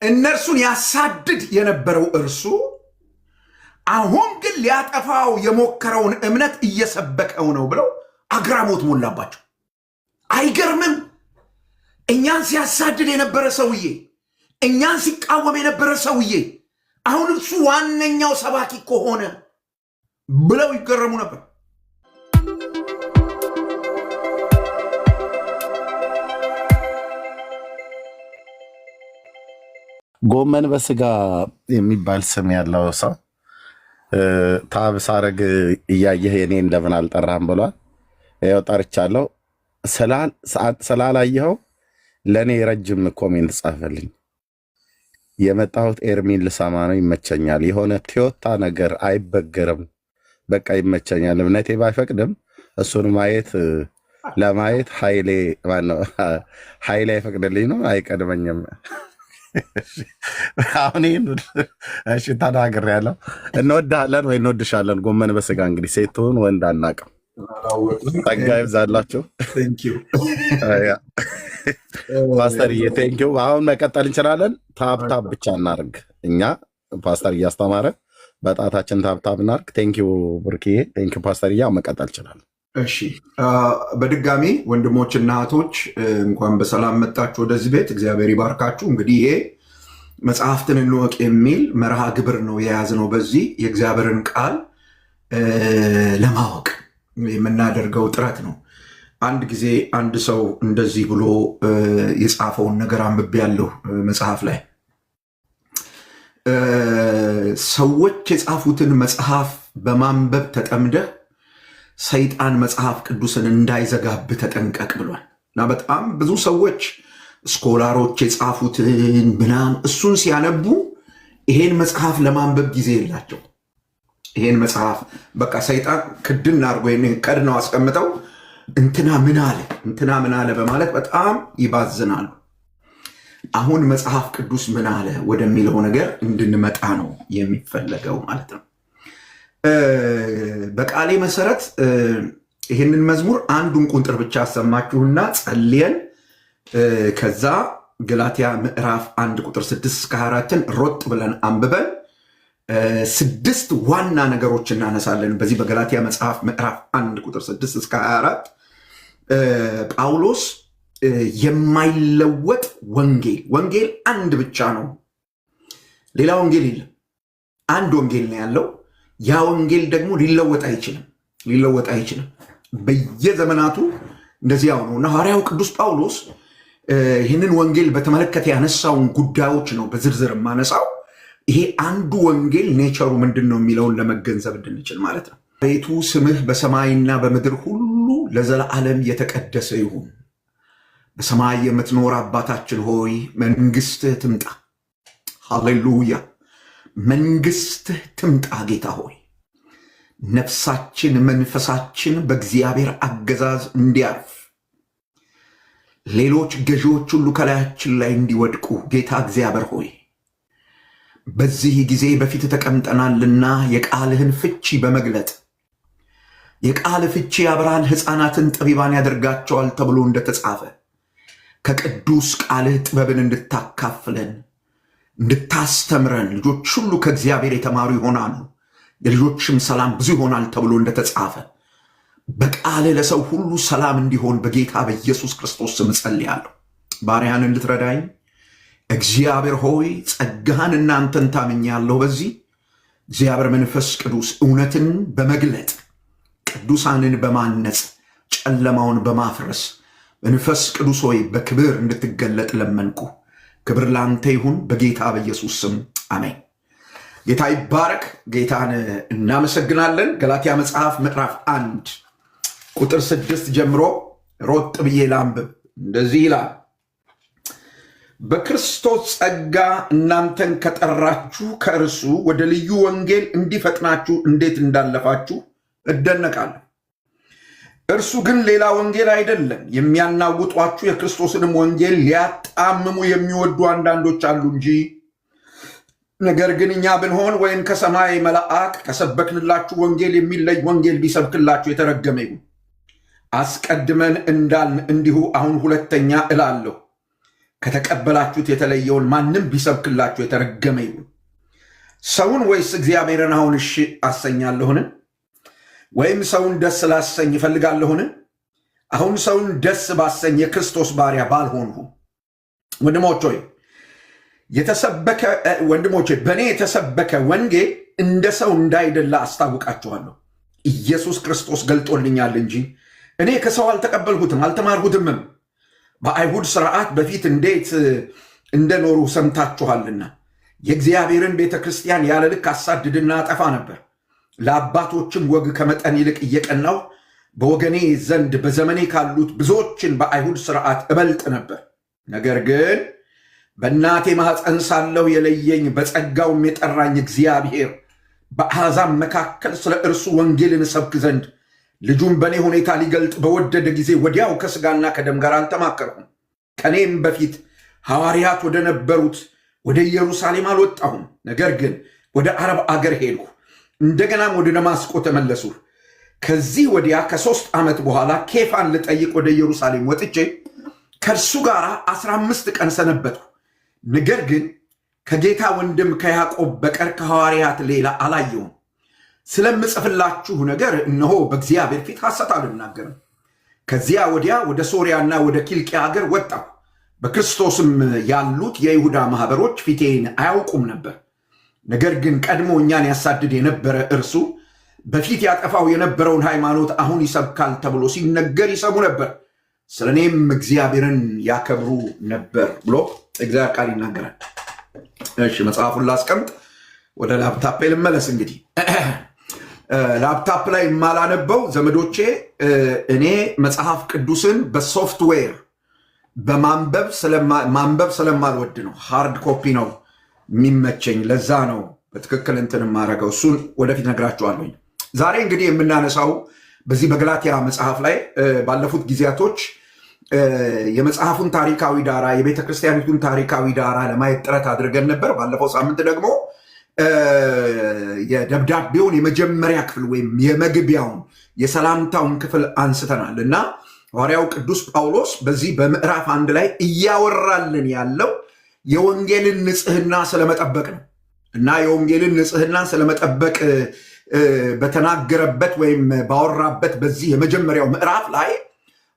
እነርሱን ያሳድድ የነበረው እርሱ አሁን ግን ሊያጠፋው የሞከረውን እምነት እየሰበከው ነው ብለው አግራሞት ሞላባቸው። አይገርምም? እኛን ሲያሳድድ የነበረ ሰውዬ፣ እኛን ሲቃወም የነበረ ሰውዬ አሁን እሱ ዋነኛው ሰባኪ ከሆነ ብለው ይገረሙ ነበር። ጎመን በስጋ የሚባል ስም ያለው ሰው ታብ ሳረግ እያየህ የኔን ለምን አልጠራህም ብሏል። ይኸው ጠርቻለሁ። ስላላየኸው ለእኔ ረጅም ኮሜንት ጻፈልኝ። የመጣሁት ኤርሚን ልሰማ ነው። ይመቸኛል። የሆነ ቶዮታ ነገር አይበገርም። በቃ ይመቸኛል። እምነቴ ባይፈቅድም እሱን ለማየት ኃይሌ አይፈቅድልኝ ነው። አይቀድመኝም። አሁን እሺ ተናግሬያለሁ። እንወድሃለን ወይ እንወድሻለን። ጎመን በስጋ እንግዲህ ሴት ትሁን ወንድ አናውቅም። ጸጋ ይብዛላችሁ። ፓስተርዬ ቴንኪው። አሁን መቀጠል እንችላለን። ታብታብ ብቻ እናርግ። እኛ ፓስተር እያስተማረ በጣታችን ታብታብ እናርግ። ቴንኪው ብርክዬ፣ ቴንኪው ፓስተርዬ። መቀጠል እንችላለን። እሺ በድጋሚ ወንድሞችና እህቶች እንኳን በሰላም መጣችሁ ወደዚህ ቤት። እግዚአብሔር ይባርካችሁ። እንግዲህ ይሄ መጽሐፍትን እንወቅ የሚል መርሃ ግብር ነው የያዝነው። በዚህ የእግዚአብሔርን ቃል ለማወቅ የምናደርገው ጥረት ነው። አንድ ጊዜ አንድ ሰው እንደዚህ ብሎ የጻፈውን ነገር አንብቤያለሁ መጽሐፍ ላይ። ሰዎች የጻፉትን መጽሐፍ በማንበብ ተጠምደህ ሰይጣን መጽሐፍ ቅዱስን እንዳይዘጋብህ ተጠንቀቅ ብሏል። እና በጣም ብዙ ሰዎች ስኮላሮች የጻፉትን ምናምን እሱን ሲያነቡ ይሄን መጽሐፍ ለማንበብ ጊዜ የላቸው። ይሄን መጽሐፍ በቃ ሰይጣን ክድን አድርጎ ከድነው አስቀምጠው እንትና ምን አለ በማለት በጣም ይባዝናሉ። አሁን መጽሐፍ ቅዱስ ምን አለ ወደሚለው ነገር እንድንመጣ ነው የሚፈለገው ማለት ነው። በቃሌ መሰረት ይህንን መዝሙር አንዱን ቁጥር ብቻ አሰማችሁና ጸልየን ከዛ ገላትያ ምዕራፍ 1 ቁጥር 6-24 ሮጥ ብለን አንብበን 6 ዋና ነገሮች እናነሳለን። በዚህ በገላትያ መጽሐፍ ምዕራፍ 1 ቁጥር 6-24 ጳውሎስ የማይለወጥ ወንጌል አንድ ብቻ ነው፣ ሌላ ወንጌል የለም። አንድ ወንጌል ነው ያለው። ያ ወንጌል ደግሞ ሊለወጥ አይችልም። በየዘመናቱ እንደዚያው ነው እና ሐዋርያው ቅዱስ ጳውሎስ ይህንን ወንጌል በተመለከተ ያነሳውን ጉዳዮች ነው በዝርዝር ማነሳው። ይሄ አንዱ ወንጌል ኔቸሩ ምንድን ነው የሚለውን ለመገንዘብ እንድንችል ማለት ነው። ቤቱ ስምህ በሰማይና በምድር ሁሉ ለዘላለም የተቀደሰ ይሁን። በሰማይ የምትኖር አባታችን ሆይ መንግስትህ ትምጣ። ሃሌሉያ። መንግስትህ ትምጣ ጌታ ሆይ። ነፍሳችን መንፈሳችን በእግዚአብሔር አገዛዝ እንዲያርፍ፣ ሌሎች ገዢዎች ሁሉ ከላያችን ላይ እንዲወድቁ ጌታ እግዚአብሔር ሆይ በዚህ ጊዜ በፊት ተቀምጠናልና የቃልህን ፍቺ በመግለጥ የቃል ፍቺ ያበራል፣ ሕፃናትን ጠቢባን ያደርጋቸዋል ተብሎ እንደተጻፈ ከቅዱስ ቃልህ ጥበብን እንድታካፍለን እንድታስተምረን፣ ልጆች ሁሉ ከእግዚአብሔር የተማሩ ይሆናሉ የልጆችም ሰላም ብዙ ይሆናል ተብሎ እንደተጻፈ በቃልህ ለሰው ሁሉ ሰላም እንዲሆን በጌታ በኢየሱስ ክርስቶስ ስም ጸልያለሁ። ባሪያን እንድትረዳኝ እግዚአብሔር ሆይ ጸጋህን እናንተን ታምኛለሁ። በዚህ እግዚአብሔር መንፈስ ቅዱስ እውነትን በመግለጥ ቅዱሳንን በማነጽ ጨለማውን በማፍረስ መንፈስ ቅዱስ ሆይ በክብር እንድትገለጥ ለመንኩ። ክብር ላንተ ይሁን በጌታ በኢየሱስ ስም አሜን። ጌታ ይባረክ። ጌታን እናመሰግናለን። ገላትያ መጽሐፍ ምዕራፍ 1 ቁጥር 6 ጀምሮ ሮጥ ብዬ ላንብብ። እንደዚህ ይላል። በክርስቶስ ጸጋ እናንተን ከጠራችሁ ከእርሱ ወደ ልዩ ወንጌል እንዲፈጥናችሁ እንዴት እንዳለፋችሁ እደነቃለሁ። እርሱ ግን ሌላ ወንጌል አይደለም። የሚያናውጧችሁ የክርስቶስንም ወንጌል ሊያጣምሙ የሚወዱ አንዳንዶች አሉ እንጂ። ነገር ግን እኛ ብንሆን ወይም ከሰማይ መልአክ ከሰበክንላችሁ ወንጌል የሚለይ ወንጌል ቢሰብክላችሁ የተረገመ ይሁን። አስቀድመን እንዳልን እንዲሁ አሁን ሁለተኛ እላለሁ፣ ከተቀበላችሁት የተለየውን ማንም ቢሰብክላችሁ የተረገመ ይሁን። ሰውን ወይስ እግዚአብሔርን አሁን እሺ አሰኛለሁን? ወይም ሰውን ደስ ላሰኝ ይፈልጋለሁን? አሁን ሰውን ደስ ባሰኝ የክርስቶስ ባሪያ ባልሆንሁ። ወንድሞቼ በእኔ የተሰበከ ወንጌል እንደ ሰው እንዳይደላ አስታውቃችኋለሁ። ኢየሱስ ክርስቶስ ገልጦልኛል እንጂ እኔ ከሰው አልተቀበልሁትም አልተማርሁትምም። በአይሁድ ስርዓት በፊት እንዴት እንደኖሩ ሰምታችኋልና የእግዚአብሔርን ቤተ ክርስቲያን ያለ ልክ አሳድድና አጠፋ ነበር። ለአባቶችም ወግ ከመጠን ይልቅ እየቀናው በወገኔ ዘንድ በዘመኔ ካሉት ብዙዎችን በአይሁድ ስርዓት እበልጥ ነበር። ነገር ግን በእናቴ ማኅፀን ሳለሁ የለየኝ በጸጋውም የጠራኝ እግዚአብሔር በአሕዛብ መካከል ስለ እርሱ ወንጌልን እሰብክ ዘንድ ልጁን በእኔ ሁኔታ ሊገልጥ በወደደ ጊዜ ወዲያው ከሥጋና ከደም ጋር አልተማከርሁም። ከእኔም በፊት ሐዋርያት ወደ ነበሩት ወደ ኢየሩሳሌም አልወጣሁም። ነገር ግን ወደ አረብ አገር ሄድሁ። እንደገናም ወደ ደማስቆ ተመለስሁ። ከዚህ ወዲያ ከ3 ዓመት በኋላ ኬፋን ልጠይቅ ወደ ኢየሩሳሌም ወጥቼ ከእርሱ ጋር 15 ቀን ሰነበትሁ። ነገር ግን ከጌታ ወንድም ከያዕቆብ በቀር ከሐዋርያት ሌላ አላየውም። ስለምጽፍላችሁ ነገር እነሆ በእግዚአብሔር ፊት ሐሰት አልናገርም። ከዚያ ወዲያ ወደ ሶርያና ወደ ኪልቅያ አገር ወጣሁ። በክርስቶስም ያሉት የይሁዳ ማኅበሮች ፊቴን አያውቁም ነበር። ነገር ግን ቀድሞ እኛን ያሳድድ የነበረ እርሱ በፊት ያጠፋው የነበረውን ሃይማኖት አሁን ይሰብካል ተብሎ ሲነገር ይሰሙ ነበር። ስለ እኔም እግዚአብሔርን ያከብሩ ነበር ብሎ እግዚአብሔር ቃል ይናገራል። እሺ መጽሐፉን ላስቀምጥ፣ ወደ ላፕታፕ ልመለስ። እንግዲህ ላፕታፕ ላይ የማላነበው ዘመዶቼ፣ እኔ መጽሐፍ ቅዱስን በሶፍትዌር ማንበብ ስለማልወድ ነው። ሃርድ ኮፒ ነው የሚመቸኝ። ለዛ ነው በትክክል እንትን የማደርገው። እሱን ወደፊት ነግራችኋለሁ። ዛሬ እንግዲህ የምናነሳው በዚህ በገላትያ መጽሐፍ ላይ ባለፉት ጊዜያቶች የመጽሐፉን ታሪካዊ ዳራ፣ የቤተ ክርስቲያኒቱን ታሪካዊ ዳራ ለማየት ጥረት አድርገን ነበር። ባለፈው ሳምንት ደግሞ የደብዳቤውን የመጀመሪያ ክፍል ወይም የመግቢያውን የሰላምታውን ክፍል አንስተናል እና ሐዋርያው ቅዱስ ጳውሎስ በዚህ በምዕራፍ 1 ላይ እያወራልን ያለው የወንጌልን ንጽሕና ስለመጠበቅ ነው እና የወንጌልን ንጽሕና ስለመጠበቅ በተናገረበት ወይም ባወራበት በዚህ የመጀመሪያው ምዕራፍ ላይ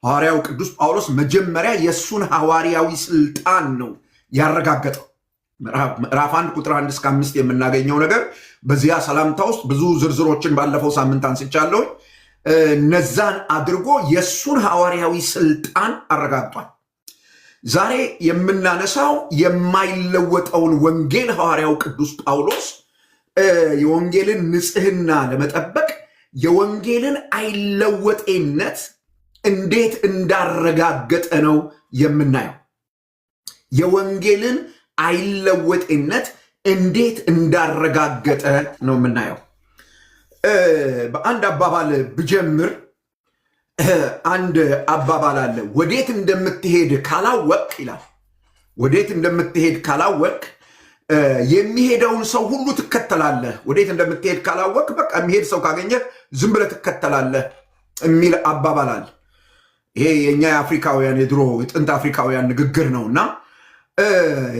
ሐዋርያው ቅዱስ ጳውሎስ መጀመሪያ የእሱን ሐዋርያዊ ስልጣን ነው ያረጋገጠው። ምዕራፍ 1 ቁጥር 1 እስከ 5 የምናገኘው ነገር በዚያ ሰላምታ ውስጥ ብዙ ዝርዝሮችን ባለፈው ሳምንት አንስቻለሁ። እነዛን አድርጎ የእሱን ሐዋርያዊ ስልጣን አረጋግጧል። ዛሬ የምናነሳው የማይለወጠውን ወንጌል ሐዋርያው ቅዱስ ጳውሎስ የወንጌልን ንጽሕና ለመጠበቅ የወንጌልን አይለወጤነት እንዴት እንዳረጋገጠ ነው የምናየው። የወንጌልን አይለወጤነት እንዴት እንዳረጋገጠ ነው የምናየው። በአንድ አባባል ብጀምር አንድ አባባል አለ። ወዴት እንደምትሄድ ካላወቅ ይላል። ወዴት እንደምትሄድ ካላወቅ የሚሄደውን ሰው ሁሉ ትከተላለህ። ወዴት እንደምትሄድ ካላወቅ በቃ የሚሄድ ሰው ካገኘህ ዝም ብለህ ትከተላለህ የሚል አባባል አለ። ይሄ የኛ የአፍሪካውያን የድሮ የጥንት አፍሪካውያን ንግግር ነውና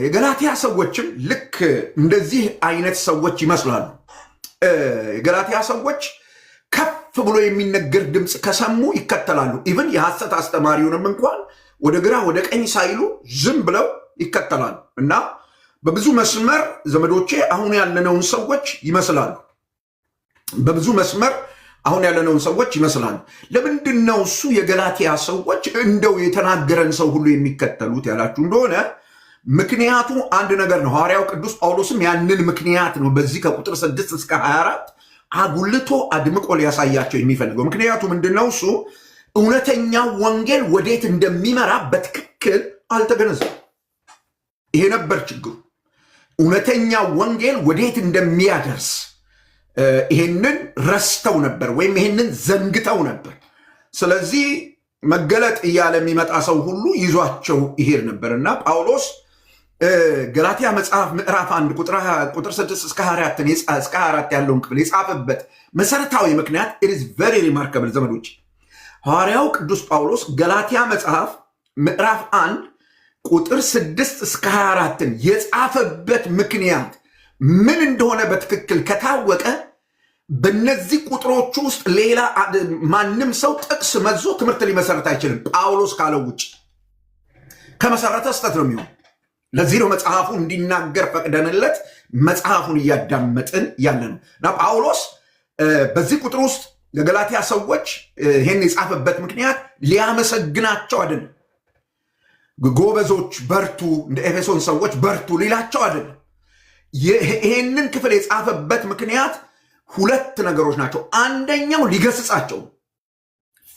የገላትያ ሰዎችም ልክ እንደዚህ አይነት ሰዎች ይመስላሉ። የገላትያ ሰዎች ከፍ ብሎ የሚነገር ድምፅ ከሰሙ ይከተላሉ። ኢቭን የሐሰት አስተማሪውንም እንኳን ወደ ግራ ወደ ቀኝ ሳይሉ ዝም ብለው ይከተላሉ እና በብዙ መስመር ዘመዶቼ አሁን ያለነውን ሰዎች ይመስላሉ። በብዙ መስመር አሁን ያለነውን ሰዎች ይመስላሉ። ለምንድን ነው እሱ የገላትያ ሰዎች እንደው የተናገረን ሰው ሁሉ የሚከተሉት ያላችሁ እንደሆነ ምክንያቱ አንድ ነገር ነው። ሐዋርያው ቅዱስ ጳውሎስም ያንን ምክንያት ነው በዚህ ከቁጥር 6 እስከ 24 አጉልቶ አድምቆ ሊያሳያቸው የሚፈልገው። ምክንያቱ ምንድን ነው? እሱ እውነተኛው ወንጌል ወዴት እንደሚመራ በትክክል አልተገነዘበም። ይሄ ነበር ችግሩ። እውነተኛው ወንጌል ወዴት እንደሚያደርስ ይሄንን ረስተው ነበር ወይም ይሄንን ዘንግተው ነበር። ስለዚህ መገለጥ እያለ የሚመጣ ሰው ሁሉ ይዟቸው ይሄድ ነበር እና ጳውሎስ ገላትያ መጽሐፍ ምዕራፍ 1 ቁጥር 6 እስከ 24 ያለውን ክፍል የጻፈበት መሰረታዊ ምክንያት it is very remarkable ዘመዶች። ሐዋርያው ቅዱስ ጳውሎስ ገላትያ መጽሐፍ ምዕራፍ 1 ቁጥር 6 እስከ 24 የጻፈበት ምክንያት ምን እንደሆነ በትክክል ከታወቀ በእነዚህ ቁጥሮች ውስጥ ሌላ ማንም ሰው ጥቅስ መዞ ትምህርት ሊመሰረት አይችልም። ጳውሎስ ካለው ውጭ ከመሰረተ ስህተት ነው የሚሆን። ለዚህ ነው መጽሐፉ እንዲናገር ፈቅደንለት መጽሐፉን እያዳመጥን ያለ ነው። እና ጳውሎስ በዚህ ቁጥር ውስጥ የገላትያ ሰዎች ይህን የጻፈበት ምክንያት ሊያመሰግናቸው አይደለም፣ ጎበዞች በርቱ፣ እንደ ኤፌሶን ሰዎች በርቱ ሊላቸው አይደለም። ይህንን ክፍል የጻፈበት ምክንያት ሁለት ነገሮች ናቸው። አንደኛው ሊገስጻቸው ነው፣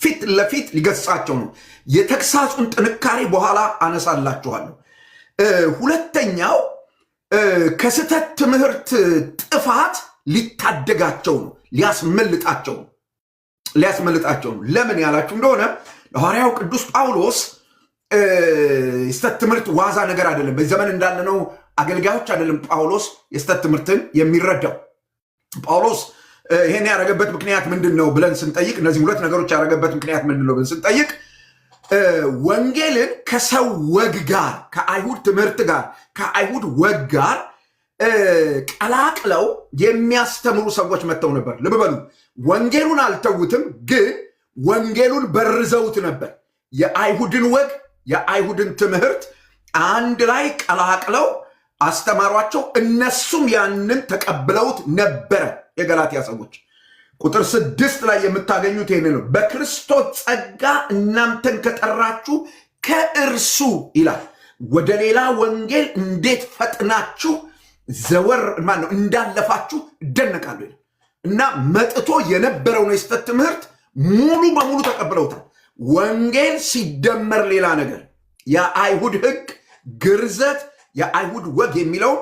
ፊት ለፊት ሊገስጻቸው ነው። የተግሳጹን ጥንካሬ በኋላ አነሳላችኋለሁ። ሁለተኛው ከስህተት ትምህርት ጥፋት ሊታደጋቸው ነው፣ ሊያስመልጣቸው ነው። ለምን ያላችሁ እንደሆነ ሐዋርያው ቅዱስ ጳውሎስ የስህተት ትምህርት ዋዛ ነገር አይደለም። በዚህ ዘመን እንዳለነው አገልጋዮች አይደለም ጳውሎስ የስህተት ትምህርትን የሚረዳው። ጳውሎስ ይሄን ያደረገበት ምክንያት ምንድን ነው ብለን ስንጠይቅ፣ እነዚህ ሁለት ነገሮች ያደረገበት ምክንያት ምንድን ነው ብለን ስንጠይቅ ወንጌልን ከሰው ወግ ጋር፣ ከአይሁድ ትምህርት ጋር፣ ከአይሁድ ወግ ጋር ቀላቅለው የሚያስተምሩ ሰዎች መጥተው ነበር። ልብ በሉ፣ ወንጌሉን አልተውትም፣ ግን ወንጌሉን በርዘውት ነበር። የአይሁድን ወግ፣ የአይሁድን ትምህርት አንድ ላይ ቀላቅለው አስተማሯቸው። እነሱም ያንን ተቀብለውት ነበረ። የገላትያ ሰዎች ቁጥር 6 ላይ የምታገኙት ይህን ነው። በክርስቶስ ጸጋ እናንተን ከጠራችሁ ከእርሱ ይላል። ወደ ሌላ ወንጌል እንዴት ፈጥናችሁ ዘወር ማነው እንዳለፋችሁ እደነቃለሁ። እና መጥቶ የነበረውን የስህተት ትምህርት ሙሉ በሙሉ ተቀብለውታል። ወንጌል ሲደመር ሌላ ነገር፣ የአይሁድ ሕግ፣ ግርዘት፣ የአይሁድ ወግ የሚለው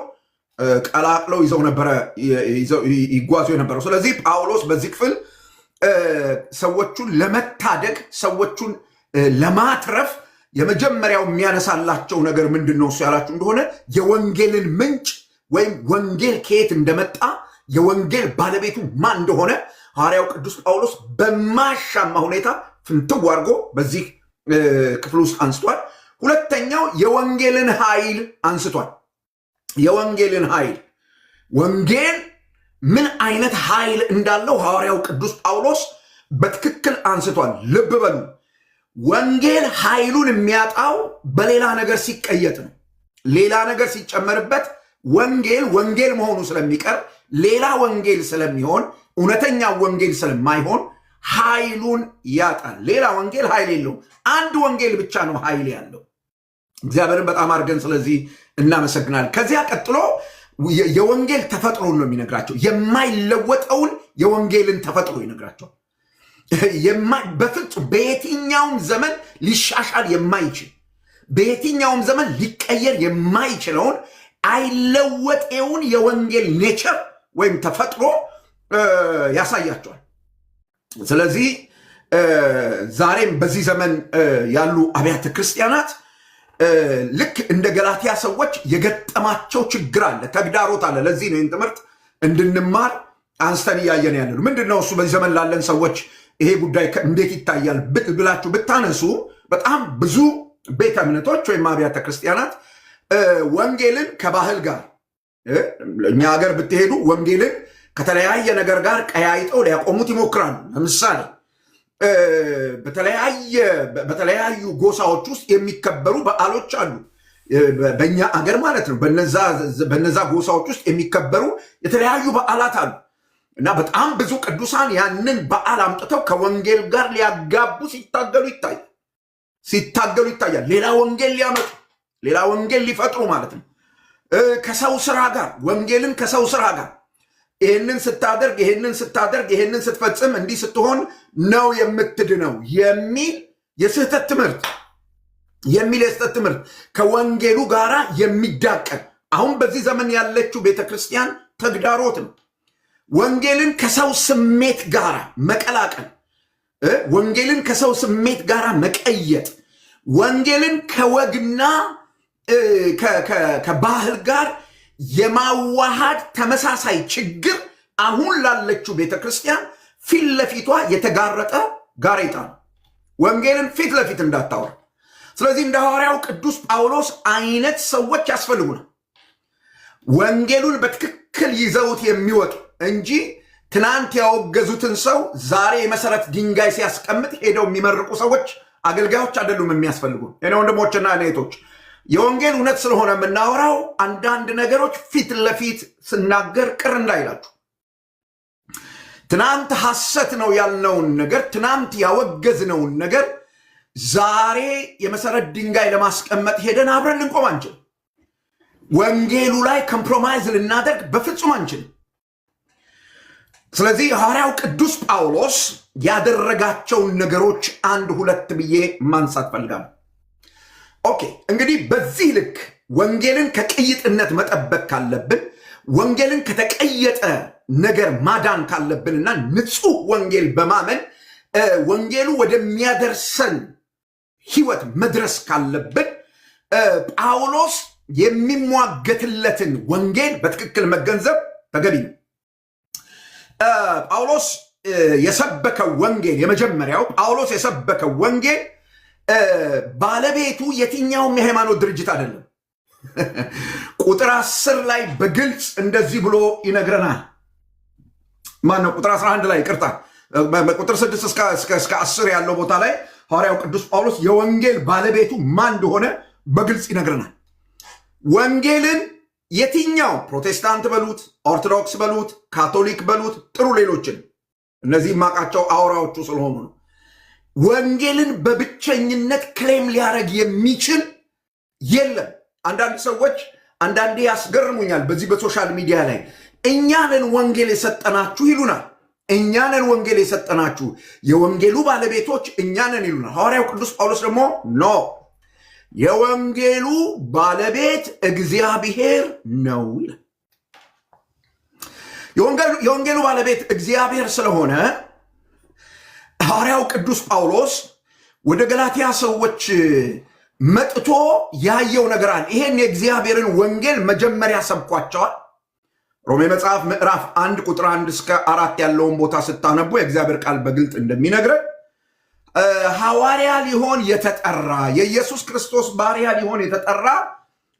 ቀላቅለው ይዘው ነበረ ይጓዙ የነበረው። ስለዚህ ጳውሎስ በዚህ ክፍል ሰዎቹን ለመታደግ፣ ሰዎቹን ለማትረፍ የመጀመሪያው የሚያነሳላቸው ነገር ምንድን ነው? እሱ ያላችሁ እንደሆነ የወንጌልን ምንጭ ወይም ወንጌል ከየት እንደመጣ፣ የወንጌል ባለቤቱ ማን እንደሆነ ሐዋርያው ቅዱስ ጳውሎስ በማሻማ ሁኔታ ፍንትው አድርጎ በዚህ ክፍል ውስጥ አንስቷል። ሁለተኛው የወንጌልን ኃይል አንስቷል። የወንጌልን ኃይል፣ ወንጌል ምን አይነት ኃይል እንዳለው ሐዋርያው ቅዱስ ጳውሎስ በትክክል አንስቷል። ልብ በሉ፣ ወንጌል ኃይሉን የሚያጣው በሌላ ነገር ሲቀየጥ ነው። ሌላ ነገር ሲጨመርበት ወንጌል መሆኑ ስለሚቀር ሌላ ወንጌል ስለሚሆን እውነተኛ ወንጌል ስለማይሆን ኃይሉን ያጣል። ሌላ ወንጌል ኃይል የለውም። አንድ ወንጌል ብቻ ነው ኃይል ያለው። እግዚአብሔርን በጣም አድርገን ስለዚህ እናመሰግናለን። ከዚያ ቀጥሎ የወንጌል ተፈጥሮን ነው የሚነግራቸው። የማይለወጠውን የወንጌልን ተፈጥሮ ይነግራቸዋል። በፍጹም በየትኛውም ዘመን ሊሻሻል የማይችል፣ በየትኛውም ዘመን ሊቀየር የማይችለውን አይለወጤውን የወንጌል ኔቸር ወይም ተፈጥሮ ያሳያቸዋል። ስለዚህ ዛሬም በዚህ ዘመን ያሉ አብያተ ክርስቲያናት ልክ እንደ ገላትያ ሰዎች የገጠማቸው ችግር አለ፣ ተግዳሮት አለ። ለዚህ ነው ይህን ትምህርት እንድንማር አንስተን እያየን ያለ ነው። ምንድን ነው እሱ? በዚህ ዘመን ላለን ሰዎች ይሄ ጉዳይ እንዴት ይታያል ብላችሁ ብታነሱ በጣም ብዙ ቤተ እምነቶች ወይም አብያተ ክርስቲያናት ወንጌልን ከባህል ጋር፣ እኛ ሀገር ብትሄዱ ወንጌልን ከተለያየ ነገር ጋር ቀያይጠው ሊያቆሙት ይሞክራሉ። ለምሳሌ በተለያዩ ጎሳዎች ውስጥ የሚከበሩ በዓሎች አሉ። በእኛ አገር ማለት ነው። በነዛ ጎሳዎች ውስጥ የሚከበሩ የተለያዩ በዓላት አሉ እና በጣም ብዙ ቅዱሳን ያንን በዓል አምጥተው ከወንጌል ጋር ሊያጋቡ ሲታገሉ ይታያል። ሌላ ወንጌል ሊያመጡ፣ ሌላ ወንጌል ሊፈጥሩ ማለት ነው። ከሰው ስራ ጋር፣ ወንጌልን ከሰው ስራ ጋር ይህንን ስታደርግ፣ ይህንን ስትፈጽም፣ እንዲህ ስትሆን ነው የምትድነው የሚል የስህተት ትምህርት ከወንጌሉ ጋር የሚዳቀል አሁን በዚህ ዘመን ያለችው ቤተክርስቲያን ተግዳሮት ነው። ወንጌልን ከሰው ስሜት ጋር መቀላቀል፣ ወንጌልን ከሰው ስሜት ጋር መቀየጥ፣ ወንጌልን ከወግና ከባህል ጋር የማዋሃድ ተመሳሳይ ችግር አሁን ላለችው ቤተክርስቲያን ፊት ለፊቷ የተጋረጠ ጋሬጣ ነው። ወንጌልን ፊት ለፊት እንዳታወራ፣ ስለዚህ እንደ ሐዋርያው ቅዱስ ጳውሎስ አይነት ሰዎች ያስፈልጉናል። ወንጌሉን በትክክል ይዘውት የሚወጡ እንጂ ትናንት ያወገዙትን ሰው ዛሬ የመሰረት ድንጋይ ሲያስቀምጥ ሄደው የሚመርቁ ሰዎች አገልጋዮች አይደሉም የሚያስፈልጉ። እኔ ወንድሞችና እህቶች የወንጌል እውነት ስለሆነ የምናወራው አንዳንድ ነገሮች ፊት ለፊት ስናገር ቅር እንዳይላችሁ። ትናንት ሐሰት ነው ያልነውን ነገር፣ ትናንት ያወገዝነውን ነገር ዛሬ የመሰረት ድንጋይ ለማስቀመጥ ሄደን አብረን ልንቆም አንችልም። ወንጌሉ ላይ ኮምፕሮማይዝ ልናደርግ በፍጹም አንችልም። ስለዚህ ሐዋርያው ቅዱስ ጳውሎስ ያደረጋቸውን ነገሮች አንድ ሁለት ብዬ ማንሳት ፈልጋለሁ። ኦኬ፣ እንግዲህ በዚህ ልክ ወንጌልን ከቅይጥነት መጠበቅ ካለብን፣ ወንጌልን ከተቀየጠ ነገር ማዳን ካለብንና ንጹህ ወንጌል በማመን ወንጌሉ ወደሚያደርሰን ህይወት መድረስ ካለብን ጳውሎስ የሚሟገትለትን ወንጌል በትክክል መገንዘብ ተገቢ ነው። ጳውሎስ የሰበከው ወንጌል የመጀመሪያው ጳውሎስ የሰበከው ወንጌል ባለቤቱ የትኛውም የሃይማኖት ድርጅት አይደለም። ቁጥር 10 ላይ በግልጽ እንደዚህ ብሎ ይነግረናል። ማነው? ቁጥር 11 ላይ ይቅርታ፣ ቁጥር 6 እስከ 10 ያለው ቦታ ላይ ሐዋርያው ቅዱስ ጳውሎስ የወንጌል ባለቤቱ ማን እንደሆነ በግልጽ ይነግረናል። ወንጌልን የትኛው ፕሮቴስታንት በሉት፣ ኦርቶዶክስ በሉት፣ ካቶሊክ በሉት፣ ጥሩ ሌሎችን እነዚህ ማቃቸው አውራዎቹ ስለሆኑ ነው። ወንጌልን በብቸኝነት ክሌም ሊያደርግ የሚችል የለም። አንዳንድ ሰዎች አንዳንዴ ያስገርሙኛል። በዚህ በሶሻል ሚዲያ ላይ እኛንን ወንጌል የሰጠናችሁ ይሉናል። እኛንን ወንጌል የሰጠናችሁ የወንጌሉ ባለቤቶች እኛንን ይሉናል። ሐዋርያው ቅዱስ ጳውሎስ ደግሞ ኖ፣ የወንጌሉ ባለቤት እግዚአብሔር ነው ይላል። የወንጌሉ ባለቤት እግዚአብሔር ስለሆነ ሐዋርያው ቅዱስ ጳውሎስ ወደ ገላትያ ሰዎች መጥቶ ያየው ነገር አለ። ይሄን የእግዚአብሔርን ወንጌል መጀመሪያ ሰብኳቸዋል። ሮሜ መጽሐፍ ምዕራፍ 1 ቁጥር 1 እስከ 4 ያለውን ቦታ ስታነቡ የእግዚአብሔር ቃል በግልጥ እንደሚነግረን ሐዋርያ ሊሆን የተጠራ የኢየሱስ ክርስቶስ ባሪያ ሊሆን የተጠራ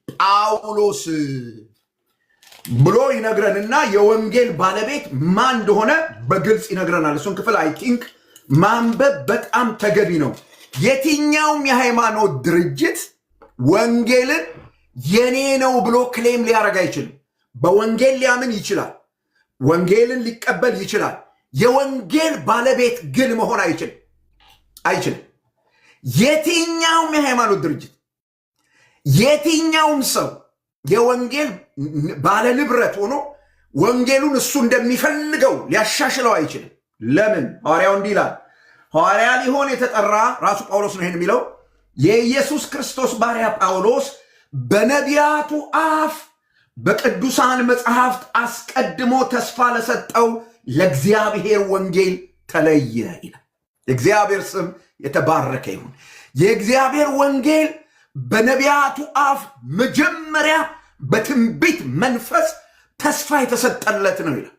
ጳውሎስ ብሎ ይነግረንና የወንጌል ባለቤት ማን እንደሆነ በግልጽ ይነግረናል። እሱን ክፍል አይ ቲንክ ማንበብ በጣም ተገቢ ነው። የትኛውም የሃይማኖት ድርጅት ወንጌልን የኔ ነው ብሎ ክሌም ሊያደርግ አይችልም። በወንጌል ሊያምን ይችላል፣ ወንጌልን ሊቀበል ይችላል። የወንጌል ባለቤት ግን መሆን አይችልም። የትኛውም የሃይማኖት ድርጅት፣ የትኛውም ሰው የወንጌል ባለ ንብረት ሆኖ ወንጌሉን እሱ እንደሚፈልገው ሊያሻሽለው አይችልም። ለምን? ሐዋርያው እንዲህ ይላል። ሐዋርያ ሊሆን የተጠራ ራሱ ጳውሎስ ነው ይሄን የሚለው። የኢየሱስ ክርስቶስ ባሪያ ጳውሎስ በነቢያቱ አፍ በቅዱሳን መጽሐፍት አስቀድሞ ተስፋ ለሰጠው ለእግዚአብሔር ወንጌል ተለየ ይላል። የእግዚአብሔር ስም የተባረከ ይሁን። የእግዚአብሔር ወንጌል በነቢያቱ አፍ መጀመሪያ በትንቢት መንፈስ ተስፋ የተሰጠለት ነው ይላል፣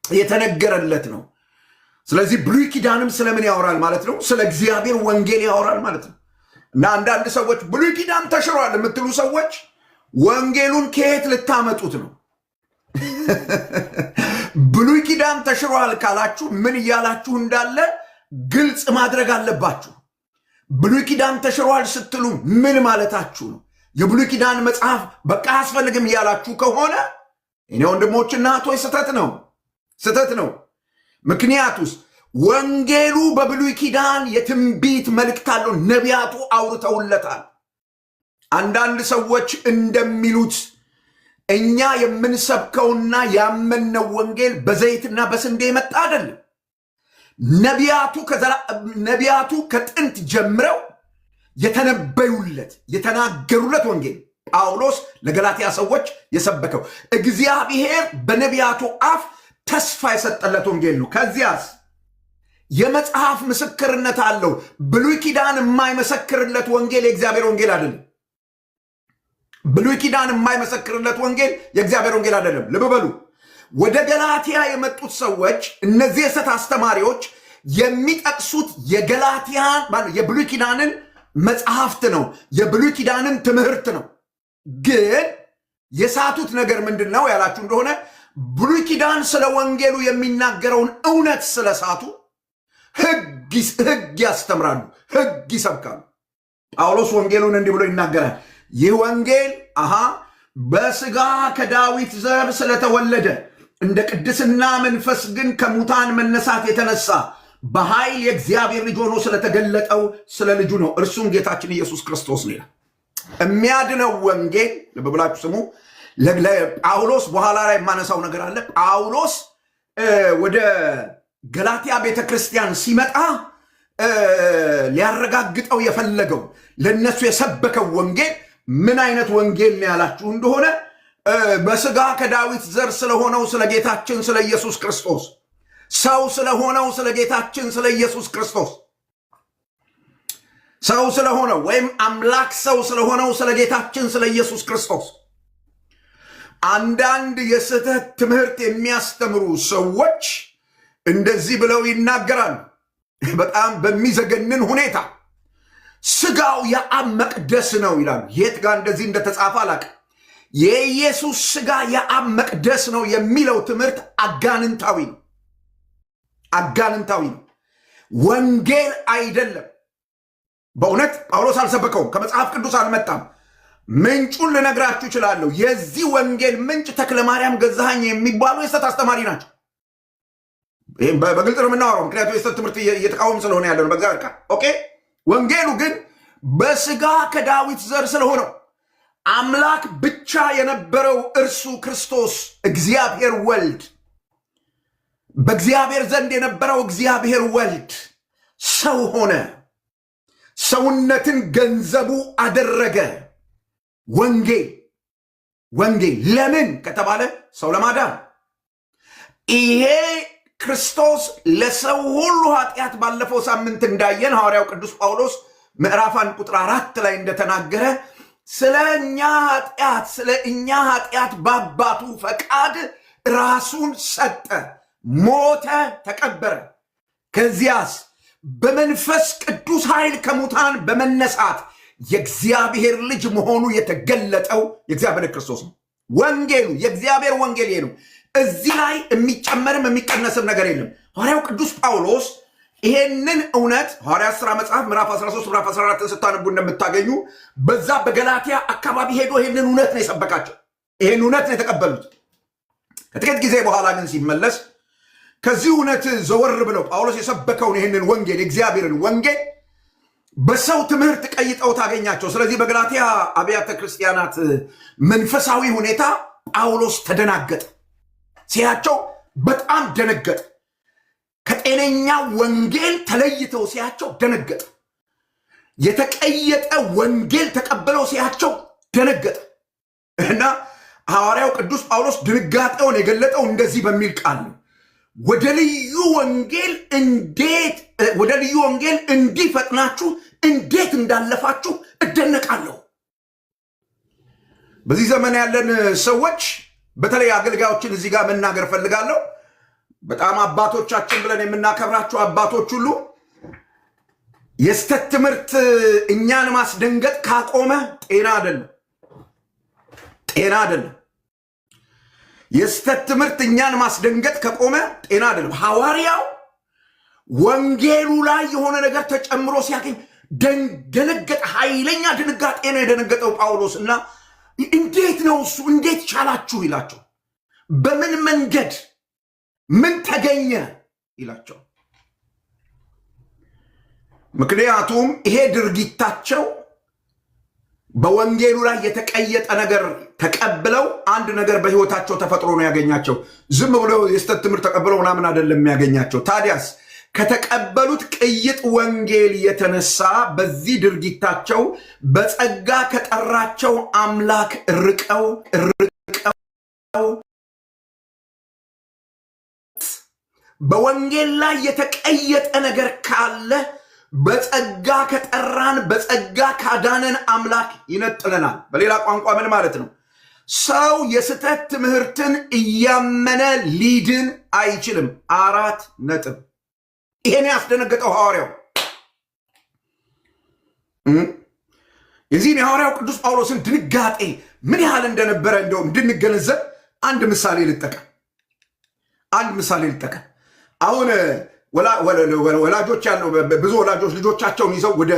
የተነገረለት ነው። ስለዚህ ብሉይ ኪዳንም ስለምን ያወራል ማለት ነው? ስለ እግዚአብሔር ወንጌል ያወራል ማለት ነው። እና አንዳንድ ሰዎች ብሉይ ኪዳን ተሽሯል የምትሉ ሰዎች ወንጌሉን ከየት ልታመጡት ነው? ብሉይ ኪዳን ተሽሯል ካላችሁ ምን እያላችሁ እንዳለ ግልጽ ማድረግ አለባችሁ። ብሉይ ኪዳን ተሽሯል ስትሉ ምን ማለታችሁ ነው? የብሉይ ኪዳን መጽሐፍ በቃ አያስፈልግም እያላችሁ ከሆነ እኔ ወንድሞችና እህቶች ስህተት ነው። ምክንያቱስ ወንጌሉ በብሉይ ኪዳን የትንቢት መልእክት አለው። ነቢያቱ አውርተውለታል። አንዳንድ ሰዎች እንደሚሉት እኛ የምንሰብከውና ያመንነው ወንጌል በዘይትና በስንዴ የመጣ አይደለም። ነቢያቱ ከጥንት ጀምረው የተነበዩለት የተናገሩለት ወንጌል ጳውሎስ ለገላትያ ሰዎች የሰበከው እግዚአብሔር በነቢያቱ አፍ ተስፋ የሰጠለት ወንጌል ነው። ከዚያስ የመጽሐፍ ምስክርነት አለው። ብሉይ ኪዳን የማይመሰክርለት ወንጌል የእግዚአብሔር ወንጌል አይደለም። ብሉይ ኪዳን የማይመሰክርለት ወንጌል የእግዚአብሔር ወንጌል አይደለም። ልብ በሉ። ወደ ገላትያ የመጡት ሰዎች እነዚህ የሐሰት አስተማሪዎች የሚጠቅሱት የብሉይ ኪዳንን መጽሐፍት ነው፣ የብሉይ ኪዳንም ትምህርት ነው። ግን የሳቱት ነገር ምንድን ነው ያላችሁ እንደሆነ ብሉይ ኪዳን ስለ ወንጌሉ የሚናገረውን እውነት ስለሳቱ ሕግ ያስተምራሉ፣ ሕግ ይሰብካሉ። ጳውሎስ ወንጌሉን እንዲህ ብሎ ይናገራል። ይህ ወንጌል በሥጋ ከዳዊት ዘር ስለተወለደ እንደ ቅድስና መንፈስ ግን ከሙታን መነሳት የተነሳ በኃይል የእግዚአብሔር ልጅ ሆኖ ስለተገለጠው ስለ ልጁ ነው፣ እርሱም ጌታችን ኢየሱስ ክርስቶስ ነው። የሚያድነው ወንጌል ልብ ብላችሁ ስሙ። ጳውሎስ በኋላ ላይ የማነሳው ነገር አለ። ጳውሎስ ወደ ገላትያ ቤተክርስቲያን ሲመጣ ሊያረጋግጠው የፈለገው ለነሱ የሰበከው ወንጌል ምን አይነት ወንጌል ነው ያላችሁ እንደሆነ በሥጋ ከዳዊት ዘር ስለሆነው ስለ ጌታችን ስለ ኢየሱስ ክርስቶስ፣ ሰው ስለሆነው ስለ ጌታችን ስለ ኢየሱስ ክርስቶስ፣ ሰው ስለሆነው ወይም አምላክ ሰው ስለሆነው ስለ ጌታችን ስለ ኢየሱስ ክርስቶስ አንዳንድ የስህተት ትምህርት የሚያስተምሩ ሰዎች እንደዚህ ብለው ይናገራሉ። በጣም በሚዘገንን ሁኔታ ስጋው የአብ መቅደስ ነው ይላሉ። የት ጋር እንደዚህ እንደተጻፈ አላውቅም። የኢየሱስ ስጋ የአብ መቅደስ ነው የሚለው ትምህርት አጋንንታዊ ነው፣ አጋንንታዊ ነው፣ ወንጌል አይደለም። በእውነት ጳውሎስ አልሰበከውም፣ ከመጽሐፍ ቅዱስ አልመጣም። ምንጩን ልነግራችሁ እችላለሁ። የዚህ ወንጌል ምንጭ ተክለ ማርያም ገዛኸኝ የሚባሉ የስተት አስተማሪ ናቸው። ይህም በግልጽ ነው የምናወራው፣ ምክንያቱም የስተት ትምህርት እየተቃወም ስለሆነ ያለ ነው በእግዚአብሔር ቃል። ኦኬ። ወንጌሉ ግን በሥጋ ከዳዊት ዘር ስለሆነው አምላክ ብቻ የነበረው እርሱ ክርስቶስ እግዚአብሔር ወልድ፣ በእግዚአብሔር ዘንድ የነበረው እግዚአብሔር ወልድ ሰው ሆነ፣ ሰውነትን ገንዘቡ አደረገ። ወንጌል ለምን ከተባለ ሰው ለማዳን። ይሄ ክርስቶስ ለሰው ሁሉ ኃጢአት ባለፈው ሳምንት እንዳየን ሐዋርያው ቅዱስ ጳውሎስ ምዕራፍ 1 ቁጥር 4 ላይ እንደተናገረ ስለ እኛ ኃጢአት በአባቱ ፈቃድ ራሱን ሰጠ፣ ሞተ፣ ተቀበረ። ከዚያስ በመንፈስ ቅዱስ ኃይል ከሙታን በመነሳት የእግዚአብሔር ልጅ መሆኑ የተገለጠው የእግዚአብሔር ክርስቶስ ነው። ወንጌሉ የእግዚአብሔር ወንጌል ይሄ ነው። እዚህ ላይ የሚጨመርም የሚቀነስም ነገር የለም። ሐዋርያው ቅዱስ ጳውሎስ ይሄንን እውነት ሐዋርያት ሥራ መጽሐፍ ምዕራፍ 13 ምዕራፍ 14 ስታነቡ እንደምታገኙ በዛ በገላትያ አካባቢ ሄዶ ይሄንን እውነት ነው የሰበካቸው። ይሄን እውነት ነው የተቀበሉት። ከጥቂት ጊዜ በኋላ ግን ሲመለስ ከዚህ እውነት ዘወር ብለው ጳውሎስ የሰበከውን ይሄንን ወንጌል የእግዚአብሔርን ወንጌል በሰው ትምህርት ቀይጠው ታገኛቸው። ስለዚህ በገላትያ አብያተ ክርስቲያናት መንፈሳዊ ሁኔታ ጳውሎስ ተደናገጠ። ሲያቸው በጣም ደነገጠ። ከጤነኛ ወንጌል ተለይተው ሲያቸው ደነገጠ። የተቀየጠ ወንጌል ተቀብለው ሲያቸው ደነገጠ። እና ሐዋርያው ቅዱስ ጳውሎስ ድንጋጤውን የገለጠው እንደዚህ በሚል ቃል ነው። ወደ ልዩ ወንጌል እንዲፈጥናችሁ እንዴት እንዳለፋችሁ እደነቃለሁ። በዚህ ዘመን ያለን ሰዎች በተለይ አገልጋዮችን እዚህ ጋር መናገር ፈልጋለሁ። በጣም አባቶቻችን ብለን የምናከብራቸው አባቶች ሁሉ የስተት ትምህርት እኛን ማስደንገጥ ካቆመ ጤና አይደለም። የስተት ትምህርት እኛን ማስደንገጥ ከቆመ ጤና አይደለም። ሐዋርያው ወንጌሉ ላይ የሆነ ነገር ተጨምሮ ሲያገኝ ደነገጠ። ኃይለኛ ድንጋጤ ነው የደነገጠው ጳውሎስ እና እንዴት ነው እሱ እንዴት ቻላችሁ ይላቸው። በምን መንገድ ምን ተገኘ ይላቸው። ምክንያቱም ይሄ ድርጊታቸው በወንጌሉ ላይ የተቀየጠ ነገር ተቀብለው አንድ ነገር በሕይወታቸው ተፈጥሮ ነው ያገኛቸው። ዝም ብለው የስተት ትምህርት ተቀብለው ምናምን አይደለም የሚያገኛቸው። ታዲያስ ከተቀበሉት ቅይጥ ወንጌል የተነሳ በዚህ ድርጊታቸው በጸጋ ከጠራቸው አምላክ ርቀው በወንጌል ላይ የተቀየጠ ነገር ካለ በጸጋ ከጠራን በጸጋ ካዳነን አምላክ ይነጥለናል። በሌላ ቋንቋ ምን ማለት ነው? ሰው የስተት ትምህርትን እያመነ ሊድን አይችልም። 4 ነጥብ። ይሄን ያስደነገጠው ሐዋርያው የዚህን የሐዋርያው ቅዱስ ጳውሎስን ድንጋጤ ምን ያህል እንደነበረ እንደው እንድንገነዘብ አንድ ምሳሌ ልጠቀም። አሁን ወላጆች ያለው ብዙ ወላጆች ልጆቻቸውን ይዘው ወደ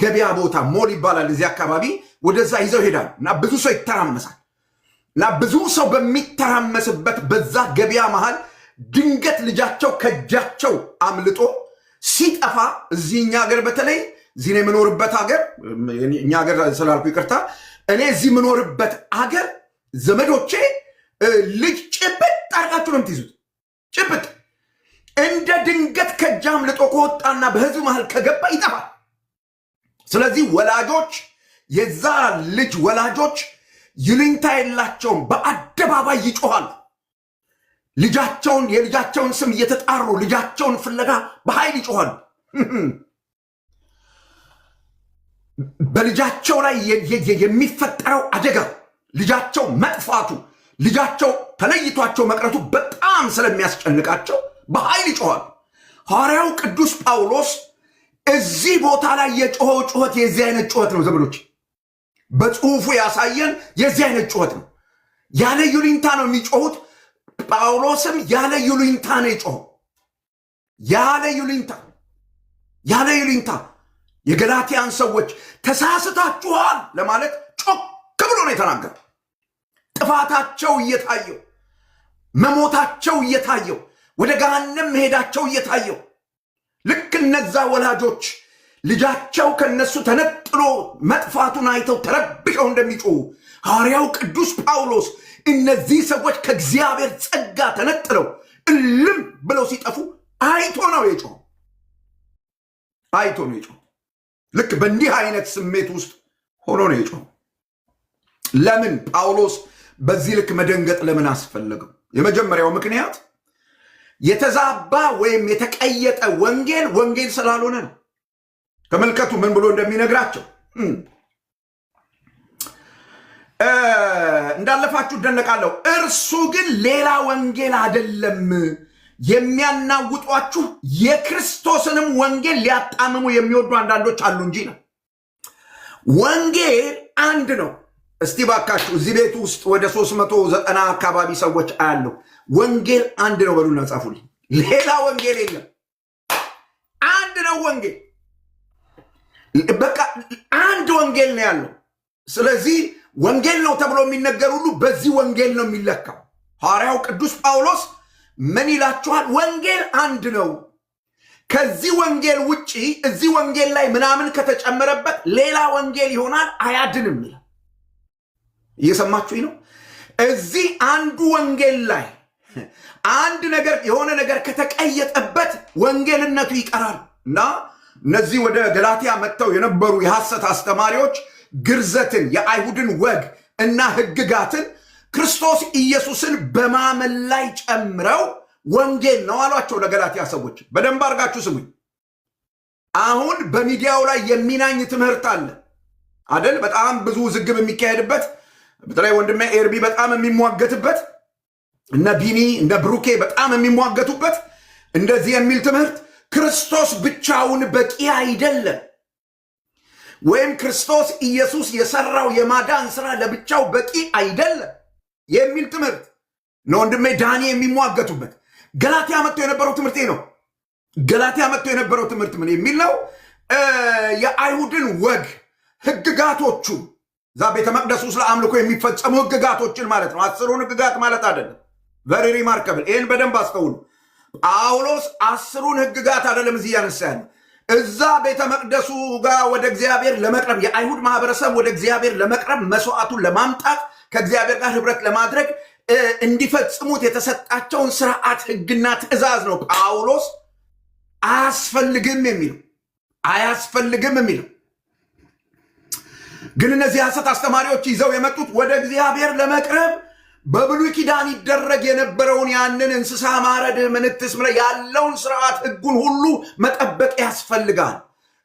ገበያ ቦታ ሞል ይባላል እዚህ አካባቢ ወደዛ ይዘው ይሄዳሉ እና ብዙ ሰው ይተራመሳል እና ብዙ ሰው በሚተራመስበት በዛ ገበያ መሃል ድንገት ልጃቸው ከእጃቸው አምልጦ ሲጠፋ እዚህኛ ሀገር በተለይ እዚህ ነው የምኖርበት ሀገር እኛ ሀገር ስላልኩ ይቅርታ እኔ እዚህ የምኖርበት ሀገር ዘመዶቼ ልጅ ጭብጥ አድርጋችሁ ነው የምትይዙት ጭብጥ እንደ ድንገት ከእጅ አምልጦ ከወጣና በህዝብ መሃል ከገባ ይጠፋል። ስለዚህ ወላጆች የዛ ልጅ ወላጆች ይሉኝታ የላቸውም፣ በአደባባይ ይጮኻሉ። የልጃቸውን ስም እየተጣሩ ልጃቸውን ፍለጋ በኃይል ይጮኻሉ። በልጃቸው ላይ የሚፈጠረው አደጋ ልጃቸው መጥፋቱ ልጃቸው ተለይቷቸው መቅረቱ በጣም ስለሚያስጨንቃቸው በኃይል ይጮኻሉ። ሐዋርያው ቅዱስ ጳውሎስ እዚህ ቦታ ላይ የጮኸው ጩኸት የዚህ አይነት ጩኸት ነው። ዘመዶች በጽሁፉ ያሳየን የዚህ አይነት ጩኸት ነው። ያለ ይሉኝታ ነው የሚጮሁት። ጳውሎስም ያለ ይሉኝታ ነው የጮኸው። ያለ ይሉኝታ የገላትያን ሰዎች ተሳስታችኋል ለማለት ጮክ ብሎ ነው የተናገረው። ጥፋታቸው እየታየው መሞታቸው እየታየው ወደ ገሃነም መሄዳቸው እየታየው ልክ እነዛ ወላጆች ልጃቸው ከነሱ ተነጥሎ መጥፋቱን አይተው ተረብሸው እንደሚጮሁ ሐዋርያው ቅዱስ ጳውሎስ እነዚህ ሰዎች ከእግዚአብሔር ጸጋ ተነጥለው እልም ብለው ሲጠፉ አይቶ ነው የጮኸው። ልክ በእንዲህ አይነት ስሜት ውስጥ ሆኖ ነው የጮኸው። ለምን ጳውሎስ በዚህ ልክ መደንገጥ ለምን አስፈለገው? የመጀመሪያው ምክንያት የተዛባ ወይም የተቀየጠ ወንጌል ስላልሆነ ነው። ተመልከቱ ምን ብሎ እንደሚነግራቸው። እንዳለፋችሁ እደነቃለሁ። እርሱ ግን ሌላ ወንጌል አይደለም፣ የሚያናውጧችሁ የክርስቶስንም ወንጌል ሊያጣምሙ የሚወዱ አንዳንዶች አሉ እንጂ ነው። ወንጌል አንድ ነው። እስቲ ባካችሁ እዚህ ቤት ውስጥ ወደ 390 አካባቢ ሰዎች አያለሁ። ወንጌል አንድ ነው በሉና ጻፉልኝ። ሌላ ወንጌል የለም። አንድ ነው ወንጌል። በቃ አንድ ወንጌል ነው ያለው። ስለዚህ ወንጌል ነው ተብሎ የሚነገር ሁሉ በዚህ ወንጌል ነው የሚለካው። ሐዋርያው ቅዱስ ጳውሎስ ምን ይላችኋል? ወንጌል አንድ ነው። ከዚህ ወንጌል ውጪ እዚህ ወንጌል ላይ ምናምን ከተጨመረበት ሌላ ወንጌል ይሆናል፣ አያድንም ይላል። እየሰማችሁኝ ነው? እዚህ አንዱ ወንጌል ላይ አንድ ነገር የሆነ ነገር ከተቀየጠበት ወንጌልነቱ ይቀራል እና እነዚህ ወደ ገላትያ መጥተው የነበሩ የሐሰት አስተማሪዎች ግርዘትን፣ የአይሁድን ወግ እና ሕግጋትን ክርስቶስ ኢየሱስን በማመን ላይ ጨምረው ወንጌል ነው አሏቸው ለገላትያ ሰዎች። በደንብ አድርጋችሁ ስሙኝ። አሁን በሚዲያው ላይ የሚናኝ ትምህርት አለ አደል? በጣም ብዙ ውዝግብ የሚካሄድበት፣ በተለይ ወንድሜ ኤርቢ በጣም የሚሟገትበት፣ እነ ቢኒ እነ ብሩኬ በጣም የሚሟገቱበት እንደዚህ የሚል ትምህርት ክርስቶስ ብቻውን በቂ አይደለም፣ ወይም ክርስቶስ ኢየሱስ የሰራው የማዳን ስራ ለብቻው በቂ አይደለም የሚል ትምህርት ነው ወንድሜ ዳኒ የሚሟገቱበት። ገላትያ መጥቶ የነበረው ትምህርት ነው። ገላትያ መጥቶ የነበረው ትምህርት ምን የሚል ነው? የአይሁድን ወግ ሕግጋቶቹ እዛ ቤተ መቅደስ ውስጥ ለአምልኮ የሚፈጸሙ ሕግጋቶችን ማለት ነው። 10ሩን ሕግጋት ማለት አይደለም። ቨሪ ሪማርከብል። ይህን በደንብ አስተውሉ። ጳውሎስ 10ሩን ሕግጋት አይደለም እዚህ ያነሳ ያለ። እዛ ቤተ መቅደሱ ጋር ወደ እግዚአብሔር ለመቅረብ የአይሁድ ማህበረሰብ ወደ እግዚአብሔር ለመቅረብ መስዋዕቱን ለማምጣት ከእግዚአብሔር ጋር ህብረት ለማድረግ እንዲፈጽሙት የተሰጣቸውን ስርዓት ህግና ትእዛዝ ነው ጳውሎስ አያስፈልግም የሚለው። ግን እነዚህ ሐሰት አስተማሪዎች ይዘው የመጡት ወደ እግዚአብሔር ለመቅረብ በብሉይ ኪዳን ይደረግ የነበረውን ያንን እንስሳ ማረድ፣ ምንትስ ያለውን ስርዓት ህጉን ሁሉ መጠበቅ ያስፈልጋል።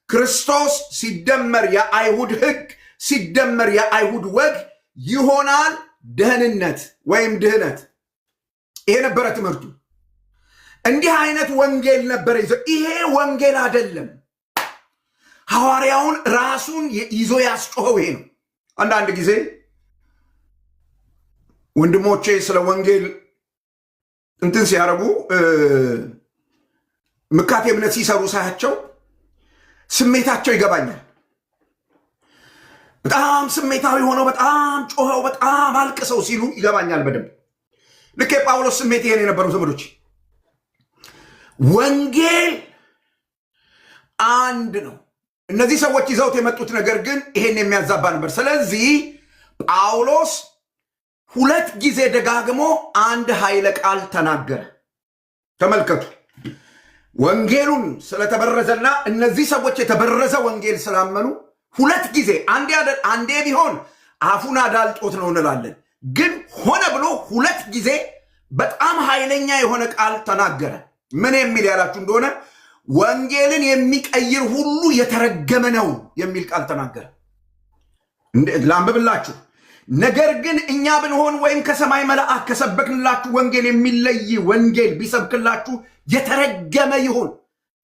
ክርስቶስ ሲደመር የአይሁድ ህግ ሲደመር የአይሁድ ወግ ይሆናል ደህንነት ወይም ድህነት። ይሄ ነበረ ትምህርቱ። እንዲህ አይነት ወንጌል ነበረ ይዘው። ይሄ ወንጌል አይደለም። ሐዋርያውን ራሱን ይዞ ያስጮኸው ይሄ ነው። አንዳንድ ጊዜ ወንድሞቼ ስለ ወንጌል እንትን ሲያረጉ ምካቴ እምነት ሲሰሩ ሳያቸው ስሜታቸው ይገባኛል። በጣም ስሜታዊ ሆነው በጣም ጮኸው በጣም አልቅሰው ሲሉ ይገባኛል በደንብ። ልክ የጳውሎስ ስሜት ይሄን የነበረው ዘመዶች፣ ወንጌል አንድ ነው። እነዚህ ሰዎች ይዘውት የመጡት ነገር ግን ይሄን የሚያዛባ ነበር። ስለዚህ ጳውሎስ 2 ጊዜ ደጋግሞ አንድ ኃይለ ቃል ተናገረ። ተመልከቱ። ወንጌሉን ስለተበረዘና እነዚህ ሰዎች የተበረዘ ወንጌል ስላመኑ 2 ጊዜ፣ አንዴ ቢሆን አፉን አዳልጦት ነው እንላለን፣ ግን ሆነ ብሎ 2 ጊዜ በጣም ኃይለኛ የሆነ ቃል ተናገረ። ምን የሚል ያላችሁ እንደሆነ ወንጌልን የሚቀይር ሁሉ የተረገመ ነው የሚል ቃል ተናገረ። ላንብብላችሁ። ነገር ግን እኛ ብንሆን ወይም ከሰማይ መልአክ ከሰበክንላችሁ ወንጌል የሚለይ ወንጌል ቢሰብክላችሁ የተረገመ ይሁን።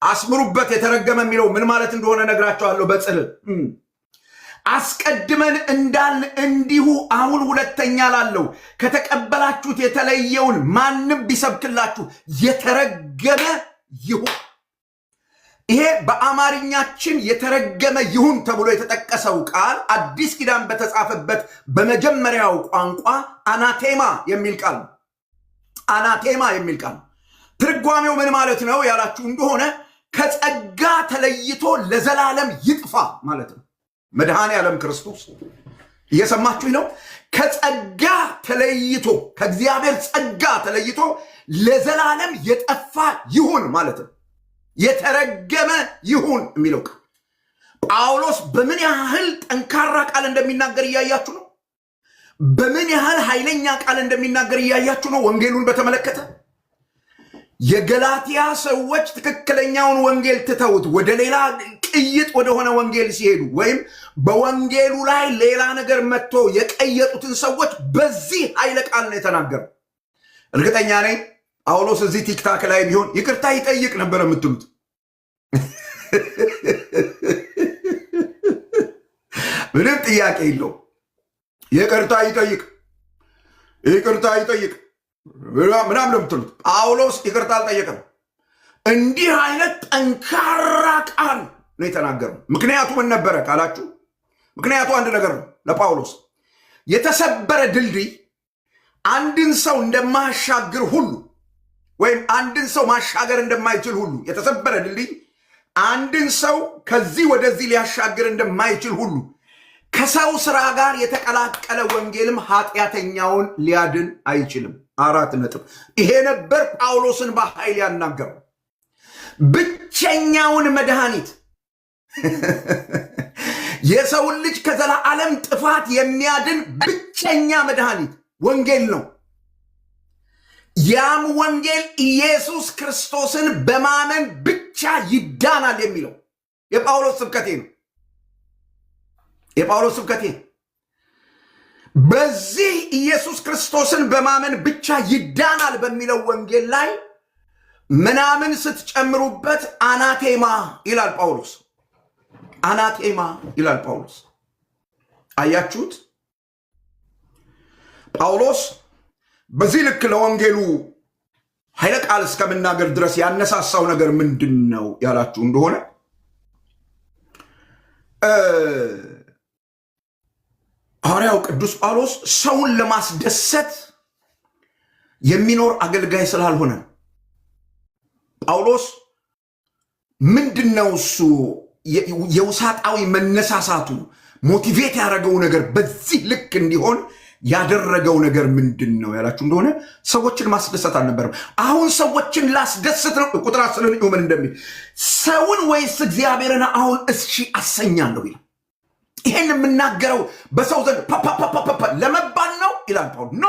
አስምሩበት። የተረገመ የሚለው ምን ማለት እንደሆነ ነግራችኋለሁ በጽል አስቀድመን እንዳልን እንዲሁ አሁን ሁለተኛ ላለው ከተቀበላችሁት የተለየውን ማንም ቢሰብክላችሁ የተረገመ ይሁን። ይሄ በአማርኛችን የተረገመ ይሁን ተብሎ የተጠቀሰው ቃል አዲስ ኪዳን በተጻፈበት በመጀመሪያው ቋንቋ አናቴማ የሚል ቃል ነው። አናቴማ የሚል ቃል ነው። ትርጓሜው ምን ማለት ነው ያላችሁ እንደሆነ ከጸጋ ተለይቶ ለዘላለም ይጥፋ ማለት ነው። መድኃኔ ዓለም ክርስቶስ እየሰማችሁኝ ነው? ከጸጋ ተለይቶ ከእግዚአብሔር ጸጋ ተለይቶ ለዘላለም የጠፋ ይሁን ማለት ነው። የተረገመ ይሁን የሚለው ቃል ጳውሎስ በምን ያህል ጠንካራ ቃል እንደሚናገር እያያችሁ ነው። በምን ያህል ኃይለኛ ቃል እንደሚናገር እያያችሁ ነው። ወንጌሉን በተመለከተ የገላትያ ሰዎች ትክክለኛውን ወንጌል ትተውት ወደ ሌላ ቅይጥ ወደሆነ ወንጌል ሲሄዱ ወይም በወንጌሉ ላይ ሌላ ነገር መጥቶ የቀየጡትን ሰዎች በዚህ ኃይለ ቃል ነው የተናገረው። እርግጠኛ ነኝ ጳውሎስ እዚህ ቲክታክ ላይ ቢሆን ይቅርታ ይጠይቅ ነበር የምትሉት። ምንም ጥያቄ የለው። ይቅርታ ይጠይቅ ምናምን የምትሉት ጳውሎስ ይቅርታ አልጠየቅም። እንዲህ አይነት ጠንካራ ቃል ነው የተናገረው። ምክንያቱ ምን ነበረ ካላችሁ፣ ምክንያቱ አንድ ነገር ነው። ለጳውሎስ የተሰበረ ድልድይ አንድን ሰው እንደማያሻግር ሁሉ ወይም አንድን ሰው ማሻገር እንደማይችል ሁሉ የተሰበረ ድልድይ አንድን ሰው ከዚህ ወደዚህ ሊያሻግር እንደማይችል ሁሉ ከሰው ስራ ጋር የተቀላቀለ ወንጌልም ኃጢአተኛውን ሊያድን አይችልም። 4 ነጥብ። ይሄ ነበር ጳውሎስን በኃይል ያናገረው። ብቸኛውን መድኃኒት የሰውን ልጅ ከዘላለም ጥፋት የሚያድን ብቸኛ መድኃኒት ወንጌል ነው። ያም ወንጌል ኢየሱስ ክርስቶስን በማመን ብቻ ይዳናል የሚለው የጳውሎስ ስብከቴ ነው። የጳውሎስ ስብከቴ በዚህ ኢየሱስ ክርስቶስን በማመን ብቻ ይዳናል በሚለው ወንጌል ላይ ምናምን ስትጨምሩበት አናቴማ ይላል ጳውሎስ። አናቴማ ይላል ጳውሎስ። አያችሁት? ጳውሎስ በዚህ ልክ ለወንጌሉ ኃይለ ቃል እስከመናገር ድረስ ያነሳሳው ነገር ምንድን ነው ያላችሁ እንደሆነ ሐዋርያው ቅዱስ ጳውሎስ ሰውን ለማስደሰት የሚኖር አገልጋይ ስላልሆነ ጳውሎስ ምንድነው እሱ የውሳጣዊ መነሳሳቱ ሞቲቬት ያደረገው ነገር በዚህ ልክ እንዲሆን ያደረገው ነገር ምንድን ነው ያላችሁ እንደሆነ ሰዎችን ማስደሰት አልነበረም። አሁን ሰዎችን ላስደስት ነው። ቁጥር 10 ምን እንደሚል ሰውን ወይስ እግዚአብሔርን አሁን እሺ አሰኛለሁ ይላል። ይሄን የምናገረው በሰው ዘንድ ፓፓፓፓፓ ለመባል ነው ይላል ጳውሎስ። ኖ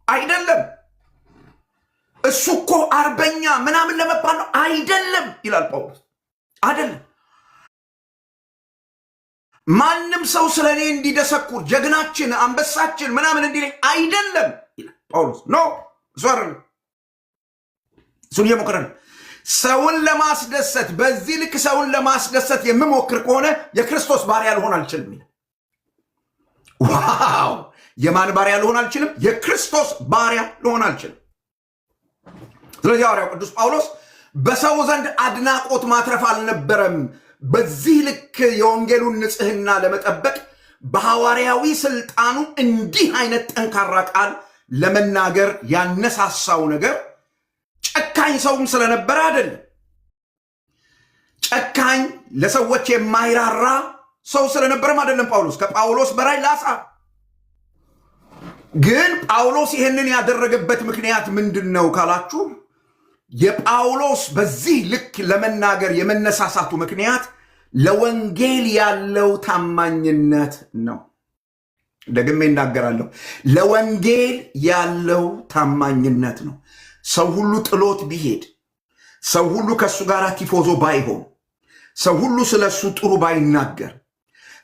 አይደለም። እሱ እኮ አርበኛ ምናምን ለመባል ነው አይደለም ይላል ጳውሎስ። አይደለም። ማንም ሰው ስለኔ እንዲደሰኩር ጀግናችን አንበሳችን ምናምን እንዲለኝ አይደለም ይላል ጳውሎስ። ኖ እሱ አይደለም። እሱን እየሞከረ ነው። ሰውን ለማስደሰት በዚህ ልክ ሰውን ለማስደሰት የምሞክር ከሆነ የክርስቶስ ባሪያ ልሆን አልችልም። ዋው! የማን ባሪያ ልሆን አልችልም? የክርስቶስ ባሪያ ልሆን አልችልም። ስለዚህ ሐዋርያው ቅዱስ ጳውሎስ በሰው ዘንድ አድናቆት ማትረፍ አልነበረም። በዚህ ልክ የወንጌሉን ንጽሕና ለመጠበቅ በሐዋርያዊ ስልጣኑ እንዲህ አይነት ጠንካራ ቃል ለመናገር ያነሳሳው ነገር ጨካኝ ሰውም ስለነበረ አይደለም። ጨካኝ ለሰዎች የማይራራ ሰው ስለነበረም አይደለም። ጳውሎስ ከጳውሎስ በላይ ላሳ። ግን ጳውሎስ ይህንን ያደረገበት ምክንያት ምንድን ነው ካላችሁ፣ የጳውሎስ በዚህ ልክ ለመናገር የመነሳሳቱ ምክንያት ለወንጌል ያለው ታማኝነት ነው። ደግሜ እናገራለሁ፣ ለወንጌል ያለው ታማኝነት ነው። ሰው ሁሉ ጥሎት ቢሄድ፣ ሰው ሁሉ ከእሱ ጋር ቲፎዞ ባይሆን፣ ሰው ሁሉ ስለ እሱ ጥሩ ባይናገር፣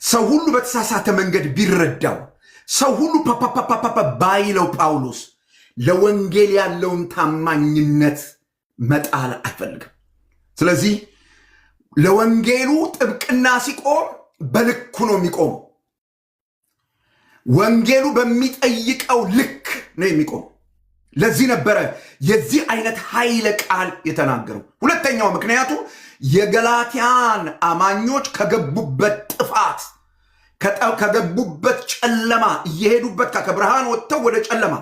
ሰው ሁሉ በተሳሳተ መንገድ ቢረዳው፣ ሰው ሁሉ ፓፓፓፓፓ ባይለው፣ ጳውሎስ ለወንጌል ያለውን ታማኝነት መጣል አይፈልግም። ስለዚህ ለወንጌሉ ጥብቅና ሲቆም በልኩ ነው የሚቆመው። ወንጌሉ በሚጠይቀው ልክ ነው የሚቆመው። ለዚህ ነበረ የዚህ አይነት ኃይለ ቃል የተናገረው። ሁለተኛው ምክንያቱ የገላትያን አማኞች ከገቡበት ጥፋት፣ ከገቡበት ጨለማ እየሄዱበት ከብርሃን ወጥተው ወደ ጨለማ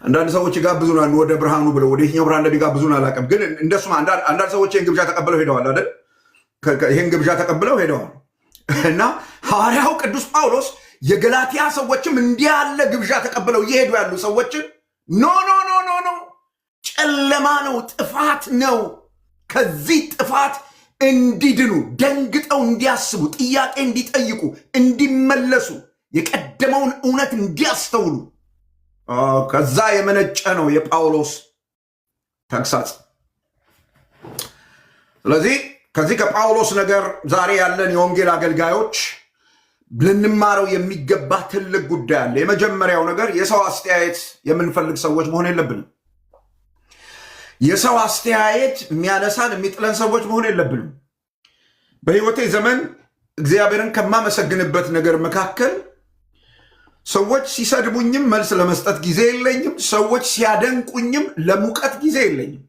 አንዳንድ ሰዎች ይጋብዙናል ወደ ብርሃኑ ብለው፣ ወደ የትኛው ብርሃን እንደሚጋብዙን አላውቅም። ግን እንደሱም አንዳንድ ሰዎች ይህን ግብዣ ተቀብለው ሄደዋል አይደል? ይህን ግብዣ ተቀብለው ሄደዋል። እና ሐዋርያው ቅዱስ ጳውሎስ የገላትያ ሰዎችም እንዲህ ያለ ግብዣ ተቀብለው እየሄዱ ያሉ ሰዎችን ኖ ኖ ኖ ኖ ኖ ጨለማ ነው፣ ጥፋት ነው፣ ከዚህ ጥፋት እንዲድኑ ደንግጠው እንዲያስቡ፣ ጥያቄ እንዲጠይቁ፣ እንዲመለሱ፣ የቀደመውን እውነት እንዲያስተውሉ ከዛ የመነጨ ነው የጳውሎስ ተግሳጽ። ስለዚህ ከዚህ ከጳውሎስ ነገር ዛሬ ያለን የወንጌል አገልጋዮች ልንማረው የሚገባ ትልቅ ጉዳይ አለ። የመጀመሪያው ነገር የሰው አስተያየት የምንፈልግ ሰዎች መሆን የለብንም። የሰው አስተያየት የሚያነሳን የሚጥለን ሰዎች መሆን የለብንም። በሕይወቴ ዘመን እግዚአብሔርን ከማመሰግንበት ነገር መካከል ሰዎች ሲሰድቡኝም መልስ ለመስጠት ጊዜ የለኝም። ሰዎች ሲያደንቁኝም ለሙቀት ጊዜ የለኝም።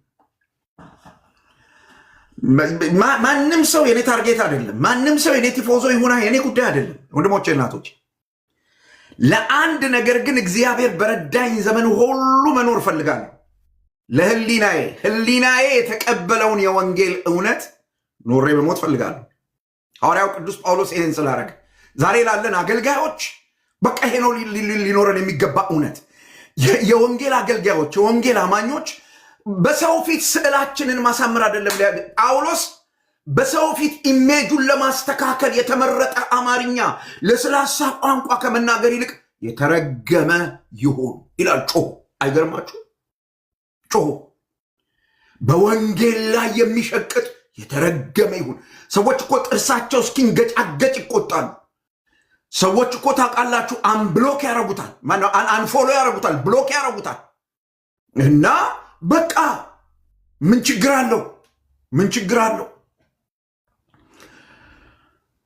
ማንም ሰው የኔ ታርጌት አይደለም። ማንም ሰው የኔ ቲፎዞ ይሁና የኔ ጉዳይ አይደለም። ወንድሞቼ እናቶች፣ ለአንድ ነገር ግን እግዚአብሔር በረዳኝ ዘመን ሁሉ መኖር እፈልጋለሁ። ህሊናዬ የተቀበለውን የወንጌል እውነት ኖሬ በሞት እፈልጋለሁ። ሐዋርያው ቅዱስ ጳውሎስ ይህን ስላደረገ ዛሬ ላለን አገልጋዮች በቃ ይሄ ነው ሊኖረን የሚገባ እውነት። የወንጌል አገልጋዮች፣ የወንጌል አማኞች በሰው ፊት ስዕላችንን ማሳመር አይደለም። ጳውሎስ በሰው ፊት ኢሜጁን ለማስተካከል የተመረጠ አማርኛ ለስላሳ ቋንቋ ከመናገር ይልቅ የተረገመ ይሁን ይላል። ጮሆ አይገርማችሁ? ጮሆ በወንጌል ላይ የሚሸቅጥ የተረገመ ይሁን። ሰዎች እኮ ጥርሳቸው እስኪንገጫገጭ ይቆጣሉ። ሰዎች እኮ ታውቃላችሁ አንብሎክ ያረጉታል፣ አንፎሎ ያረጉታል፣ ብሎክ ያረጉታል። እና በቃ ምን ችግር አለው? ምን ችግር አለው?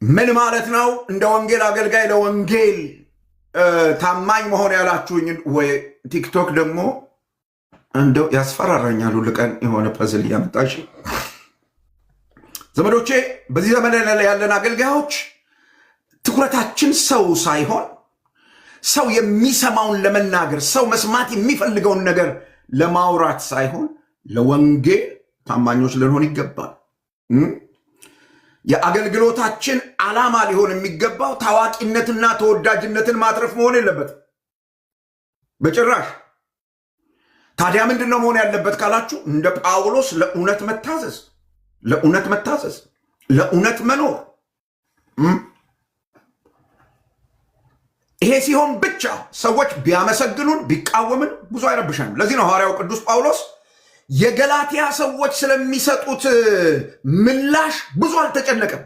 ምን ማለት ነው? እንደ ወንጌል አገልጋይ ለወንጌል ታማኝ መሆን ያላችሁኝ ወይ ቲክቶክ ደግሞ እንደው ያስፈራራኛል። ሁል ቀን የሆነ ፐዝል እያመጣሽ ዘመዶቼ፣ በዚህ ዘመን ላይ ያለን አገልጋዮች ትኩረታችን ሰው ሳይሆን ሰው የሚሰማውን ለመናገር፣ ሰው መስማት የሚፈልገውን ነገር ለማውራት ሳይሆን ለወንጌል ታማኞች ልንሆን ይገባል። የአገልግሎታችን ዓላማ ሊሆን የሚገባው ታዋቂነትና ተወዳጅነትን ማትረፍ መሆን የለበትም በጭራሽ። ታዲያ ምንድን ነው መሆን ያለበት ካላችሁ፣ እንደ ጳውሎስ ለእውነት መታዘዝ፣ ለእውነት መታዘዝ፣ ለእውነት መኖር። ይሄ ሲሆን ብቻ ሰዎች ቢያመሰግኑን ቢቃወምን ብዙ አይረብሻንም። ለዚህ ነው ሐዋርያው ቅዱስ ጳውሎስ የገላትያ ሰዎች ስለሚሰጡት ምላሽ ብዙ አልተጨነቀም።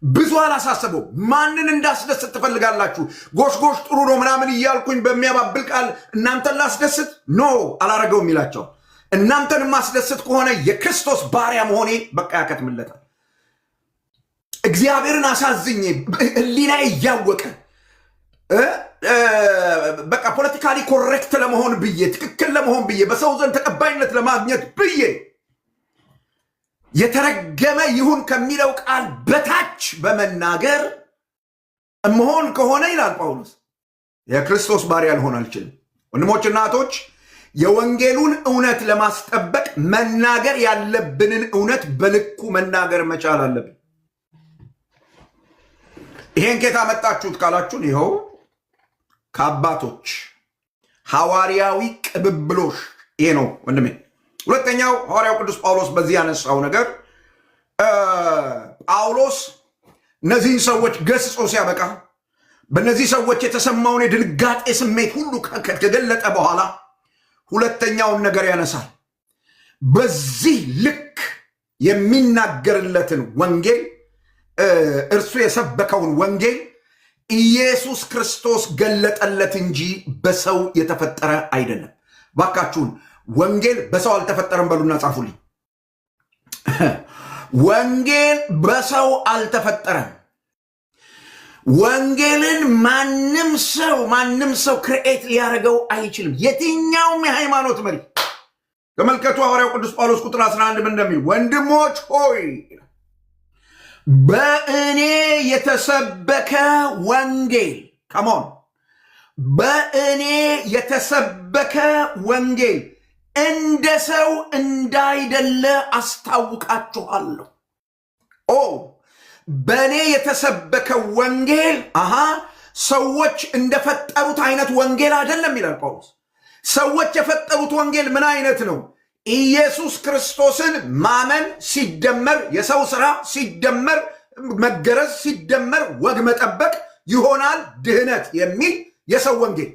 ብዙ አላሳሰበው። ማንን እንዳስደስት ትፈልጋላችሁ? ጎሽ ጎሽ ጥሩ ነው ምናምን እያልኩኝ በሚያባብል ቃል እናንተን ላስደስት ኖ አላረገውም ይላቸው። እናንተን ማስደስት ከሆነ የክርስቶስ ባሪያ መሆኔ በቃ ያከትምለታል። እግዚአብሔርን አሳዝኜ ህሊና እያወቀ በቃ ፖለቲካሊ ኮሬክት ለመሆን ብዬ ትክክል ለመሆን ብዬ በሰው ዘንድ ተቀባይነት ለማግኘት ብዬ የተረገመ ይሁን ከሚለው ቃል በታች በመናገር መሆን ከሆነ ይላል ጳውሎስ የክርስቶስ ባሪያ ልሆን አልችልም። ወንድሞችና እህቶች የወንጌሉን እውነት ለማስጠበቅ መናገር ያለብንን እውነት በልኩ መናገር መቻል አለብን። ይሄን ከየት አመጣችሁት ካላችሁን ይኸው ከአባቶች ሐዋርያዊ ቅብብሎሽ ይሄ ነው ወንድሜ። ሁለተኛው ሐዋርያው ቅዱስ ጳውሎስ በዚህ ያነሳው ነገር ጳውሎስ እነዚህን ሰዎች ገስጾ ሲያበቃ በእነዚህ ሰዎች የተሰማውን የድንጋጤ ስሜት ሁሉ ከገለጠ በኋላ ሁለተኛውን ነገር ያነሳል። በዚህ ልክ የሚናገርለትን ወንጌል እርሱ የሰበከውን ወንጌል ኢየሱስ ክርስቶስ ገለጠለት እንጂ በሰው የተፈጠረ አይደለም። ባካችሁን ወንጌል በሰው አልተፈጠረም በሉና ጻፉልኝ። ወንጌል በሰው አልተፈጠረም። ወንጌልን ማንም ሰው ክሬኤት ሊያደርገው አይችልም። የትኛውም የሃይማኖት መሪ ተመልከቱ። ሐዋርያው ቅዱስ ጳውሎስ ቁጥር 11 ምን እንደሚል ወንድሞች ሆይ በእኔ የተሰበከ ወንጌል ከሞን በእኔ የተሰበከ ወንጌል እንደ ሰው እንዳይደለ አስታውቃችኋለሁ። በእኔ የተሰበከ ወንጌል ሰዎች እንደፈጠሩት አይነት ወንጌል አይደለም ይላል ጳውሎስ። ሰዎች የፈጠሩት ወንጌል ምን አይነት ነው? ኢየሱስ ክርስቶስን ማመን ሲደመር የሰው ሥራ ሲደመር መገረዝ ሲደመር ወግ መጠበቅ ይሆናል ድህነት የሚል የሰው ወንጌል፣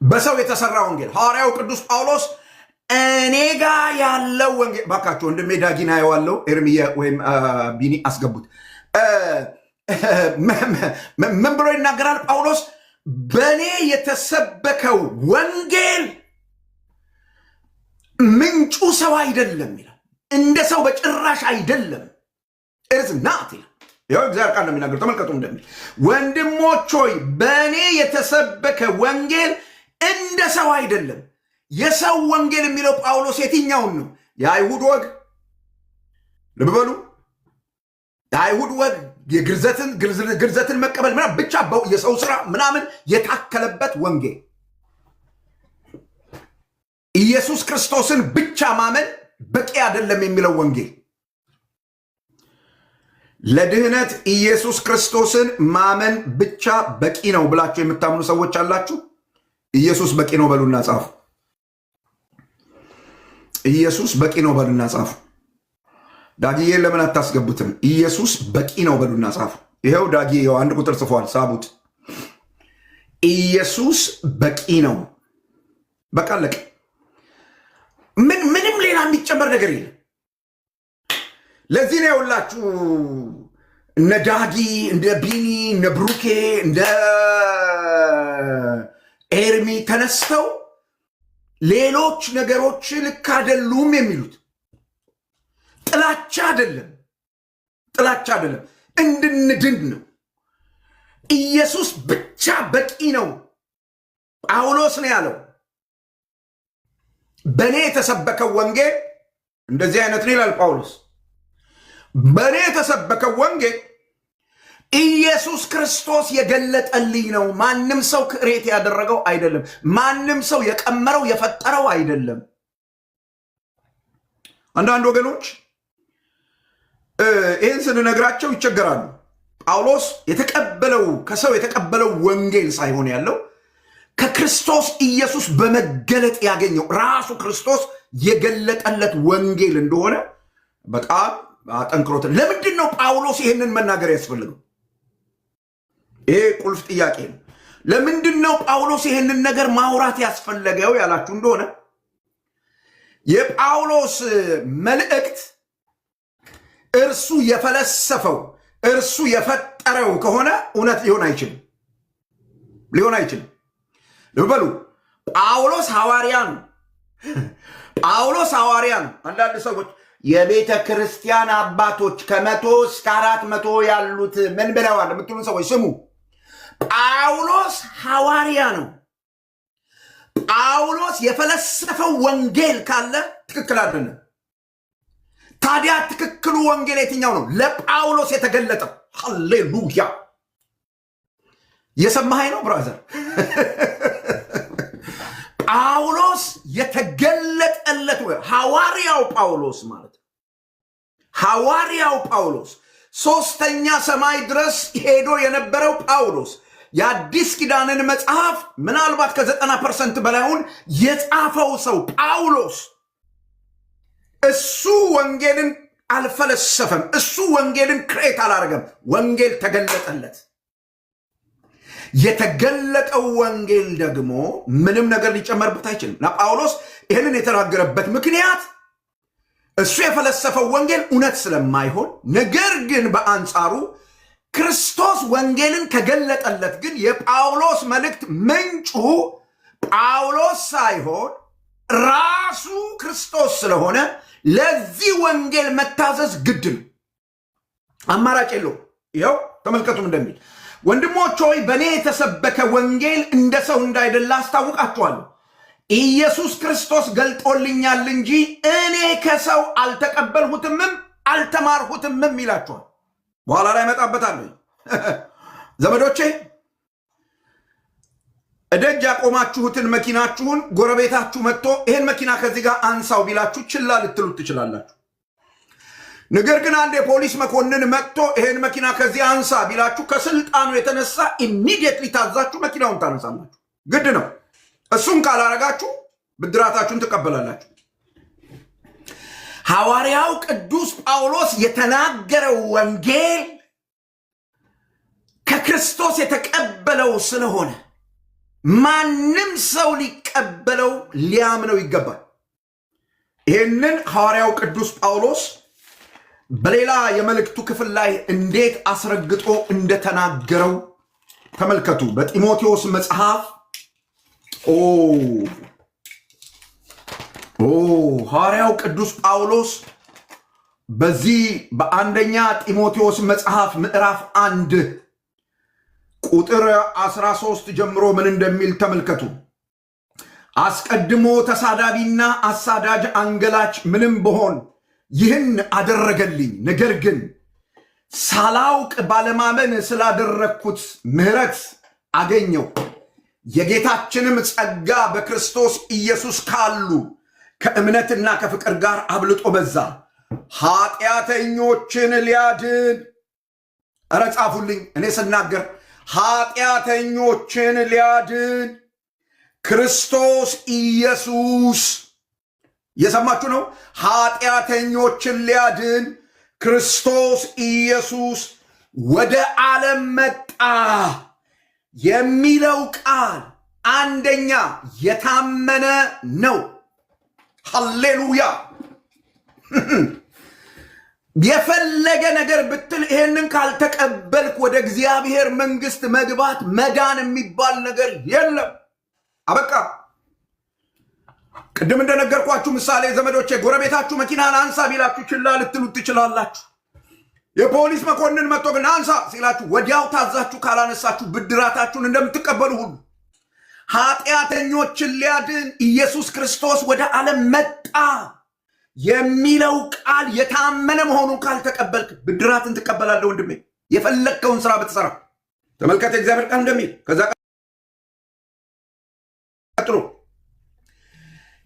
በሰው የተሰራ ወንጌል። ሐዋርያው ቅዱስ ጳውሎስ እኔ ጋር ያለው ወንጌል ባካችሁ ወንድሜ ዳጊና ያዋለው ኤርሚያ ወይም ቢኒ አስገቡት። ምን ብሎ ይናገራል ጳውሎስ? በእኔ የተሰበከው ወንጌል ምንጩ ሰው አይደለም ይላል። እንደ ሰው በጭራሽ አይደለም። እርስ ናት ይላል። ይኸው እግዚአብሔር ቃል ነው የሚናገር። ተመልከቱ እንደሚል ወንድሞች ሆይ በእኔ የተሰበከ ወንጌል እንደ ሰው አይደለም። የሰው ወንጌል የሚለው ጳውሎስ የትኛውን ነው? የአይሁድ ወግ ልብ በሉ። የአይሁድ ወግ የግርዘትን መቀበል ምናምን ብቻ የሰው ስራ ምናምን የታከለበት ወንጌል፣ ኢየሱስ ክርስቶስን ብቻ ማመን በቂ አይደለም የሚለው ወንጌል። ለድህነት ኢየሱስ ክርስቶስን ማመን ብቻ በቂ ነው ብላችሁ የምታምኑ ሰዎች አላችሁ። ኢየሱስ በቂ ነው በሉና ጻፉ። ኢየሱስ በቂ ነው በሉና ጻፉ። ዳጊዬን ለምን አታስገቡትም? ኢየሱስ በቂ ነው በሉና ጻፉ። ይኸው ዳጊ አንድ ቁጥር ጽፏል፣ ሳቡት። ኢየሱስ በቂ ነው። በቃ አለቀ። ምንም ሌላ የሚጨመር ነገር የለም። ለዚህ ነው የውላችሁ እነ ዳጊ እንደ ቢኒ እነ ብሩኬ እንደ ኤርሚ ተነስተው ሌሎች ነገሮች ልክ አይደሉም የሚሉት። ጥላቻ አይደለም፣ እንድንድን ነው። ኢየሱስ ብቻ በቂ ነው። ጳውሎስ ነው ያለው። በእኔ የተሰበከው ወንጌል እንደዚህ አይነት ነው ይላል ጳውሎስ። በእኔ የተሰበከው ወንጌል ኢየሱስ ክርስቶስ የገለጠልኝ ነው። ማንም ሰው ክሬት ያደረገው አይደለም። ማንም ሰው የቀመረው የፈጠረው አይደለም። አንዳንድ ወገኖች ይህን ስንነግራቸው ይቸገራሉ። ጳውሎስ የተቀበለው ከሰው የተቀበለው ወንጌል ሳይሆን ያለው ከክርስቶስ ኢየሱስ በመገለጥ ያገኘው ራሱ ክርስቶስ የገለጠለት ወንጌል እንደሆነ በጣም አጠንክሮት። ለምንድን ነው ጳውሎስ ይህንን መናገር ያስፈልገው? ይሄ ቁልፍ ጥያቄ ነው። ለምንድን ነው ጳውሎስ ይህንን ነገር ማውራት ያስፈለገው ያላችሁ እንደሆነ የጳውሎስ መልእክት እርሱ የፈለሰፈው እርሱ የፈጠረው ከሆነ እውነት ሊሆን አይችልም። ልበሉ ጳውሎስ ሐዋርያ ነው። አንዳንድ ሰዎች የቤተ ክርስቲያን አባቶች ከ100 እስከ 400 ያሉት ምን ብለዋል የምትሉ ሰዎች ስሙ። ጳውሎስ ሐዋርያ ነው። ጳውሎስ የፈለሰፈው ወንጌል ካለ ትክክል አይደለም። ታዲያ ትክክሉ ወንጌል የትኛው ነው? ለጳውሎስ የተገለጠው። ሃሌሉያ! የሰማኸኝ ነው ብራዘር? ጳውሎስ የተገለጠለት ሐዋርያው ጳውሎስ ማለት ነው። ሐዋርያው ጳውሎስ ሶስተኛ ሰማይ ድረስ ሄዶ የነበረው ጳውሎስ የአዲስ ኪዳንን መጽሐፍ ምናልባት ከ90% በላይውን የጻፈው ሰው ጳውሎስ እሱ ወንጌልን አልፈለሰፈም። እሱ ወንጌልን ክሬት አላረገም። ወንጌል ተገለጠለት። የተገለጠው ወንጌል ደግሞ ምንም ነገር ሊጨመርበት አይችልም። ጳውሎስ ይህንን የተናገረበት ምክንያት እሱ የፈለሰፈው ወንጌል እውነት ስለማይሆን፣ ነገር ግን በአንጻሩ ክርስቶስ ወንጌልን ከገለጠለት ግን የጳውሎስ መልእክት ምንጩ ጳውሎስ ሳይሆን ራሱ ክርስቶስ ስለሆነ ለዚህ ወንጌል መታዘዝ ግድ ነው። አማራጭ የለው። ይኸው ተመልከቱም እንደሚል ወንድሞች ሆይ በእኔ የተሰበከ ወንጌል እንደ ሰው እንዳይደለ አስታውቃችኋለሁ። ኢየሱስ ክርስቶስ ገልጦልኛል እንጂ እኔ ከሰው አልተቀበልሁትምም አልተማርሁትምም ይላችኋል። በኋላ ላይ መጣበታለሁ። ዘመዶቼ እደጅ ያቆማችሁትን መኪናችሁን ጎረቤታችሁ መጥቶ ይህን መኪና ከዚህ ጋር አንሳው ቢላችሁ ችላ ልትሉት ትችላላችሁ። ነገር ግን አንድ የፖሊስ መኮንን መጥቶ ይህን መኪና ከዚህ አንሳ ቢላችሁ ከስልጣኑ የተነሳ ኢሚዲየትሊ ታዛችሁ መኪናውን ታነሳላችሁ። ግድ ነው። እሱም ካላረጋችሁ ብድራታችሁን ትቀበላላችሁ። ሐዋርያው ቅዱስ ጳውሎስ የተናገረው ወንጌል ከክርስቶስ የተቀበለው ስለሆነ ማንም ሰው ሊቀበለው ሊያምነው ይገባል። ይህንን ሐዋርያው ቅዱስ ጳውሎስ በሌላ የመልእክቱ ክፍል ላይ እንዴት አስረግጦ እንደተናገረው ተመልከቱ። በጢሞቴዎስ መጽሐፍ ሐዋርያው ቅዱስ ጳውሎስ በዚህ በአንደኛ ጢሞቴዎስ መጽሐፍ ምዕራፍ 1 ቁጥር 13 ጀምሮ ምን እንደሚል ተመልከቱ። አስቀድሞ ተሳዳቢና አሳዳጅ አንገላች ምንም ብሆን ይህን አደረገልኝ። ነገር ግን ሳላውቅ ባለማመን ስላደረግኩት ምሕረት አገኘው። የጌታችንም ጸጋ በክርስቶስ ኢየሱስ ካሉ ከእምነትና ከፍቅር ጋር አብልጦ በዛ፣ ኃጢአተኞችን ሊያድን። እረ ጻፉልኝ እኔ ስናገር ኃጢአተኞችን ሊያድን ክርስቶስ ኢየሱስ፣ የሰማችሁ ነው። ኃጢአተኞችን ሊያድን ክርስቶስ ኢየሱስ ወደ ዓለም መጣ የሚለው ቃል አንደኛ የታመነ ነው። ሃሌሉያ! የፈለገ ነገር ብትል ይሄንን ካልተቀበልክ ወደ እግዚአብሔር መንግስት መግባት መዳን የሚባል ነገር የለም። አበቃ። ቅድም እንደነገርኳችሁ ምሳሌ ዘመዶቼ፣ ጎረቤታችሁ መኪናን አንሳ ቢላችሁ ችላ ልትሉት ትችላላችሁ። የፖሊስ መኮንን መጥቶ ግን አንሳ ሲላችሁ ወዲያው ታዛችሁ ካላነሳችሁ ብድራታችሁን እንደምትቀበሉ ሁሉ ኃጢአተኞችን ሊያድን ኢየሱስ ክርስቶስ ወደ ዓለም መጣ የሚለው ቃል የታመነ መሆኑን ካልተቀበልክ ብድራትን ትቀበላለህ። ወንድሜ የፈለግከውን ስራ ብትሰራ ተመልከት እግዚአብሔር ቃል እንደሚል። ከዛ ቀጥሎ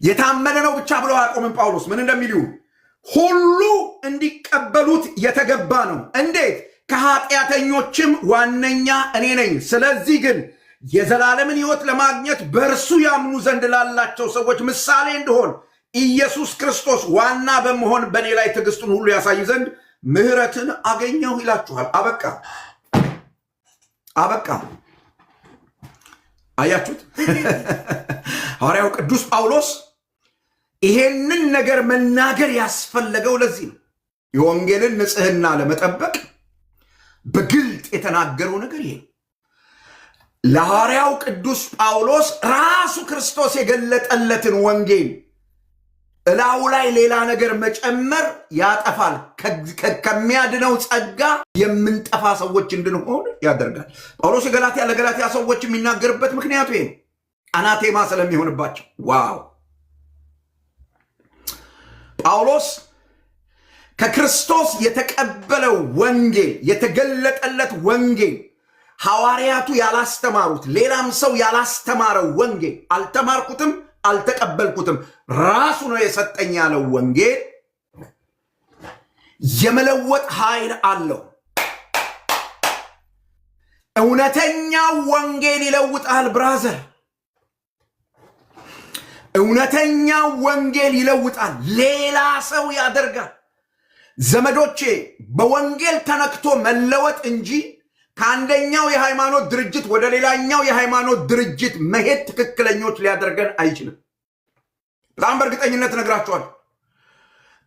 የታመነ ነው ብቻ ብሎ አያቆምም ጳውሎስ። ምን እንደሚል ይሁን ሁሉ እንዲቀበሉት የተገባ ነው። እንዴት? ከኃጢአተኞችም ዋነኛ እኔ ነኝ። ስለዚህ ግን የዘላለምን ሕይወት ለማግኘት በእርሱ ያምኑ ዘንድ ላላቸው ሰዎች ምሳሌ እንደሆን ኢየሱስ ክርስቶስ ዋና በመሆን በእኔ ላይ ትዕግስቱን ሁሉ ያሳይ ዘንድ ምሕረትን አገኘሁ ይላችኋል። አበቃ አበቃ። አያችሁት? ሐዋርያው ቅዱስ ጳውሎስ ይሄንን ነገር መናገር ያስፈለገው ለዚህ ነው። የወንጌልን ንጽህና ለመጠበቅ በግልጥ የተናገረው ነገር ይሄ ለሐዋርያው ቅዱስ ጳውሎስ ራሱ ክርስቶስ የገለጠለትን ወንጌል እላው ላይ ሌላ ነገር መጨመር ያጠፋል። ከሚያድነው ጸጋ የምንጠፋ ሰዎች እንድንሆን ያደርጋል። ጳውሎስ ለገላትያ ሰዎች የሚናገርበት ምክንያቱ ይሄ አናቴማ ስለሚሆንባቸው። ዋው! ጳውሎስ ከክርስቶስ የተቀበለው ወንጌል የተገለጠለት ወንጌል ሐዋርያቱ ያላስተማሩት ሌላም ሰው ያላስተማረው ወንጌል አልተማርኩትም አልተቀበልኩትም ራሱ ነው የሰጠኝ ያለው ወንጌል የመለወጥ ኃይል አለው። እውነተኛው ወንጌል ይለውጣል ብራዘር። እውነተኛው ወንጌል ይለውጣል፣ ሌላ ሰው ያደርጋል። ዘመዶቼ በወንጌል ተነክቶ መለወጥ እንጂ ከአንደኛው የሃይማኖት ድርጅት ወደ ሌላኛው የሃይማኖት ድርጅት መሄድ ትክክለኞች ሊያደርገን አይችልም። በጣም በእርግጠኝነት ነግራችኋል።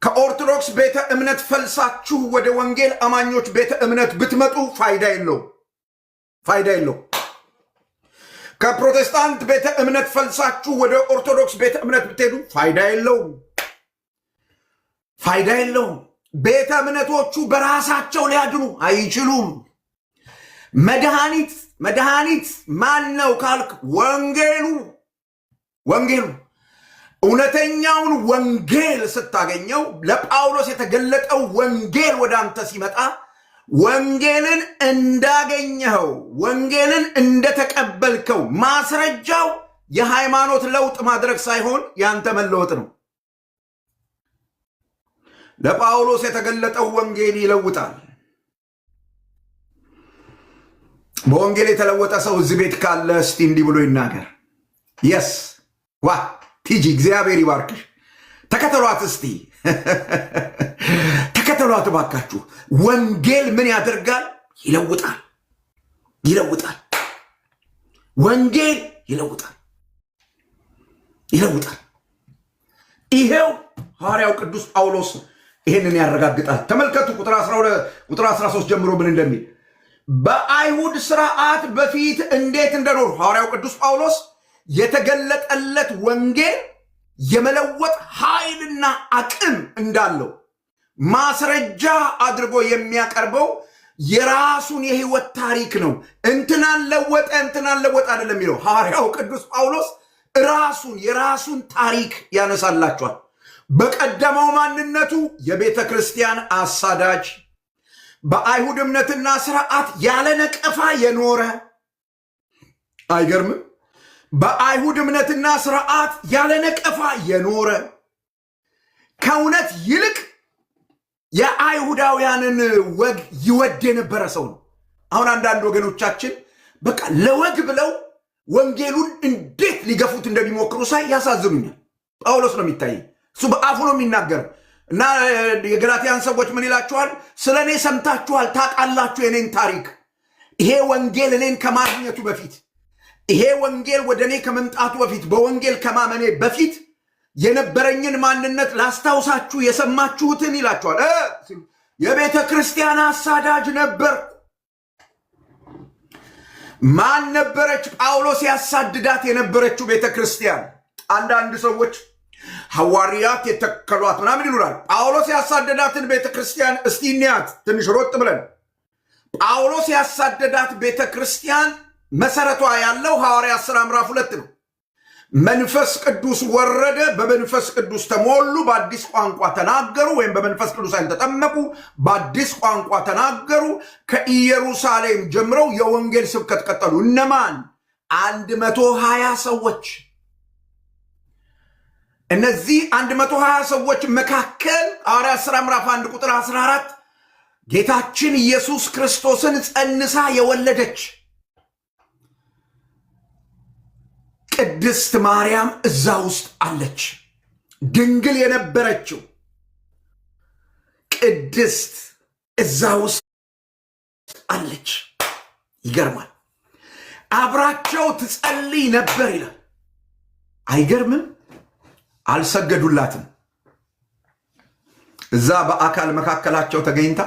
ከኦርቶዶክስ ቤተ እምነት ፈልሳችሁ ወደ ወንጌል አማኞች ቤተ እምነት ብትመጡ ፋይዳ የለው። ከፕሮቴስታንት ቤተ እምነት ፈልሳችሁ ወደ ኦርቶዶክስ ቤተ እምነት ብትሄዱ ፋይዳ የለውም። ቤተ እምነቶቹ በራሳቸው ሊያድኑ አይችሉም። መድኃኒት ማን ነው ካልክ ወንጌሉ እውነተኛውን ወንጌል ስታገኘው ለጳውሎስ የተገለጠው ወንጌል ወደ አንተ ሲመጣ ወንጌልን እንዳገኘኸው ወንጌልን እንደተቀበልከው ማስረጃው የሃይማኖት ለውጥ ማድረግ ሳይሆን ያንተ መለወጥ ነው። ለጳውሎስ የተገለጠው ወንጌል ይለውጣል። በወንጌል የተለወጠ ሰው እዚህ ቤት ካለ እስቲ እንዲህ ብሎ ይናገር። የስ ዋ ቲጂ እግዚአብሔር ይባርክሽ። ተከተሏት እስቲ ተከተሏት ባካችሁ። ወንጌል ምን ያደርጋል? ይለውጣል። ወንጌል ይለውጣል። ይሄው ሐዋርያው ቅዱስ ጳውሎስ ይሄንን ያረጋግጣል። ተመልከቱ ቁጥር 13 ጀምሮ ምን እንደሚል በአይሁድ ስርዓት በፊት እንዴት እንደኖሩ ሐዋርያው ቅዱስ ጳውሎስ የተገለጠለት ወንጌል የመለወጥ ኃይልና አቅም እንዳለው ማስረጃ አድርጎ የሚያቀርበው የራሱን የህይወት ታሪክ ነው። እንትናን ለወጠ አይደለም የሚለው ሐዋርያው ቅዱስ ጳውሎስ የራሱን ታሪክ ያነሳላቸዋል። በቀደመው ማንነቱ የቤተ ክርስቲያን አሳዳጅ፣ በአይሁድ እምነትና ስርዓት ያለ ነቀፋ የኖረ አይገርምም? በአይሁድ እምነትና ስርዓት ያለ ነቀፋ የኖረ ከእውነት ይልቅ የአይሁዳውያንን ወግ ይወድ የነበረ ሰው ነው። አሁን አንዳንድ ወገኖቻችን በቃ ለወግ ብለው ወንጌሉን እንዴት ሊገፉት እንደሚሞክሩ ሳይ ያሳዝኑኛል። ጳውሎስ ነው የሚታየኝ። እሱ በአፉ ነው የሚናገር እና የገላትያን ሰዎች ምን ይላችኋል? ስለ እኔ ሰምታችኋል፣ ታውቃላችሁ የኔን ታሪክ። ይሄ ወንጌል እኔን ከማግኘቱ በፊት፣ ይሄ ወንጌል ወደ እኔ ከመምጣቱ በፊት፣ በወንጌል ከማመኔ በፊት የነበረኝን ማንነት ላስታውሳችሁ የሰማችሁትን ይላችኋል። የቤተ ክርስቲያን አሳዳጅ ነበር። ማን ነበረች? ጳውሎስ ያሳድዳት የነበረችው ቤተ ክርስቲያን። አንዳንድ ሰዎች ሐዋርያት የተከሏት ምናምን ይሉናል። ጳውሎስ ያሳደዳትን ቤተ ክርስቲያን እስቲ እንያት ትንሽ ሮጥ ብለን። ጳውሎስ ያሳደዳት ቤተ ክርስቲያን መሰረቷ ያለው ሐዋርያት ሥራ ምዕራፍ 2 ነው። መንፈስ ቅዱስ ወረደ፣ በመንፈስ ቅዱስ ተሞሉ፣ በአዲስ ቋንቋ ተናገሩ፣ ወይም በመንፈስ ቅዱስ ኃይል ተጠመቁ፣ በአዲስ ቋንቋ ተናገሩ። ከኢየሩሳሌም ጀምረው የወንጌል ስብከት ቀጠሉ። እነማን? 120 ሰዎች። እነዚህ 120 ሰዎች መካከል ሐዋርያት ሥራ ምዕራፍ 1 ቁጥር 14 ጌታችን ኢየሱስ ክርስቶስን ጸንሳ የወለደች ቅድስት ማርያም እዛ ውስጥ አለች። ድንግል የነበረችው ቅድስት እዛ ውስጥ አለች። ይገርማል። አብራቸው ትጸልይ ነበር ይላል። አይገርምም? አልሰገዱላትም። እዛ በአካል መካከላቸው ተገኝታ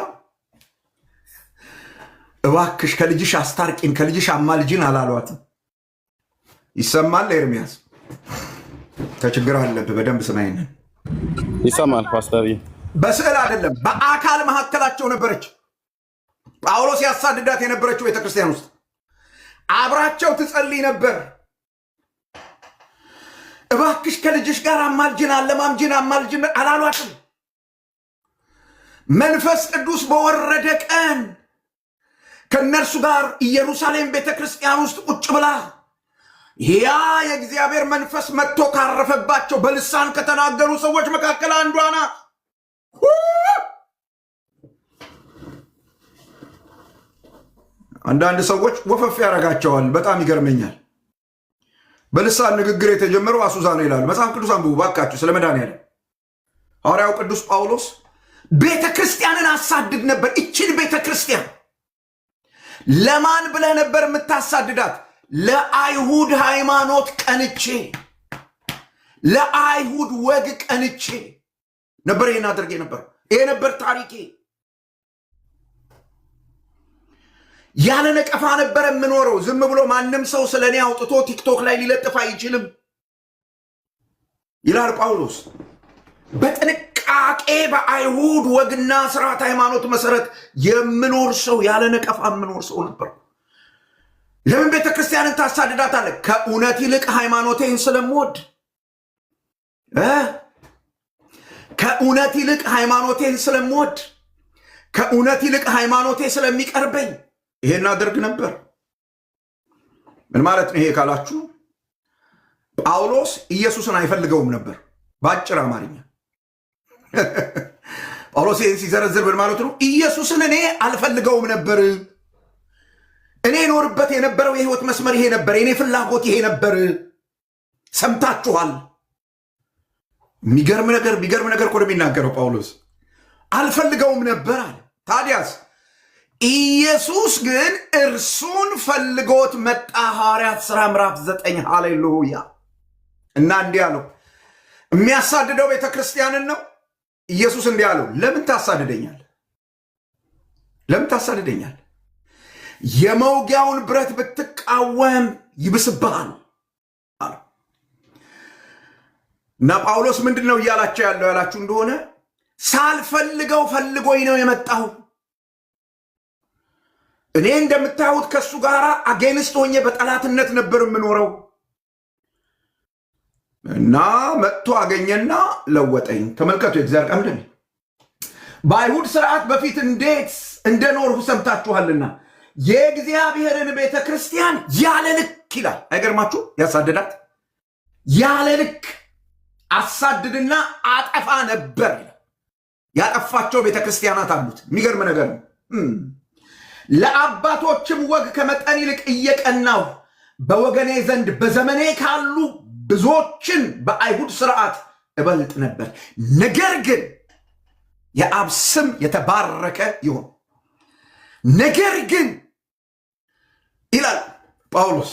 እባክሽ ከልጅሽ አስታርቂን ከልጅሽ አማልጂን አላሏትም። ይሰማል? ኤርሚያስ ከችግር አለብህ በደንብ ስማይነን ይሰማል ፓስተር? በስዕል አይደለም በአካል መካከላቸው ነበረች። ጳውሎስ ያሳድዳት የነበረችው ቤተክርስቲያን ውስጥ አብራቸው ትጸልይ ነበር። እባክሽ ከልጅሽ ጋር አማልጂን አማልጂን አላሏትም። መንፈስ ቅዱስ በወረደ ቀን ከነርሱ ጋር ኢየሩሳሌም ቤተክርስቲያን ውስጥ ቁጭ ብላ ያ የእግዚአብሔር መንፈስ መጥቶ ካረፈባቸው በልሳን ከተናገሩ ሰዎች መካከል አንዷ ናት። አንዳንድ ሰዎች ወፈፍ ያደርጋቸዋል። በጣም ይገርመኛል። በልሳን ንግግር የተጀመረው አሱዛ ነው ይላሉ። መጽሐፍ ቅዱስ አንብቡ ባካችሁ ስለ መድኃኒዓለም። ሐዋርያው ቅዱስ ጳውሎስ ቤተ ክርስቲያንን አሳድድ ነበር። እችን ቤተ ክርስቲያን ለማን ብለህ ነበር የምታሳድዳት? ለአይሁድ ሃይማኖት ቀንቼ፣ ለአይሁድ ወግ ቀንቼ ነበር ይህን አድርጌ ነበር። ይሄ ነበር ታሪኬ። ያለ ነቀፋ ነበር የምኖረው። ዝም ብሎ ማንም ሰው ስለ እኔ አውጥቶ ቲክቶክ ላይ ሊለጥፍ አይችልም ይላል ጳውሎስ። በጥንቃቄ በአይሁድ ወግና ስርዓት ሃይማኖት መሰረት የምኖር ሰው፣ ያለ ነቀፋ የምኖር ሰው ነበር። ለምን ቤተ ክርስቲያንን ታሳድዳታለህ? ከእውነት ይልቅ ሃይማኖቴን ስለምወድ፣ ከእውነት ይልቅ ሃይማኖቴን ስለምወድ፣ ከእውነት ይልቅ ሃይማኖቴ ስለሚቀርበኝ ይሄን አደርግ ነበር። ምን ማለት ነው ይሄ ካላችሁ፣ ጳውሎስ ኢየሱስን አይፈልገውም ነበር። በአጭር አማርኛ ጳውሎስ ይህን ሲዘረዝር ምን ማለት ነው? ኢየሱስን እኔ አልፈልገውም ነበር። እኔ ኖርበት የነበረው የህይወት መስመር ይሄ ነበር። የኔ ፍላጎት ይሄ ነበር። ሰምታችኋል። የሚገርም ነገር እኮ ነው የሚናገረው ጳውሎስ። አልፈልገውም ነበር አለ። ታዲያስ ኢየሱስ ግን እርሱን ፈልጎት መጣ። ሐዋርያት ሥራ ምዕራፍ 9 ሃሌሉያ። እና እንዲህ አለው፣ የሚያሳድደው ቤተ ክርስቲያንን ነው። ኢየሱስ እንዲህ አለው፣ ለምን ታሳድደኛል? የመውጊያውን ብረት ብትቃወም ይብስብሃል አለ። እና ጳውሎስ ምንድን ነው እያላቸው ያለው ያላችሁ እንደሆነ ሳልፈልገው ፈልጎኝ ነው የመጣው። እኔ እንደምታዩት ከሱ ጋር አጌንስት ሆኜ በጠላትነት ነበር የምኖረው። እና መጥቶ አገኘና ለወጠኝ። ተመልከቱ የእግዚአብሔር ቃል እንደሚል በአይሁድ ስርዓት በፊት እንዴት እንደኖርሁ ሰምታችኋልና የእግዚአብሔርን ቤተ ክርስቲያን ያለ ልክ ይላል። አይገርማችሁ? ያሳድዳት ያለ ልክ አሳድድና አጠፋ ነበር። ያጠፋቸው ቤተ ክርስቲያናት አሉት። የሚገርም ነገር ነው። ለአባቶችም ወግ ከመጠን ይልቅ እየቀናሁ በወገኔ ዘንድ በዘመኔ ካሉ ብዙዎችን በአይሁድ ስርዓት እበልጥ ነበር። ነገር ግን የአብ ስም የተባረከ ይሁን። ነገር ግን ይላል ጳውሎስ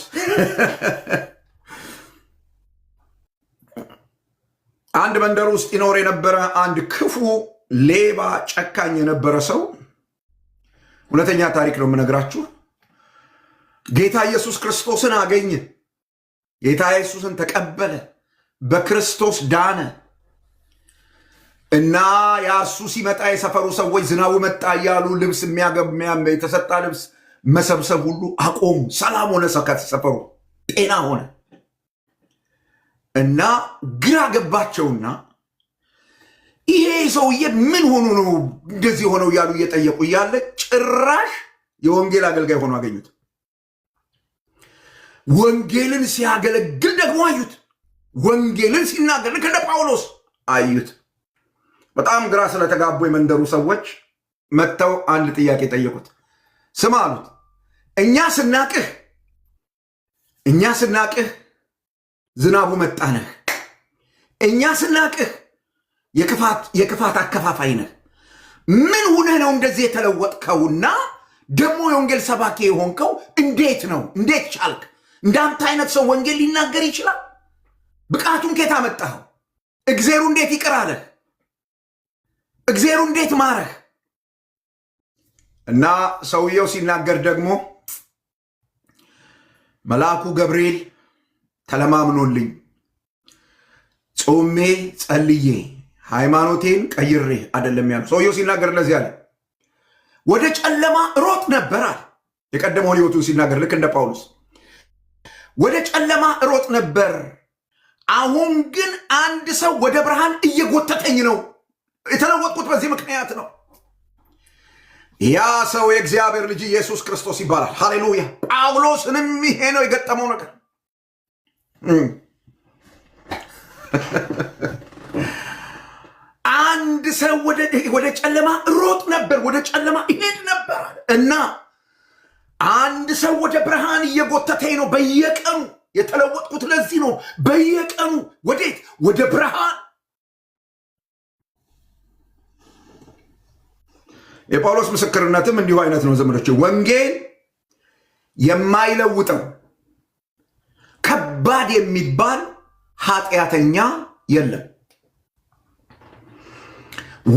አንድ መንደር ውስጥ ይኖር የነበረ አንድ ክፉ ሌባ፣ ጨካኝ የነበረ ሰው፣ እውነተኛ ታሪክ ነው የምነግራችሁ። ጌታ ኢየሱስ ክርስቶስን አገኘ። ጌታ ኢየሱስን ተቀበለ። በክርስቶስ ዳነ እና ያሱ ሲመጣ የሰፈሩ ሰዎች ዝናቡ መጣ እያሉ ልብስ የተሰጣ ልብስ መሰብሰብ ሁሉ አቆሙ። ሰላም ሆነ። ሰፈሩ ጤና ሆነ እና ግራ ገባቸውና ይሄ ሰውዬ ምን ሆኖ ነው እንደዚህ ሆነው እያሉ እየጠየቁ እያለ ጭራሽ የወንጌል አገልጋይ ሆኖ አገኙት። ወንጌልን ሲያገለግል ደግሞ አዩት። ወንጌልን ሲናገር ልክ እንደ ጳውሎስ አዩት። በጣም ግራ ስለተጋቡ የመንደሩ ሰዎች መጥተው አንድ ጥያቄ ጠየቁት። ስማ አሉት፣ እኛ ስናቅህ ዝናቡ መጣነህ፣ እኛ ስናቅህ የክፋት አከፋፋይ ነህ። ምን ሁነህ ነው እንደዚህ የተለወጥከውና ደግሞ የወንጌል ሰባኪ የሆንከው? እንዴት ነው? እንዴት ቻልክ? እንዳንተ አይነት ሰው ወንጌል ሊናገር ይችላል? ብቃቱን ከየት አመጣኸው? እግዜሩ እንዴት ይቅር አለህ? እግዚአብሔር እንዴት ማረህ? እና ሰውየው ሲናገር ደግሞ መልአኩ ገብርኤል ተለማምኖልኝ ጾሜ ጸልዬ ሃይማኖቴን ቀይሬ አይደለም ያለው። ሰውየው ሲናገር ለዚህ አለ ወደ ጨለማ ሮጥ ነበር አለ። የቀደመው ሕይወቱን ሲናገር ልክ እንደ ጳውሎስ ወደ ጨለማ ሮጥ ነበር፣ አሁን ግን አንድ ሰው ወደ ብርሃን እየጎተተኝ ነው። የተለወጥኩት በዚህ ምክንያት ነው። ያ ሰው የእግዚአብሔር ልጅ ኢየሱስ ክርስቶስ ይባላል። ሃሌሉያ። ጳውሎስንም ይሄ ነው የገጠመው ነገር። አንድ ሰው ወደ ጨለማ ሮጥ ነበር፣ ወደ ጨለማ ይሄድ ነበር እና አንድ ሰው ወደ ብርሃን እየጎተተኝ ነው። በየቀኑ የተለወጥኩት ለዚህ ነው። በየቀኑ ወዴት? ወደ ብርሃን። የጳውሎስ ምስክርነትም እንዲሁ አይነት ነው ዘመዶች። ወንጌል የማይለውጠው ከባድ የሚባል ኃጢአተኛ የለም።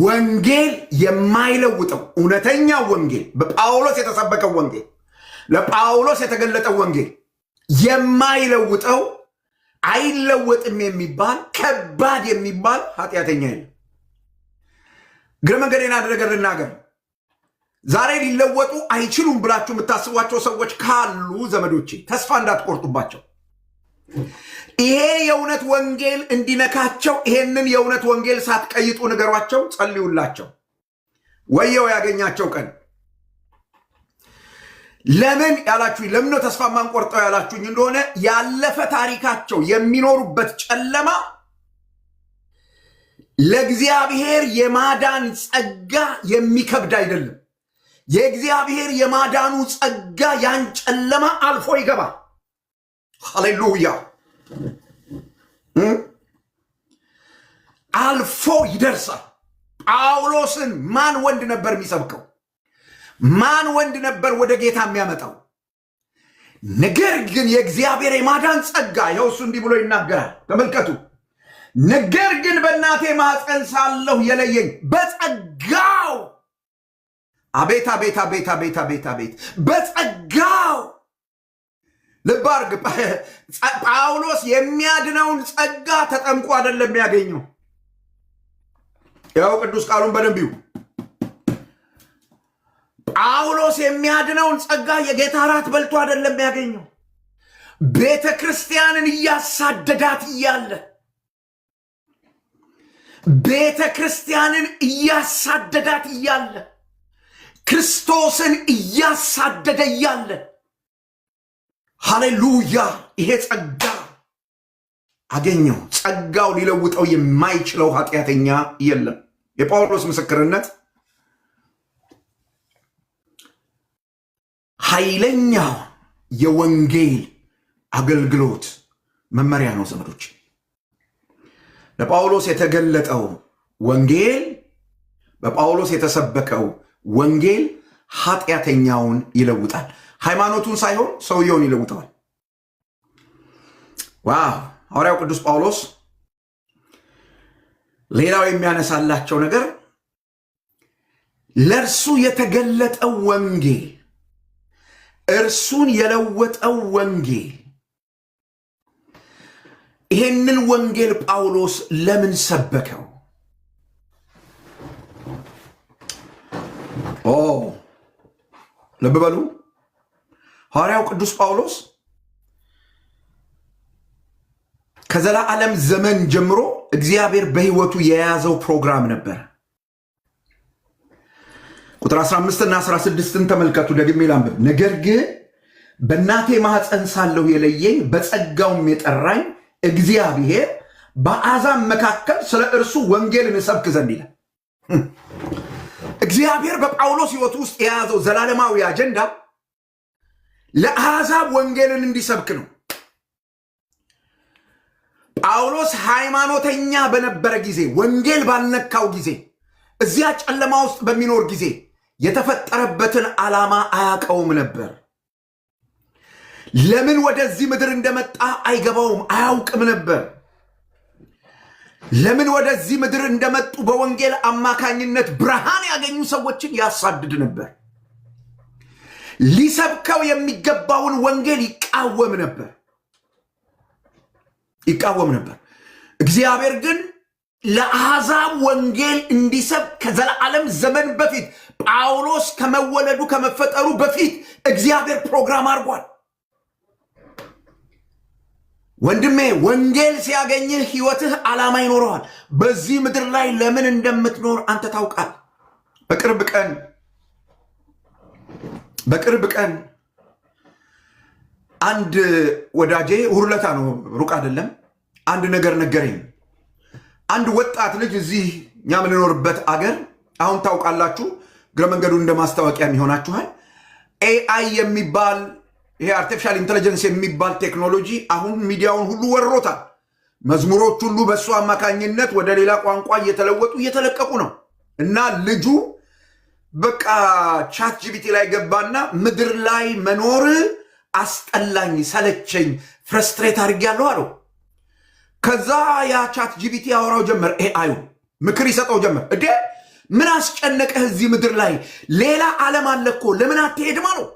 ወንጌል የማይለውጠው እውነተኛ ወንጌል፣ በጳውሎስ የተሰበከው ወንጌል፣ ለጳውሎስ የተገለጠው ወንጌል የማይለውጠው አይለወጥም የሚባል ከባድ የሚባል ኃጢአተኛ የለም። እግረ መንገዴን አደረገ ልናገር። ዛሬ ሊለወጡ አይችሉም ብላችሁ የምታስቧቸው ሰዎች ካሉ ዘመዶቼ ተስፋ እንዳትቆርጡባቸው። ይሄ የእውነት ወንጌል እንዲነካቸው ይሄንን የእውነት ወንጌል ሳትቀይጡ ንገሯቸው፣ ጸልዩላቸው። ወየው ያገኛቸው ቀን። ለምን ያላችሁኝ፣ ለምን ነው ተስፋ ማንቆርጠው ያላችሁኝ እንደሆነ ያለፈ ታሪካቸው የሚኖሩበት ጨለማ ለእግዚአብሔር የማዳን ጸጋ የሚከብድ አይደለም። የእግዚአብሔር የማዳኑ ጸጋ ያን ጨለማ አልፎ ይገባል። ሃሌሉያ። አልፎ ይደርሳል። ጳውሎስን ማን ወንድ ነበር የሚሰብከው? ማን ወንድ ነበር ወደ ጌታ የሚያመጣው? ነገር ግን የእግዚአብሔር የማዳን ጸጋ ይኸው እሱ እንዲህ ብሎ ይናገራል። ተመልከቱ። ነገር ግን በእናቴ ማኅፀን ሳለሁ የለየኝ በጸጋው። አቤት አቤት አቤት አቤት አቤት አቤት! በጸጋው ልብ አድርግ። ጳውሎስ የሚያድነውን ጸጋ ተጠምቆ አይደለም ያገኘው። ያው ቅዱስ ቃሉን በደንብ ይሁ። ጳውሎስ የሚያድነውን ጸጋ የጌታ እራት በልቶ አይደለም ያገኘው። ቤተ ክርስቲያንን እያሳደዳት እያለ ቤተ ክርስቲያንን እያሳደዳት እያለ ክርስቶስን እያሳደደ እያለ ሃሌሉያ፣ ይሄ ጸጋ አገኘው። ጸጋው ሊለውጠው የማይችለው ኃጢአተኛ የለም። የጳውሎስ ምስክርነት ኃይለኛ የወንጌል አገልግሎት መመሪያ ነው ዘመዶች። ለጳውሎስ የተገለጠው ወንጌል፣ በጳውሎስ የተሰበከው ወንጌል ኃጢአተኛውን ይለውጣል። ሃይማኖቱን ሳይሆን ሰውየውን ይለውጠዋል። ዋው! ሐዋርያው ቅዱስ ጳውሎስ ሌላው የሚያነሳላቸው ነገር ለእርሱ የተገለጠው ወንጌል፣ እርሱን የለወጠው ወንጌል። ይሄንን ወንጌል ጳውሎስ ለምን ሰበከው? ልብ በሉ። ሐዋርያው ቅዱስ ጳውሎስ ከዘላለም ዘመን ጀምሮ እግዚአብሔር በሕይወቱ የያዘው ፕሮግራም ነበር። ቁጥር 15 እና 16ን ተመልከቱ። ደግሜ ላንብብ። ነገር ግን በእናቴ ማኅፀን ሳለሁ የለየኝ በጸጋውም የጠራኝ እግዚአብሔር በአሕዛብ መካከል ስለ እርሱ ወንጌልን እሰብክ ዘንድ ይላል። እግዚአብሔር በጳውሎስ ሕይወት ውስጥ የያዘው ዘላለማዊ አጀንዳ ለአሕዛብ ወንጌልን እንዲሰብክ ነው። ጳውሎስ ሃይማኖተኛ በነበረ ጊዜ፣ ወንጌል ባልነካው ጊዜ፣ እዚያ ጨለማ ውስጥ በሚኖር ጊዜ የተፈጠረበትን ዓላማ አያውቀውም ነበር። ለምን ወደዚህ ምድር እንደመጣ አይገባውም፣ አያውቅም ነበር። ለምን ወደዚህ ምድር እንደመጡ በወንጌል አማካኝነት ብርሃን ያገኙ ሰዎችን ያሳድድ ነበር። ሊሰብከው የሚገባውን ወንጌል ይቃወም ነበር። እግዚአብሔር ግን ለአሕዛብ ወንጌል እንዲሰብክ ከዘላለም ዘመን በፊት ጳውሎስ ከመወለዱ ከመፈጠሩ በፊት እግዚአብሔር ፕሮግራም አድርጓል። ወንድሜ ወንጌል ሲያገኝህ ህይወትህ ዓላማ ይኖረዋል። በዚህ ምድር ላይ ለምን እንደምትኖር አንተ ታውቃል። በቅርብ ቀን አንድ ወዳጄ ሁርለታ ነው፣ ሩቅ አይደለም፣ አንድ ነገር ነገረኝ። አንድ ወጣት ልጅ እዚህ እኛ የምንኖርበት አገር አሁን ታውቃላችሁ፣ እግረ መንገዱ እንደ ማስታወቂያ ይሆናችኋል። ኤአይ የሚባል ይሄ አርቲፊሻል ኢንተለጀንስ የሚባል ቴክኖሎጂ አሁን ሚዲያውን ሁሉ ወሮታል። መዝሙሮች ሁሉ በእሱ አማካኝነት ወደ ሌላ ቋንቋ እየተለወጡ እየተለቀቁ ነው። እና ልጁ በቃ ቻት ጂቢቲ ላይ ገባና ምድር ላይ መኖር አስጠላኝ፣ ሰለቸኝ፣ ፍረስትሬት አድርጌያለሁ አለው። ከዛ ያ ቻት ጂቢቲ ያወራው ጀመር፣ ኤአዩ ምክር ይሰጠው ጀመር። እዴ ምን አስጨነቀህ? እዚህ ምድር ላይ ሌላ ዓለም አለ እኮ ለምን አትሄድም አለው።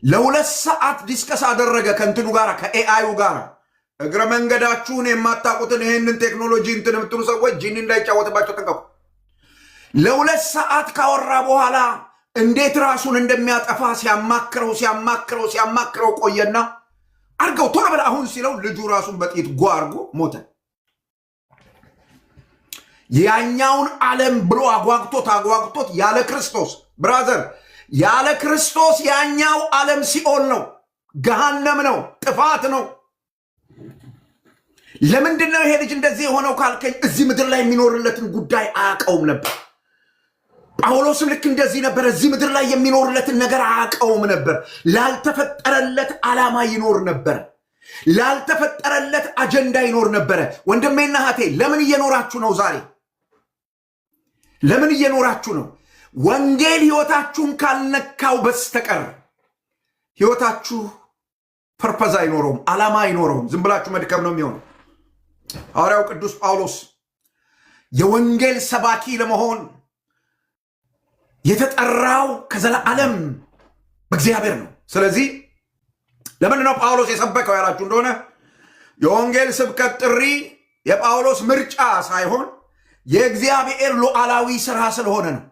ለ2 ሰዓት ዲስከስ አደረገ ከእንትኑ ጋር ከኤአዩ ጋር። እግረ መንገዳችሁን የማታውቁትን ይህንን ቴክኖሎጂ እንትን የምትሉ ሰዎች ጂኒ እንዳይጫወትባቸው ጠንቀቁ። ለ2 ሰዓት ካወራ በኋላ እንዴት ራሱን እንደሚያጠፋ ሲያማክረው ቆየና አርገው ቶሎ በል አሁን ሲለው ልጁ ራሱን በጥይት ጓ አርጎ ሞተ። ያኛውን ዓለም ብሎ አጓግቶት ያለ ክርስቶስ ብራዘር፣ ያለ ክርስቶስ ያኛው ዓለም ሲኦል ነው፣ ገሃነም ነው፣ ጥፋት ነው። ለምንድን ነው ይሄ ልጅ እንደዚህ የሆነው ካልከኝ እዚህ ምድር ላይ የሚኖርለትን ጉዳይ አያውቀውም ነበር። ጳውሎስም ልክ እንደዚህ ነበር። እዚህ ምድር ላይ የሚኖርለትን ነገር አያውቀውም ነበር። ላልተፈጠረለት ዓላማ ይኖር ነበር። ላልተፈጠረለት አጀንዳ ይኖር ነበረ። ወንድሜና እህቴ ለምን እየኖራችሁ ነው? ዛሬ ለምን እየኖራችሁ ነው? ወንጌል ሕይወታችሁን ካልነካው በስተቀር ሕይወታችሁ ፐርፐዝ አይኖረውም፣ ዓላማ አይኖረውም። ዝም ብላችሁ መድከም ነው የሚሆነው። ሐዋርያው ቅዱስ ጳውሎስ የወንጌል ሰባኪ ለመሆን የተጠራው ከዘላለም በእግዚአብሔር ነው። ስለዚህ ለምንድን ነው ጳውሎስ የሰበከው ያላችሁ እንደሆነ የወንጌል ስብከት ጥሪ የጳውሎስ ምርጫ ሳይሆን የእግዚአብሔር ሉዓላዊ ሥራ ስለሆነ ነው።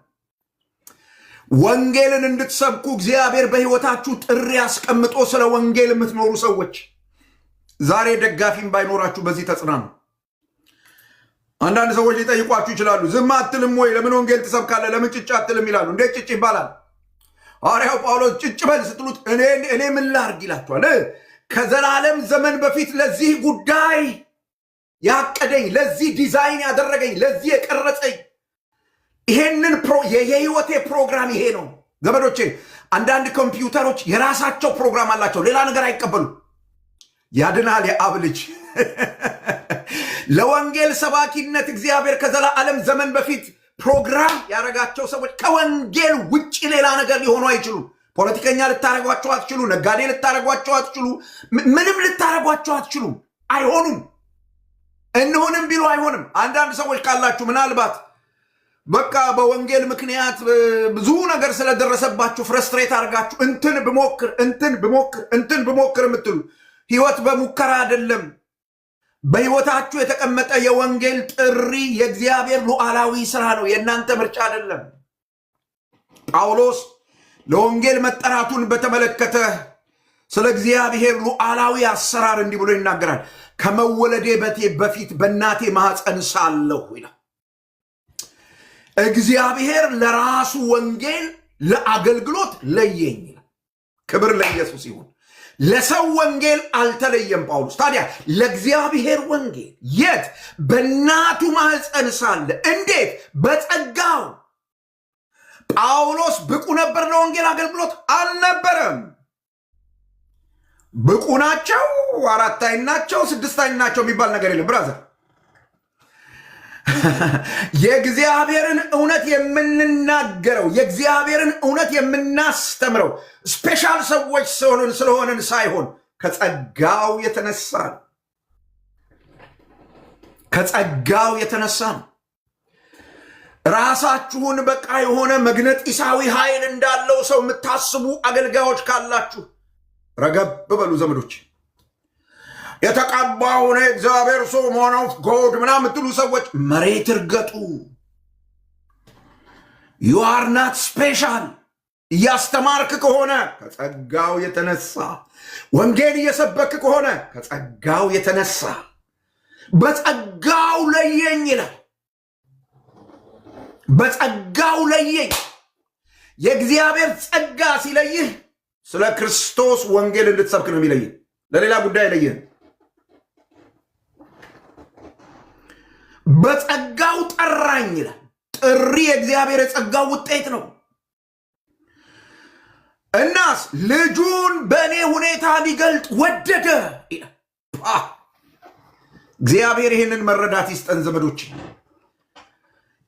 ወንጌልን እንድትሰብኩ እግዚአብሔር በሕይወታችሁ ጥሪ አስቀምጦ ስለ ወንጌል የምትኖሩ ሰዎች ዛሬ ደጋፊም ባይኖራችሁ በዚህ ተጽናኑ። አንዳንድ ሰዎች ሊጠይቋችሁ ይችላሉ። ዝም አትልም ወይ? ለምን ወንጌል ትሰብካለህ? ለምን ጭጭ አትልም ይላሉ። እንዴት ጭጭ ይባላል? ሐዋርያው ጳውሎስ ጭጭ በል ስትሉት እኔ ምን ላድርግ ይላችኋል። ከዘላለም ዘመን በፊት ለዚህ ጉዳይ ያቀደኝ፣ ለዚህ ዲዛይን ያደረገኝ፣ ለዚህ የቀረጸኝ ይሄንን የህይወቴ ፕሮግራም ይሄ ነው። ዘመዶቼ አንዳንድ ኮምፒውተሮች የራሳቸው ፕሮግራም አላቸው፣ ሌላ ነገር አይቀበሉ። ያድናል የአብ ልጅ ለወንጌል ሰባኪነት እግዚአብሔር ከዘላለም ዘመን በፊት ፕሮግራም ያረጋቸው ሰዎች ከወንጌል ውጭ ሌላ ነገር ሊሆኑ አይችሉም። ፖለቲከኛ ልታረጓቸው አትችሉ፣ ነጋዴ ልታረጓቸው አትችሉ፣ ምንም ልታረጓቸው አትችሉም። አይሆኑም። እንሆንም ቢሉ አይሆንም። አንዳንድ ሰዎች ካላችሁ ምናልባት በቃ በወንጌል ምክንያት ብዙ ነገር ስለደረሰባችሁ ፍረስትሬት አድርጋችሁ እንትን ብሞክር የምትሉ ህይወት በሙከራ አይደለም። በህይወታችሁ የተቀመጠ የወንጌል ጥሪ የእግዚአብሔር ሉዓላዊ ሥራ ነው፣ የእናንተ ምርጫ አይደለም። ጳውሎስ ለወንጌል መጠራቱን በተመለከተ ስለ እግዚአብሔር ሉዓላዊ አሰራር እንዲህ ብሎ ይናገራል። ከመወለዴ በፊት በእናቴ ማኅፀን ሳለሁ ይላል። እግዚአብሔር ለራሱ ወንጌል ለአገልግሎት ለየኝ ይላል። ክብር ለኢየሱስ ይሁን። ለሰው ወንጌል አልተለየም ጳውሎስ። ታዲያ ለእግዚአብሔር ወንጌል የት? በእናቱ ማኅፀን ሳለ። እንዴት? በጸጋው። ጳውሎስ ብቁ ነበር ለወንጌል አገልግሎት? አልነበረም። ብቁ ናቸው፣ 4 አይን ናቸው፣ 6 አይን ናቸው የሚባል ነገር የለም ብራዘር። የእግዚአብሔርን እውነት የምንናገረው የእግዚአብሔርን እውነት የምናስተምረው ስፔሻል ሰዎች ስለሆነን ሳይሆን ከጸጋው የተነሳ ከጸጋው የተነሳ ነው። ራሳችሁን በቃ የሆነ መግነጢሳዊ ኃይል እንዳለው ሰው የምታስቡ አገልጋዮች ካላችሁ ረገብ በሉ ዘመዶች። የተቀባው ነው እግዚአብሔር ሰው መሆን ኦፍ ጎድ ምናምን የምትሉ ሰዎች መሬት እርገጡ። ዩ አር ናት ስፔሻል። እያስተማርክ ከሆነ ከጸጋው የተነሳ፣ ወንጌል እየሰበክ ከሆነ ከጸጋው የተነሳ፣ በጸጋው ለየኝ ይላል። በጸጋው ለየኝ። የእግዚአብሔር ጸጋ ሲለይህ ስለ ክርስቶስ ወንጌል እንድትሰብክ ነው የሚለይህ፣ ለሌላ ጉዳይ ለይህ። በጸጋው ጠራኝ ይላል። ጥሪ የእግዚአብሔር የጸጋው ውጤት ነው። እናስ ልጁን በእኔ ሁኔታ ሊገልጥ ወደደ ይላል። እግዚአብሔር ይህንን መረዳት ይስጠን ዘመዶች።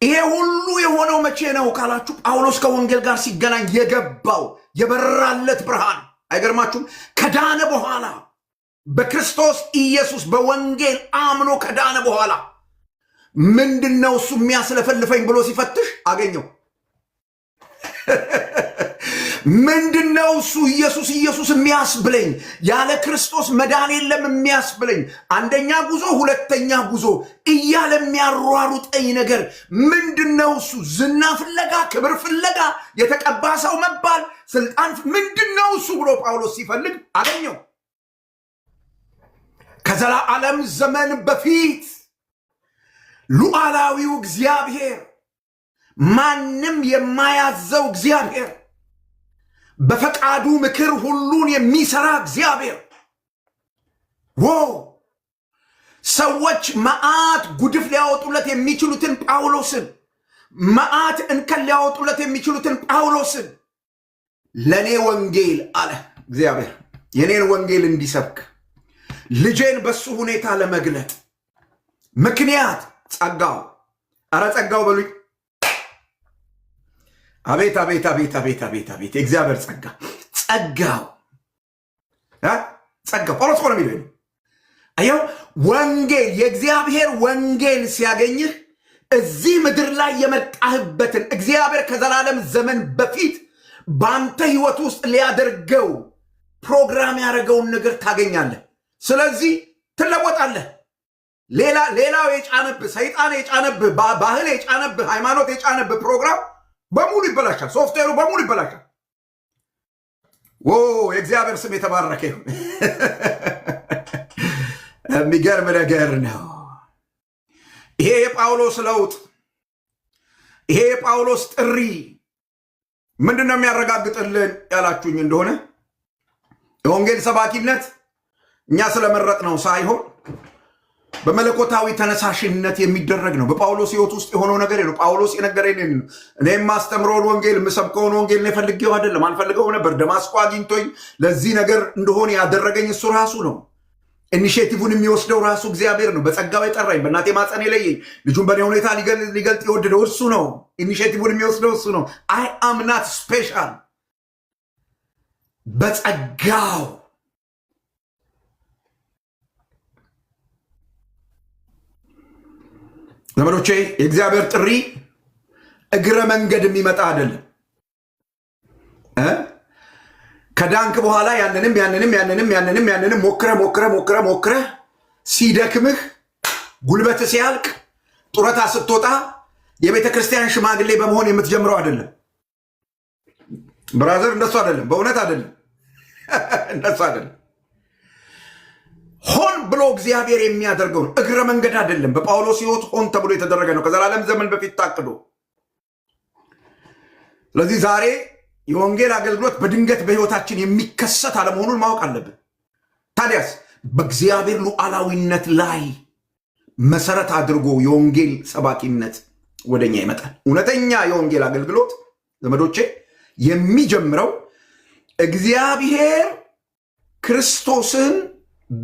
ይሄ ሁሉ የሆነው መቼ ነው ካላችሁ ጳውሎስ ከወንጌል ጋር ሲገናኝ የገባው የበራለት ብርሃን አይገርማችሁም? ከዳነ በኋላ በክርስቶስ ኢየሱስ በወንጌል አምኖ ከዳነ በኋላ ምንድነው እሱ የሚያስለፈልፈኝ ብሎ ሲፈትሽ አገኘው። ምንድነው እሱ ኢየሱስ የሚያስብለኝ? ያለ ክርስቶስ መዳን የለም የሚያስብለኝ አንደኛ ጉዞ ሁለተኛ ጉዞ እያለ የሚያሯሩጠኝ ነገር ምንድነው? እሱ ዝና ፍለጋ፣ ክብር ፍለጋ፣ የተቀባ ሰው መባል፣ ስልጣን ምንድነው እሱ ብሎ ጳውሎስ ሲፈልግ አገኘው። ከዘላለም ዘመን በፊት ሉዓላዊው እግዚአብሔር፣ ማንም የማያዘው እግዚአብሔር፣ በፈቃዱ ምክር ሁሉን የሚሰራ እግዚአብሔር ሰዎች መዓት ጉድፍ ሊያወጡለት የሚችሉትን ጳውሎስን፣ መዓት እንከን ሊያወጡለት የሚችሉትን ጳውሎስን ለእኔ ወንጌል አለ እግዚአብሔር፣ የኔን ወንጌል እንዲሰብክ ልጄን በሱ ሁኔታ ለመግለጥ ምክንያት ጸጋው። አረ ጸጋው በሉኝ። አቤት አቤት አቤት አቤት አቤት አቤት የእግዚአብሔር ጸጋ። ጸጋው ጳውሎስ እኮ ነው የሚለው። አየው ወንጌል፣ የእግዚአብሔር ወንጌል ሲያገኝህ እዚህ ምድር ላይ የመጣህበትን እግዚአብሔር ከዘላለም ዘመን በፊት በአንተ ህይወት ውስጥ ሊያደርገው ፕሮግራም ያደረገውን ነገር ታገኛለህ። ስለዚህ ትለወጣለህ። ሌላው የጫነብህ፣ ሰይጣን የጫነብህ፣ ባህል የጫነብህ፣ ሃይማኖት የጫነብህ ፕሮግራም በሙሉ ይበላሻል። ሶፍትዌሩ በሙሉ ይበላሻል። የእግዚአብሔር ስም የተባረከ ይሁን። የሚገርም ነገር ነው ይሄ የጳውሎስ ለውጥ፣ ይሄ የጳውሎስ ጥሪ ምንድን ነው የሚያረጋግጥልን ያላችሁኝ እንደሆነ የወንጌል ሰባኪነት እኛ ስለመረጥ ነው ሳይሆን በመለኮታዊ ተነሳሽነት የሚደረግ ነው። በጳውሎስ ህይወት ውስጥ የሆነው ነገር ነው። ጳውሎስ የነገረኝ ነው። እኔ የማስተምረውን ወንጌል የምሰብከውን ወንጌል ነው የፈልጌው አይደለም፣ አልፈልገው ነበር። ደማስቆ አግኝቶኝ ለዚህ ነገር እንደሆነ ያደረገኝ እሱ ራሱ ነው። ኢኒሼቲቭን የሚወስደው ራሱ እግዚአብሔር ነው። በጸጋው የጠራኝ፣ በእናቴ ማፀን የለየኝ፣ ልጁን በእኔ ሁኔታ ሊገልጥ የወደደው እሱ ነው። ኢኒሼቲቭን የሚወስደው እሱ ነው። አይ አም ናት ስፔሻል። በጸጋው ዘመዶቼ የእግዚአብሔር ጥሪ እግረ መንገድ የሚመጣ አይደለም። ከዳንክ በኋላ ያንንም ሞክረህ ሲደክምህ፣ ጉልበት ሲያልቅ፣ ጡረታ ስትወጣ የቤተ ክርስቲያን ሽማግሌ በመሆን የምትጀምረው አይደለም። ብራዘር እንደሱ አይደለም። በእውነት አይደለም። እንደሱ አይደለም። ሆን ብሎ እግዚአብሔር የሚያደርገው ነው። እግረ መንገድ አይደለም። በጳውሎስ ህይወት ሆን ተብሎ የተደረገ ነው፣ ከዘላለም ዘመን በፊት ታቅዶ። ስለዚህ ዛሬ የወንጌል አገልግሎት በድንገት በህይወታችን የሚከሰት አለመሆኑን ማወቅ አለብን። ታዲያስ በእግዚአብሔር ሉዓላዊነት ላይ መሰረት አድርጎ የወንጌል ሰባኪነት ወደኛ ይመጣል። እውነተኛ የወንጌል አገልግሎት ዘመዶቼ የሚጀምረው እግዚአብሔር ክርስቶስን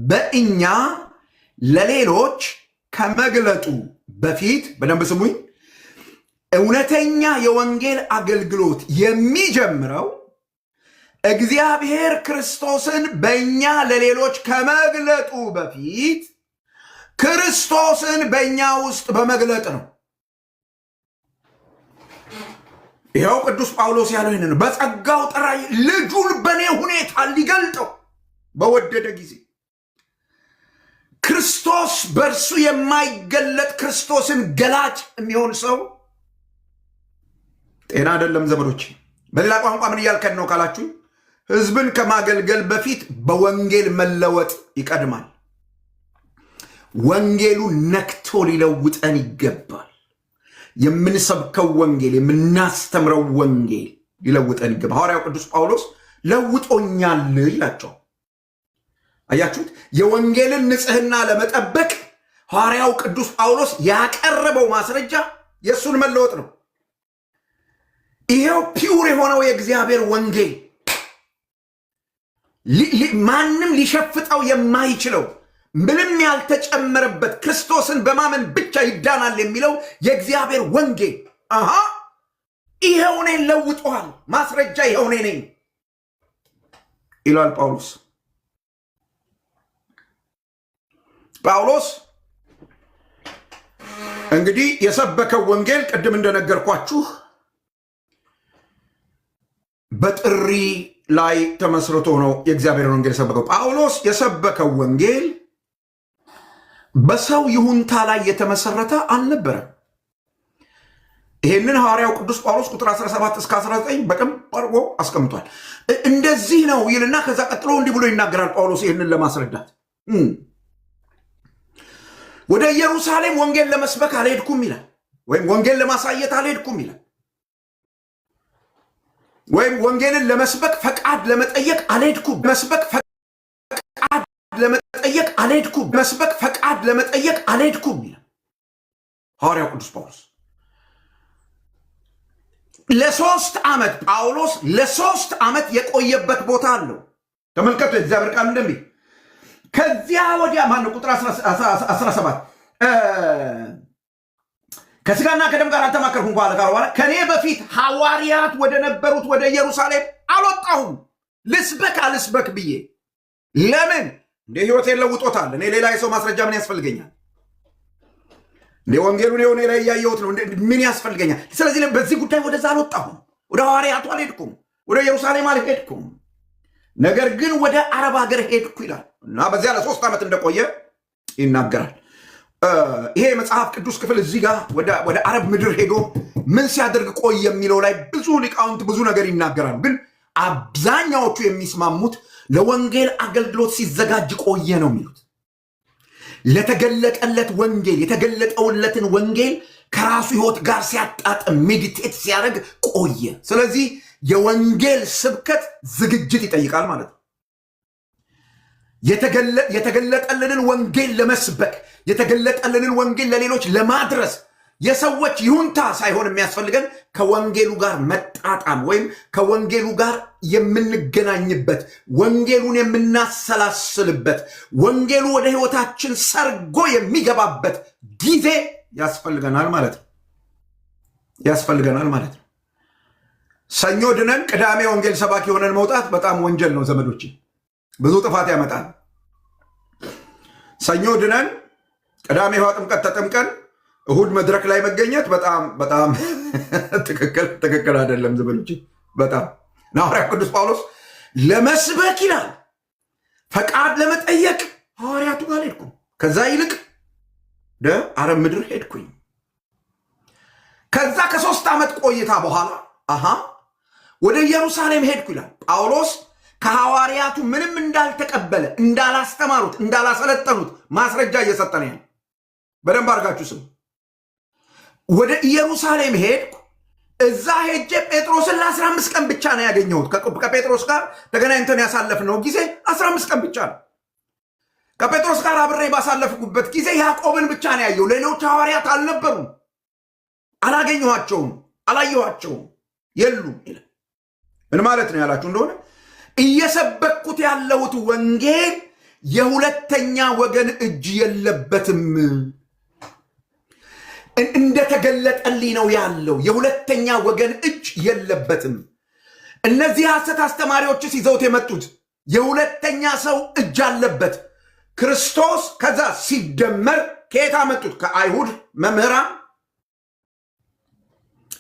በእኛ ለሌሎች ከመግለጡ በፊት፣ በደንብ ስሙኝ፣ እውነተኛ የወንጌል አገልግሎት የሚጀምረው እግዚአብሔር ክርስቶስን በእኛ ለሌሎች ከመግለጡ በፊት ክርስቶስን በእኛ ውስጥ በመግለጥ ነው። ይኸው ቅዱስ ጳውሎስ ያለው ይህንን በጸጋው ጠራኝ ልጁን በእኔ ሁኔታ ሊገልጠው በወደደ ጊዜ። ክርስቶስ በእርሱ የማይገለጥ ክርስቶስን ገላጭ የሚሆን ሰው ጤና አይደለም ዘመዶች። በሌላ ቋንቋ ምን እያልከን ነው ካላችሁ፣ ህዝብን ከማገልገል በፊት በወንጌል መለወጥ ይቀድማል። ወንጌሉ ነክቶ ሊለውጠን ይገባል። የምንሰብከው ወንጌል፣ የምናስተምረው ወንጌል ሊለውጠን ይገባል። ሐዋርያው ቅዱስ ጳውሎስ ለውጦኛል ይላቸው። አያችሁት? የወንጌልን ንጽህና ለመጠበቅ ሐዋርያው ቅዱስ ጳውሎስ ያቀረበው ማስረጃ የእሱን መለወጥ ነው። ይሄው ፒውር የሆነው የእግዚአብሔር ወንጌል ማንም ሊሸፍጠው የማይችለው ምንም ያልተጨመረበት ክርስቶስን በማመን ብቻ ይዳናል የሚለው የእግዚአብሔር ወንጌል ይሄው እኔን ለውጧል። ማስረጃ ይሄው እኔ ነኝ ይላል ጳውሎስ። ጳውሎስ እንግዲህ የሰበከው ወንጌል ቅድም እንደነገርኳችሁ በጥሪ ላይ ተመስርቶ ነው የእግዚአብሔርን ወንጌል የሰበከው። ጳውሎስ የሰበከው ወንጌል በሰው ይሁንታ ላይ የተመሰረተ አልነበረም። ይሄንን ሐዋርያው ቅዱስ ጳውሎስ ቁጥር 17 እስከ 19 በቀም አድርጎ አስቀምጧል። እንደዚህ ነው ይልና ከዛ ቀጥሎ እንዲህ ብሎ ይናገራል ጳውሎስ ይህንን ለማስረዳት ወደ ኢየሩሳሌም ወንጌል ለመስበክ አልሄድኩም ይላል። ወይም ወንጌል ለማሳየት አልሄድኩም ይላል። ወይም ወንጌልን ለመስበክ ፈቃድ ለመጠየቅ አልሄድኩም። መስበክ ፈቃድ ለመጠየቅ አልሄድኩም። መስበክ ፈቃድ ለመጠየቅ አልሄድኩም ይላል ሐዋርያው ቅዱስ ጳውሎስ። ለ3 ዓመት ጳውሎስ ለ3 ዓመት የቆየበት ቦታ አለው። ተመልከቱ የእግዚአብሔር ቃል እንደሚል ከዚያ ወዲያ ማነው ቁጥር 17 ከስጋና ከደም ጋር አልተማከርኩም በኋላ ከኔ በፊት ሐዋርያት ወደ ነበሩት ወደ ኢየሩሳሌም አልወጣሁም ልስበክ አልስበክ ብዬ። ለምን? እንደ ህይወቴን ለውጦታል። እኔ ሌላ የሰው ማስረጃ ምን ያስፈልገኛል? እንደ ወንጌሉን የሆነ ላይ ያየሁት ነው ምን ያስፈልገኛል? ስለዚህ በዚህ ጉዳይ ወደዛ አልወጣሁም። ወደ ሐዋርያቱ አልሄድኩም። ወደ ኢየሩሳሌም አልሄድኩም። ነገር ግን ወደ አረብ ሀገር ሄድኩ ይላል እና በዚያ ለ3 ዓመት እንደቆየ ይናገራል። ይሄ መጽሐፍ ቅዱስ ክፍል እዚህ ጋር ወደ አረብ ምድር ሄዶ ምን ሲያደርግ ቆየ የሚለው ላይ ብዙ ሊቃውንት ብዙ ነገር ይናገራሉ። ግን አብዛኛዎቹ የሚስማሙት ለወንጌል አገልግሎት ሲዘጋጅ ቆየ ነው የሚሉት። ለተገለጠለት ወንጌል የተገለጠውለትን ወንጌል ከራሱ ህይወት ጋር ሲያጣጥም ሜዲቴት ሲያደርግ ቆየ። ስለዚህ የወንጌል ስብከት ዝግጅት ይጠይቃል ማለት ነው። የተገለጠልንን ወንጌል ለመስበክ የተገለጠልንን ወንጌል ለሌሎች ለማድረስ የሰዎች ይሁንታ ሳይሆን የሚያስፈልገን ከወንጌሉ ጋር መጣጣም ወይም ከወንጌሉ ጋር የምንገናኝበት ወንጌሉን የምናሰላስልበት ወንጌሉ ወደ ህይወታችን ሰርጎ የሚገባበት ጊዜ ያስፈልገናል ማለት ነው። ሰኞ ድነን ቅዳሜ ወንጌል ሰባኪ ሆነን መውጣት በጣም ወንጀል ነው ዘመዶች፣ ብዙ ጥፋት ያመጣል። ሰኞ ድነን ቅዳሜ ውሃ ጥምቀት ተጠምቀን እሁድ መድረክ ላይ መገኘት በጣም ትክክል አይደለም ዘመዶች። በጣም ሐዋርያው ቅዱስ ጳውሎስ ለመስበክ ይላል ፈቃድ ለመጠየቅ ሐዋርያቱ ጋር ሄድኩ። ከዛ ይልቅ አረብ ምድር ሄድኩኝ። ከዛ ከ3 ዓመት ቆይታ በኋላ ወደ ኢየሩሳሌም ሄድኩ ይላል ጳውሎስ። ከሐዋርያቱ ምንም እንዳልተቀበለ እንዳላስተማሩት እንዳላሰለጠኑት ማስረጃ እየሰጠን ያለ በደንብ አድርጋችሁ ስሙ። ወደ ኢየሩሳሌም ሄድኩ። እዛ ሄጄ ጴጥሮስን ለ15 ቀን ብቻ ነው ያገኘሁት። ከጴጥሮስ ጋር ተገናኝተን ያሳለፍነው ጊዜ 15 ቀን ብቻ ነው። ከጴጥሮስ ጋር አብሬ ባሳለፍኩበት ጊዜ ያዕቆብን ብቻ ነው ያየው። ሌሎች ሐዋርያት አልነበሩም፣ አላገኘኋቸውም፣ አላየኋቸውም፣ የሉም ይላል። ምን ማለት ነው ያላችሁ እንደሆነ እየሰበኩት ያለሁት ወንጌል የሁለተኛ ወገን እጅ የለበትም። እንደተገለጠልኝ ነው ያለው። የሁለተኛ ወገን እጅ የለበትም። እነዚህ ሐሰት አስተማሪዎችስ ይዘውት የመጡት የሁለተኛ ሰው እጅ አለበት። ክርስቶስ ከዛ ሲደመር ከየት አመጡት? ከአይሁድ መምህራን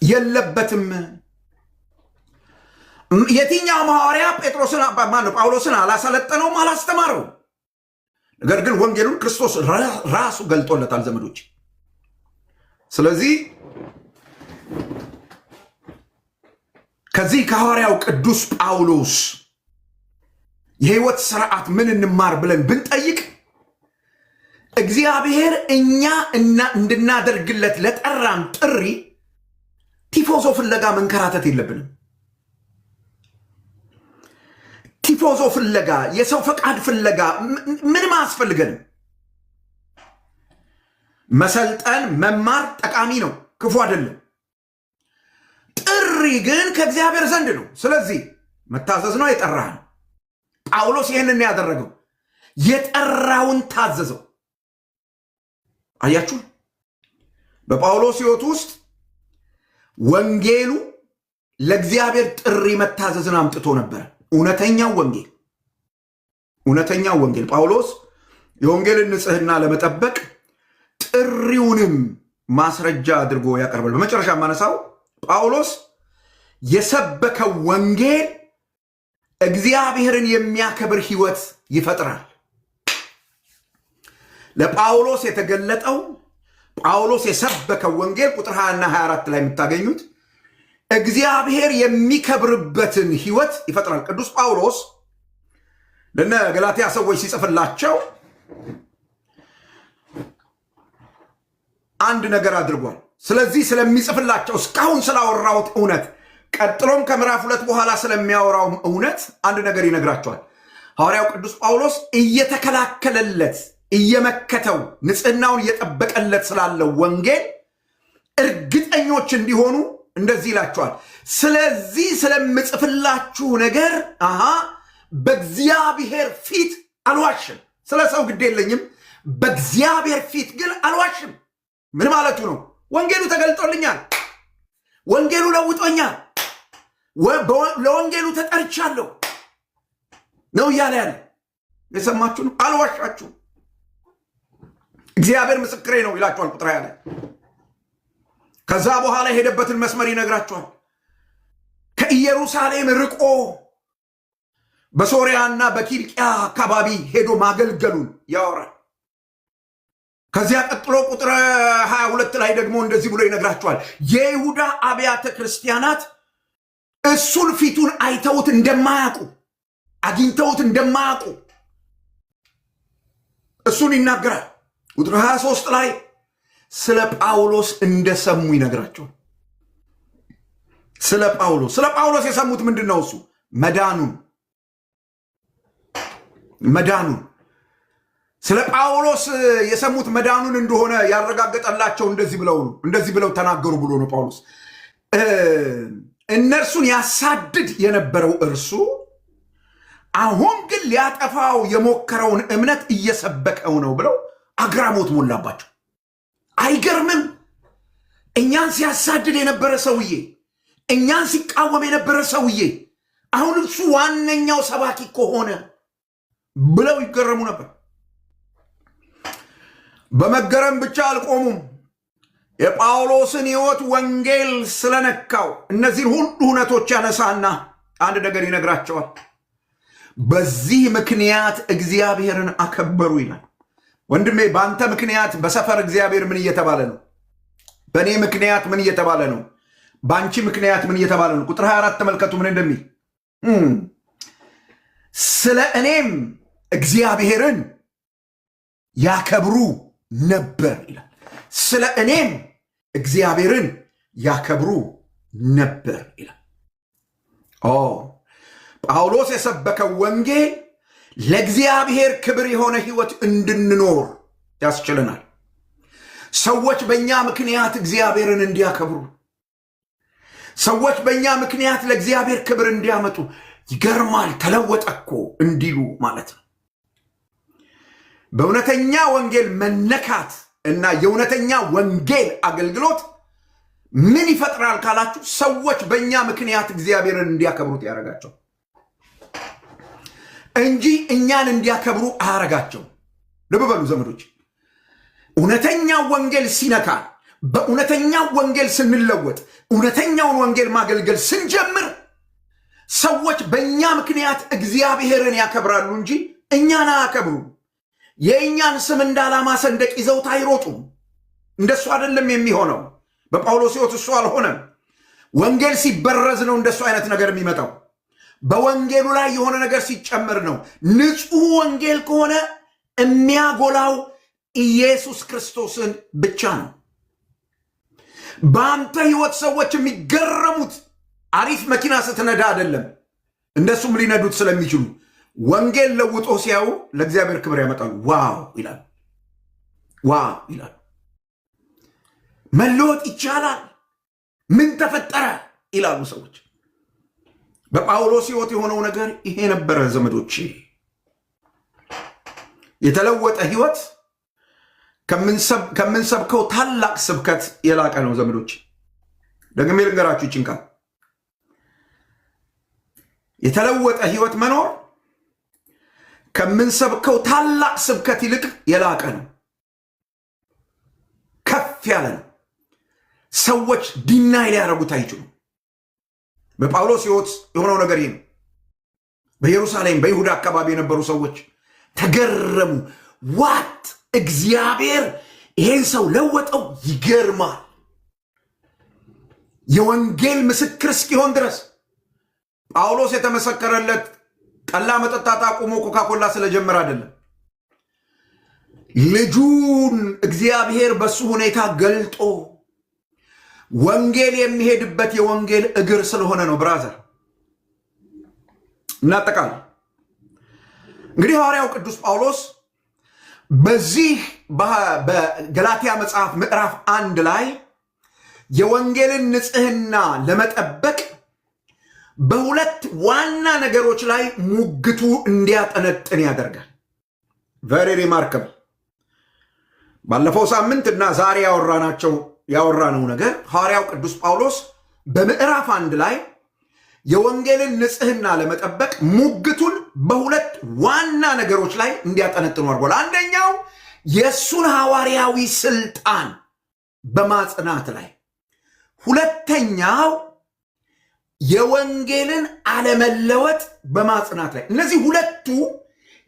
የለበትም። የትኛው ሐዋርያ ጴጥሮስን ጳውሎስን አላሰለጠነውም፣ አላስተማረው። ነገር ግን ወንጌሉን ክርስቶስ ራሱ ገልጦለታል ዘመዶች። ስለዚህ ከዚህ ከሐዋርያው ቅዱስ ጳውሎስ የህይወት ስርዓት ምን እንማር ብለን ብንጠይቅ እግዚአብሔር እኛ እንድናደርግለት ለጠራን ጥሪ ቲፎዞ ፍለጋ መንከራተት የለብንም። ቲፎዞ ፍለጋ፣ የሰው ፈቃድ ፍለጋ ምንም አያስፈልገንም። መሰልጠን መማር ጠቃሚ ነው፣ ክፉ አይደለም። ጥሪ ግን ከእግዚአብሔር ዘንድ ነው። ስለዚህ መታዘዝ ነው። የጠራህን ጳውሎስ ይህንን ያደረገው የጠራውን ታዘዘው። አያችሁ፣ በጳውሎስ ሕይወት ውስጥ ወንጌሉ ለእግዚአብሔር ጥሪ መታዘዝን አምጥቶ ነበር። እውነተኛው ወንጌል ጳውሎስ የወንጌልን ንጽሕና ለመጠበቅ ጥሪውንም ማስረጃ አድርጎ ያቀርባል። በመጨረሻ ማነሳው ጳውሎስ የሰበከው ወንጌል እግዚአብሔርን የሚያከብር ሕይወት ይፈጥራል። ለጳውሎስ የተገለጠው ጳውሎስ የሰበከው ወንጌል ቁጥር 20 እና 24 ላይ የምታገኙት እግዚአብሔር የሚከብርበትን ሕይወት ይፈጥራል። ቅዱስ ጳውሎስ ለነ ገላትያ ሰዎች ሲጽፍላቸው አንድ ነገር አድርጓል። ስለዚህ ስለሚጽፍላቸው እስካሁን ስላወራሁት እውነት ቀጥሎም ከምዕራፍ 2 በኋላ ስለሚያወራው እውነት አንድ ነገር ይነግራቸዋል። ሐዋርያው ቅዱስ ጳውሎስ እየተከላከለለት እየመከተው ንጽሕናውን እየጠበቀለት ስላለው ወንጌል እርግጠኞች እንዲሆኑ እንደዚህ ይላቸዋል። ስለዚህ ስለምጽፍላችሁ ነገር በእግዚአብሔር ፊት አልዋሽም። ስለ ሰው ግድ የለኝም፣ በእግዚአብሔር ፊት ግን አልዋሽም። ምን ማለቱ ነው? ወንጌሉ ተገልጦልኛል፣ ወንጌሉ ለውጦኛል፣ ለወንጌሉ ተጠርቻለሁ ነው እያለ ያለ። የሰማችሁ ነው። አልዋሻችሁም፣ እግዚአብሔር ምስክሬ ነው ይላችኋል ቁጥር ያለ። ከዛ በኋላ የሄደበትን መስመር ይነግራችኋል። ከኢየሩሳሌም ርቆ በሶሪያና በኪልቅያ አካባቢ ሄዶ ማገልገሉን ያወራል። ከዚያ ቀጥሎ ቁጥር 22 ላይ ደግሞ እንደዚህ ብሎ ይነግራቸዋል። የይሁዳ አብያተ ክርስቲያናት እሱን ፊቱን አይተውት እንደማያውቁ አግኝተውት እንደማያውቁ እሱን ይናገራል። ቁጥር 23 ላይ ስለ ጳውሎስ እንደሰሙ ይነግራቸዋል። ስለ ጳውሎስ የሰሙት ምንድን ነው? እሱ መዳኑን ስለ ጳውሎስ የሰሙት መዳኑን እንደሆነ ያረጋገጠላቸው እንደዚህ ብለው ተናገሩ ብሎ ነው ጳውሎስ። እነርሱን ያሳድድ የነበረው እርሱ አሁን ግን ሊያጠፋው የሞከረውን እምነት እየሰበከው ነው ብለው አግራሞት ሞላባቸው። አይገርምም? እኛን ሲያሳድድ የነበረ ሰውዬ፣ እኛን ሲቃወም የነበረ ሰውዬ አሁን እሱ ዋነኛው ሰባኪ ከሆነ ብለው ይገረሙ ነበር። በመገረም ብቻ አልቆሙም። የጳውሎስን ሕይወት ወንጌል ስለነካው እነዚህን ሁሉ እውነቶች ያነሳና አንድ ነገር ይነግራቸዋል። በዚህ ምክንያት እግዚአብሔርን አከበሩ ይላል። ወንድሜ፣ በአንተ ምክንያት በሰፈር እግዚአብሔር ምን እየተባለ ነው? በእኔ ምክንያት ምን እየተባለ ነው? በአንቺ ምክንያት ምን እየተባለ ነው? ቁጥር 24 ተመልከቱ ምን እንደሚል። ስለ እኔም እግዚአብሔርን ያከብሩ ነበር ይላል። ስለ እኔም እግዚአብሔርን ያከብሩ ነበር ይላል። ጳውሎስ የሰበከው ወንጌል ለእግዚአብሔር ክብር የሆነ ሕይወት እንድንኖር ያስችለናል። ሰዎች በእኛ ምክንያት እግዚአብሔርን እንዲያከብሩ፣ ሰዎች በእኛ ምክንያት ለእግዚአብሔር ክብር እንዲያመጡ፣ ይገርማል ተለወጠ እኮ እንዲሉ ማለት ነው። በእውነተኛ ወንጌል መነካት እና የእውነተኛ ወንጌል አገልግሎት ምን ይፈጥራል ካላችሁ፣ ሰዎች በእኛ ምክንያት እግዚአብሔርን እንዲያከብሩት ያደርጋቸው እንጂ እኛን እንዲያከብሩ አያረጋቸው። ልብ በሉ ዘመዶች፣ እውነተኛ ወንጌል ሲነካን፣ በእውነተኛ ወንጌል ስንለወጥ፣ እውነተኛውን ወንጌል ማገልገል ስንጀምር ሰዎች በእኛ ምክንያት እግዚአብሔርን ያከብራሉ እንጂ እኛን አያከብሩም። የእኛን ስም እንደ ዓላማ ሰንደቅ ይዘውት አይሮጡም። እንደሱ አይደለም የሚሆነው። በጳውሎስ ሕይወት እሱ አልሆነም። ወንጌል ሲበረዝ ነው እንደሱ አይነት ነገር የሚመጣው። በወንጌሉ ላይ የሆነ ነገር ሲጨመር ነው። ንጹሕ ወንጌል ከሆነ የሚያጎላው ኢየሱስ ክርስቶስን ብቻ ነው። በአንተ ሕይወት ሰዎች የሚገረሙት አሪፍ መኪና ስትነዳ አይደለም፣ እንደሱም ሊነዱት ስለሚችሉ ወንጌል ለውጦ ሲያዩ ለእግዚአብሔር ክብር ያመጣሉ። ዋው ይላሉ፣ ዋው ይላሉ። መለወጥ ይቻላል፣ ምን ተፈጠረ ይላሉ ሰዎች። በጳውሎስ ሕይወት የሆነው ነገር ይሄ ነበረ ዘመዶች። የተለወጠ ሕይወት ከምንሰብከው ታላቅ ስብከት የላቀ ነው ዘመዶች። ደግሜ ልንገራችሁ ይችን ቃል፣ የተለወጠ ሕይወት መኖር ከምንሰብከው ታላቅ ስብከት ይልቅ የላቀ ነው፣ ከፍ ያለ ነው። ሰዎች ዲናይ ሊያደርጉት አይችሉም። በጳውሎስ ሕይወት የሆነው ነገር ይህ ነው። በኢየሩሳሌም በይሁዳ አካባቢ የነበሩ ሰዎች ተገረሙ። ዋት እግዚአብሔር ይሄን ሰው ለወጠው፣ ይገርማል። የወንጌል ምስክር እስኪሆን ድረስ ጳውሎስ የተመሰከረለት ጠላ መጠጣት አቁሞ ኮካኮላ ስለጀመረ አይደለም። ልጁን እግዚአብሔር በሱ ሁኔታ ገልጦ ወንጌል የሚሄድበት የወንጌል እግር ስለሆነ ነው። ብራዘር እናጠቃል። እንግዲህ ሐዋርያው ቅዱስ ጳውሎስ በዚህ በገላትያ መጽሐፍ ምዕራፍ 1 ላይ የወንጌልን ንጽሕና ለመጠበቅ በሁለት ዋና ነገሮች ላይ ሙግቱ እንዲያጠነጥን ያደርጋል። ቨሪ ሪማርከብል። ባለፈው ሳምንት እና ዛሬ ያወራነው ነገር ሐዋርያው ቅዱስ ጳውሎስ በምዕራፍ 1 ላይ የወንጌልን ንጽሕና ለመጠበቅ ሙግቱን በሁለት ዋና ነገሮች ላይ እንዲያጠነጥኑ አድርጓል። አንደኛው የእሱን ሐዋርያዊ ስልጣን በማጽናት ላይ፣ ሁለተኛው የወንጌልን አለመለወጥ በማጽናት ላይ። እነዚህ ሁለቱ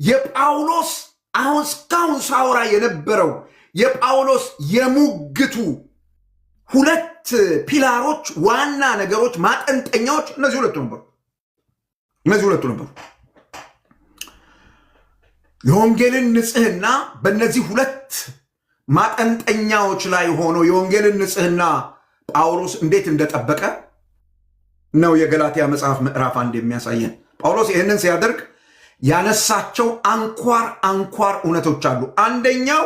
የጳውሎስ አሁን እስካሁን ሳውራ የነበረው የጳውሎስ የሙግቱ ሁለት ፒላሮች፣ ዋና ነገሮች፣ ማጠንጠኛዎች እነዚህ ሁለቱ ነበሩ። የወንጌልን ንጽሕና በእነዚህ ሁለት ማጠንጠኛዎች ላይ ሆኖ የወንጌልን ንጽሕና ጳውሎስ እንዴት እንደጠበቀ ነው የገላትያ መጽሐፍ ምዕራፍ 1 የሚያሳየን። ጳውሎስ ይህንን ሲያደርግ ያነሳቸው አንኳር እውነቶች አሉ። አንደኛው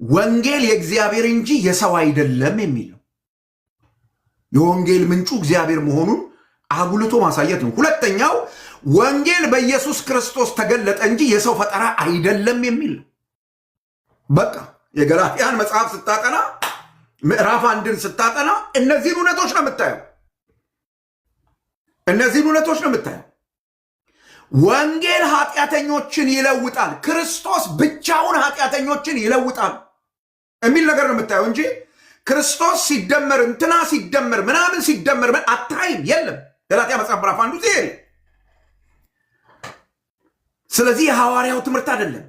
ወንጌል የእግዚአብሔር እንጂ የሰው አይደለም የሚል ነው። የወንጌል ምንጩ እግዚአብሔር መሆኑን አጉልቶ ማሳየት ነው። ሁለተኛው ወንጌል በኢየሱስ ክርስቶስ ተገለጠ እንጂ የሰው ፈጠራ አይደለም የሚል ነው። በቃ የገላትያን መጽሐፍ ስታጠና፣ ምዕራፍ 1ን ስታጠና እነዚህን እውነቶች ነው የምታየው። ወንጌል ኃጢአተኞችን ይለውጣል፣ ክርስቶስ ብቻውን ኃጢአተኞችን ይለውጣል የሚል ነገር ነው የምታየው እንጂ ክርስቶስ ሲደመር እንትና ሲደመር ምናምን ሲደመር አታይም። የለም። ገላትያ መጽሐፍ ምዕራፍ 1 ዜሪ። ስለዚህ የሐዋርያው ትምህርት አይደለም፣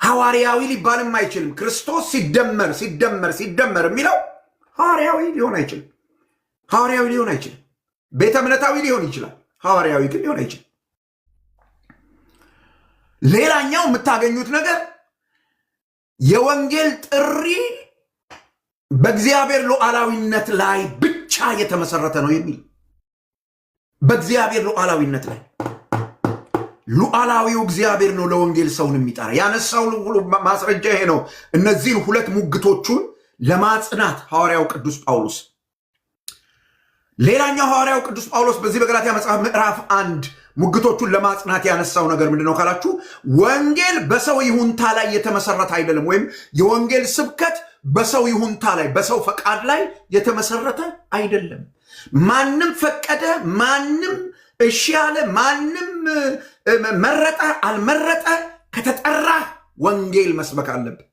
ሐዋርያዊ ሊባልም አይችልም። ክርስቶስ ሲደመር የሚለው ሐዋርያዊ ሊሆን አይችልም። ቤተ እምነታዊ ሊሆን ይችላል፣ ሐዋርያዊ ግን ሊሆን አይችልም። ሌላኛው የምታገኙት ነገር የወንጌል ጥሪ በእግዚአብሔር ሉዓላዊነት ላይ ብቻ የተመሰረተ ነው የሚል። በእግዚአብሔር ሉዓላዊነት ላይ ሉዓላዊው እግዚአብሔር ነው ለወንጌል ሰውን የሚጠራ። ያነሳው ማስረጃ ይሄ ነው። እነዚህን ሁለት ሙግቶቹን ለማጽናት ሐዋርያው ቅዱስ ጳውሎስ ሌላኛው ሐዋርያው ቅዱስ ጳውሎስ በዚህ በገላትያ መጽሐፍ ምዕራፍ 1 ሙግቶቹን ለማጽናት ያነሳው ነገር ምንድነው ካላችሁ፣ ወንጌል በሰው ይሁንታ ላይ የተመሰረተ አይደለም። ወይም የወንጌል ስብከት በሰው ይሁንታ ላይ፣ በሰው ፈቃድ ላይ የተመሰረተ አይደለም። ማንም ፈቀደ፣ ማንም እሺ ያለ፣ ማንም መረጠ አልመረጠ፣ ከተጠራህ ወንጌል መስበክ አለብህ።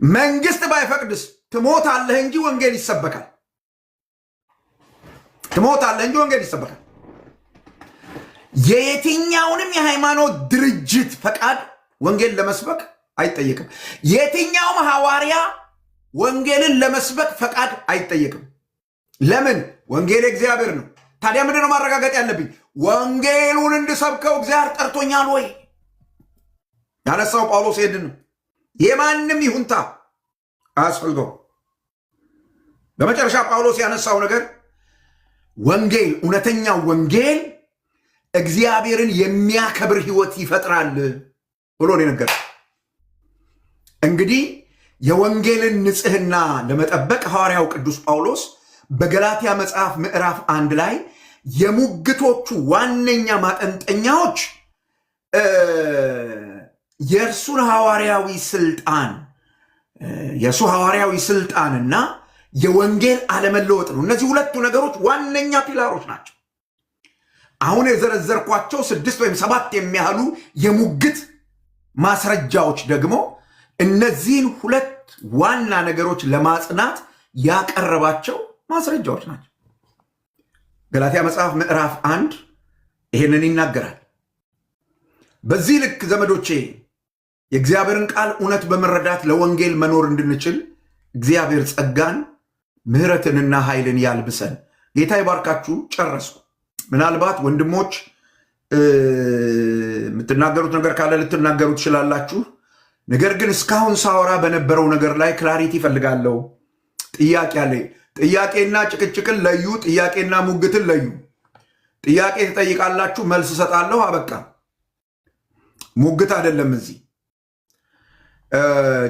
መንግስት ባይፈቅድስ ትሞታለህ እንጂ ወንጌል ይሰበካል። ትሞታለህ እንጂ ወንጌል ይሰበካል። የየትኛውንም የሃይማኖት ድርጅት ፈቃድ ወንጌል ለመስበክ አይጠየቅም። የትኛውም ሐዋርያ ወንጌልን ለመስበክ ፈቃድ አይጠየቅም። ለምን? ወንጌል እግዚአብሔር ነው። ታዲያ ምንድነው ማረጋገጥ ያለብኝ? ወንጌሉን እንድሰብከው እግዚአብሔር ጠርቶኛል ወይ? ያነሳው ጳውሎስ ሄድን ነው። የማንም ይሁንታ አያስፈልገው። በመጨረሻ ጳውሎስ ያነሳው ነገር ወንጌል፣ እውነተኛው ወንጌል እግዚአብሔርን የሚያከብር ህይወት ይፈጥራል ብሎ ነው የነገረው። እንግዲህ የወንጌልን ንጽህና ለመጠበቅ ሐዋርያው ቅዱስ ጳውሎስ በገላትያ መጽሐፍ ምዕራፍ 1 ላይ የሙግቶቹ ዋነኛ ማጠንጠኛዎች የእርሱን ሐዋርያዊ ስልጣንና የወንጌል አለመለወጥ ነው። እነዚህ ሁለቱ ነገሮች ዋነኛ ፒላሮች ናቸው። አሁን የዘረዘርኳቸው 6 ወይም 7 የሚያህሉ የሙግት ማስረጃዎች ደግሞ እነዚህን ሁለት ዋና ነገሮች ለማጽናት ያቀረባቸው ማስረጃዎች ናቸው። ገላትያ መጽሐፍ ምዕራፍ 1 ይሄንን ይናገራል። በዚህ ልክ ዘመዶቼ የእግዚአብሔርን ቃል እውነት በመረዳት ለወንጌል መኖር እንድንችል እግዚአብሔር ጸጋን ምሕረትንና ኃይልን ያልብሰን። ጌታ ይባርካችሁ። ጨረስኩ። ምናልባት ወንድሞች የምትናገሩት ነገር ካለ ልትናገሩ ትችላላችሁ። ነገር ግን እስካሁን ሳወራ በነበረው ነገር ላይ ክላሪቲ ይፈልጋለሁ። ጥያቄ አለ። ጥያቄና ጭቅጭቅን ለዩ። ጥያቄና ሙግትን ለዩ። ጥያቄ ትጠይቃላችሁ፣ መልስ እሰጣለሁ። አበቃ። ሙግት አይደለም፣ እዚህ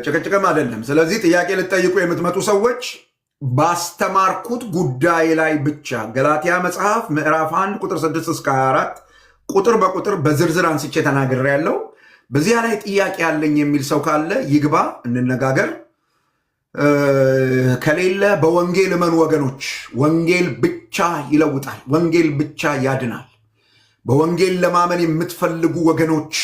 ጭቅጭቅም አይደለም። ስለዚህ ጥያቄ ልትጠይቁ የምትመጡ ሰዎች ባስተማርኩት ጉዳይ ላይ ብቻ ገላትያ መጽሐፍ ምዕራፍ 1 ቁጥር 6 እስከ 24 ቁጥር በቁጥር በዝርዝር አንስቼ ተናግሬያለሁ። በዚያ ላይ ጥያቄ ያለኝ የሚል ሰው ካለ ይግባ፣ እንነጋገር። ከሌለ በወንጌል እመኑ ወገኖች። ወንጌል ብቻ ይለውጣል። ወንጌል ብቻ ያድናል። በወንጌል ለማመን የምትፈልጉ ወገኖች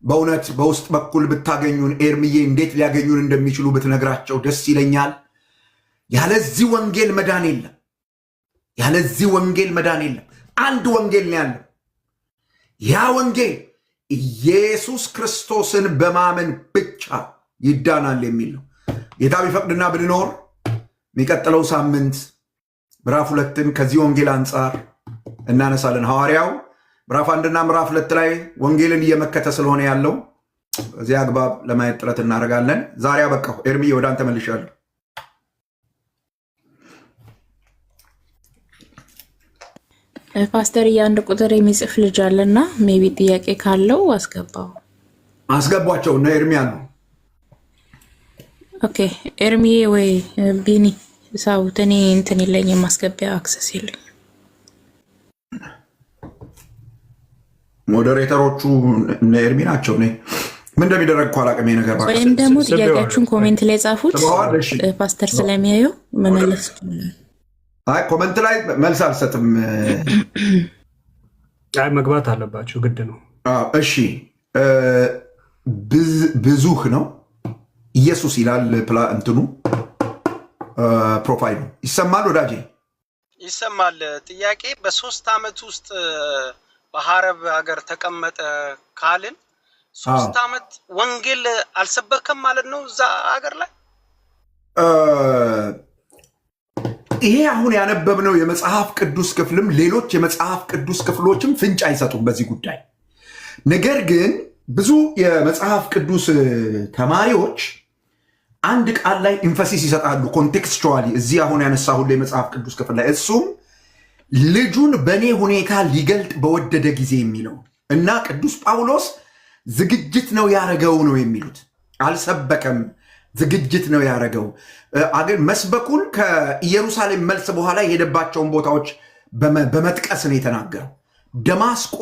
በእውነት በውስጥ በኩል ብታገኙን፣ ኤርምዬ እንዴት ሊያገኙን እንደሚችሉ ብትነግራቸው ደስ ይለኛል። ያለዚህ ወንጌል መዳን የለም። ያለዚህ ወንጌል መዳን የለም። አንድ ወንጌል ነው ያለው። ያ ወንጌል ኢየሱስ ክርስቶስን በማመን ብቻ ይዳናል የሚል ነው። ጌታ ቢፈቅድና ብንኖር የሚቀጥለው ሳምንት ምዕራፍ 2ን ከዚህ ወንጌል አንጻር እናነሳለን። ሐዋርያው ምዕራፍ 1ና ምዕራፍ 2 ላይ ወንጌልን እየመከተ ስለሆነ ያለው በዚህ አግባብ ለማየት ጥረት እናደርጋለን። ዛሬ አበቃሁ። ኤርምዬ ወደ አንተ መልሻለሁ። ፓስተር የአንድ ቁጥር የሚጽፍ ልጅ አለና ሜቢ ጥያቄ ካለው አስገቧቸው እና ኤርሚያ ነው። ኦኬ ኤርሚዬ ወይ ቢኒ ሳውት እኔ እንትን የለኝም፣ ማስገቢያ አክሰስ የለኝም። ሞዴሬተሮቹ እነ ኤርሚ ናቸው። ምን እንደሚደረግ እኮ አላውቅም። ነገር ወይም ደግሞ ጥያቄያችሁን ኮሜንት ላይ ጻፉት፣ ፓስተር ስለሚያዩ መመለስ ይችላል። አይ ኮመንት ላይ መልስ አልሰጥም። አይ መግባት አለባቸው፣ ግድ ነው። እሺ ብዙህ ነው ኢየሱስ ይላል እንትኑ ፕሮፋይሉ ይሰማል። ወዳጄ ይሰማል። ጥያቄ በ3 ዓመት ውስጥ በሐረብ ሀገር ተቀመጠ ካልን 3 ዓመት ወንጌል አልሰበከም ማለት ነው እዛ ሀገር ላይ? ይሄ አሁን ያነበብነው የመጽሐፍ ቅዱስ ክፍልም ሌሎች የመጽሐፍ ቅዱስ ክፍሎችም ፍንጭ አይሰጡም በዚህ ጉዳይ። ነገር ግን ብዙ የመጽሐፍ ቅዱስ ተማሪዎች አንድ ቃል ላይ ኢንፈሲስ ይሰጣሉ ኮንቴክስቹዋሊ፣ እዚህ አሁን ያነሳሁት የመጽሐፍ ቅዱስ ክፍል ላይ እሱም ልጁን በእኔ ሁኔታ ሊገልጥ በወደደ ጊዜ የሚለው እና ቅዱስ ጳውሎስ ዝግጅት ነው ያደረገው ነው የሚሉት። አልሰበከም፣ ዝግጅት ነው ያደረገው። መስበኩን ከኢየሩሳሌም መልስ በኋላ የሄደባቸውን ቦታዎች በመጥቀስ ነው የተናገረው። ደማስቆ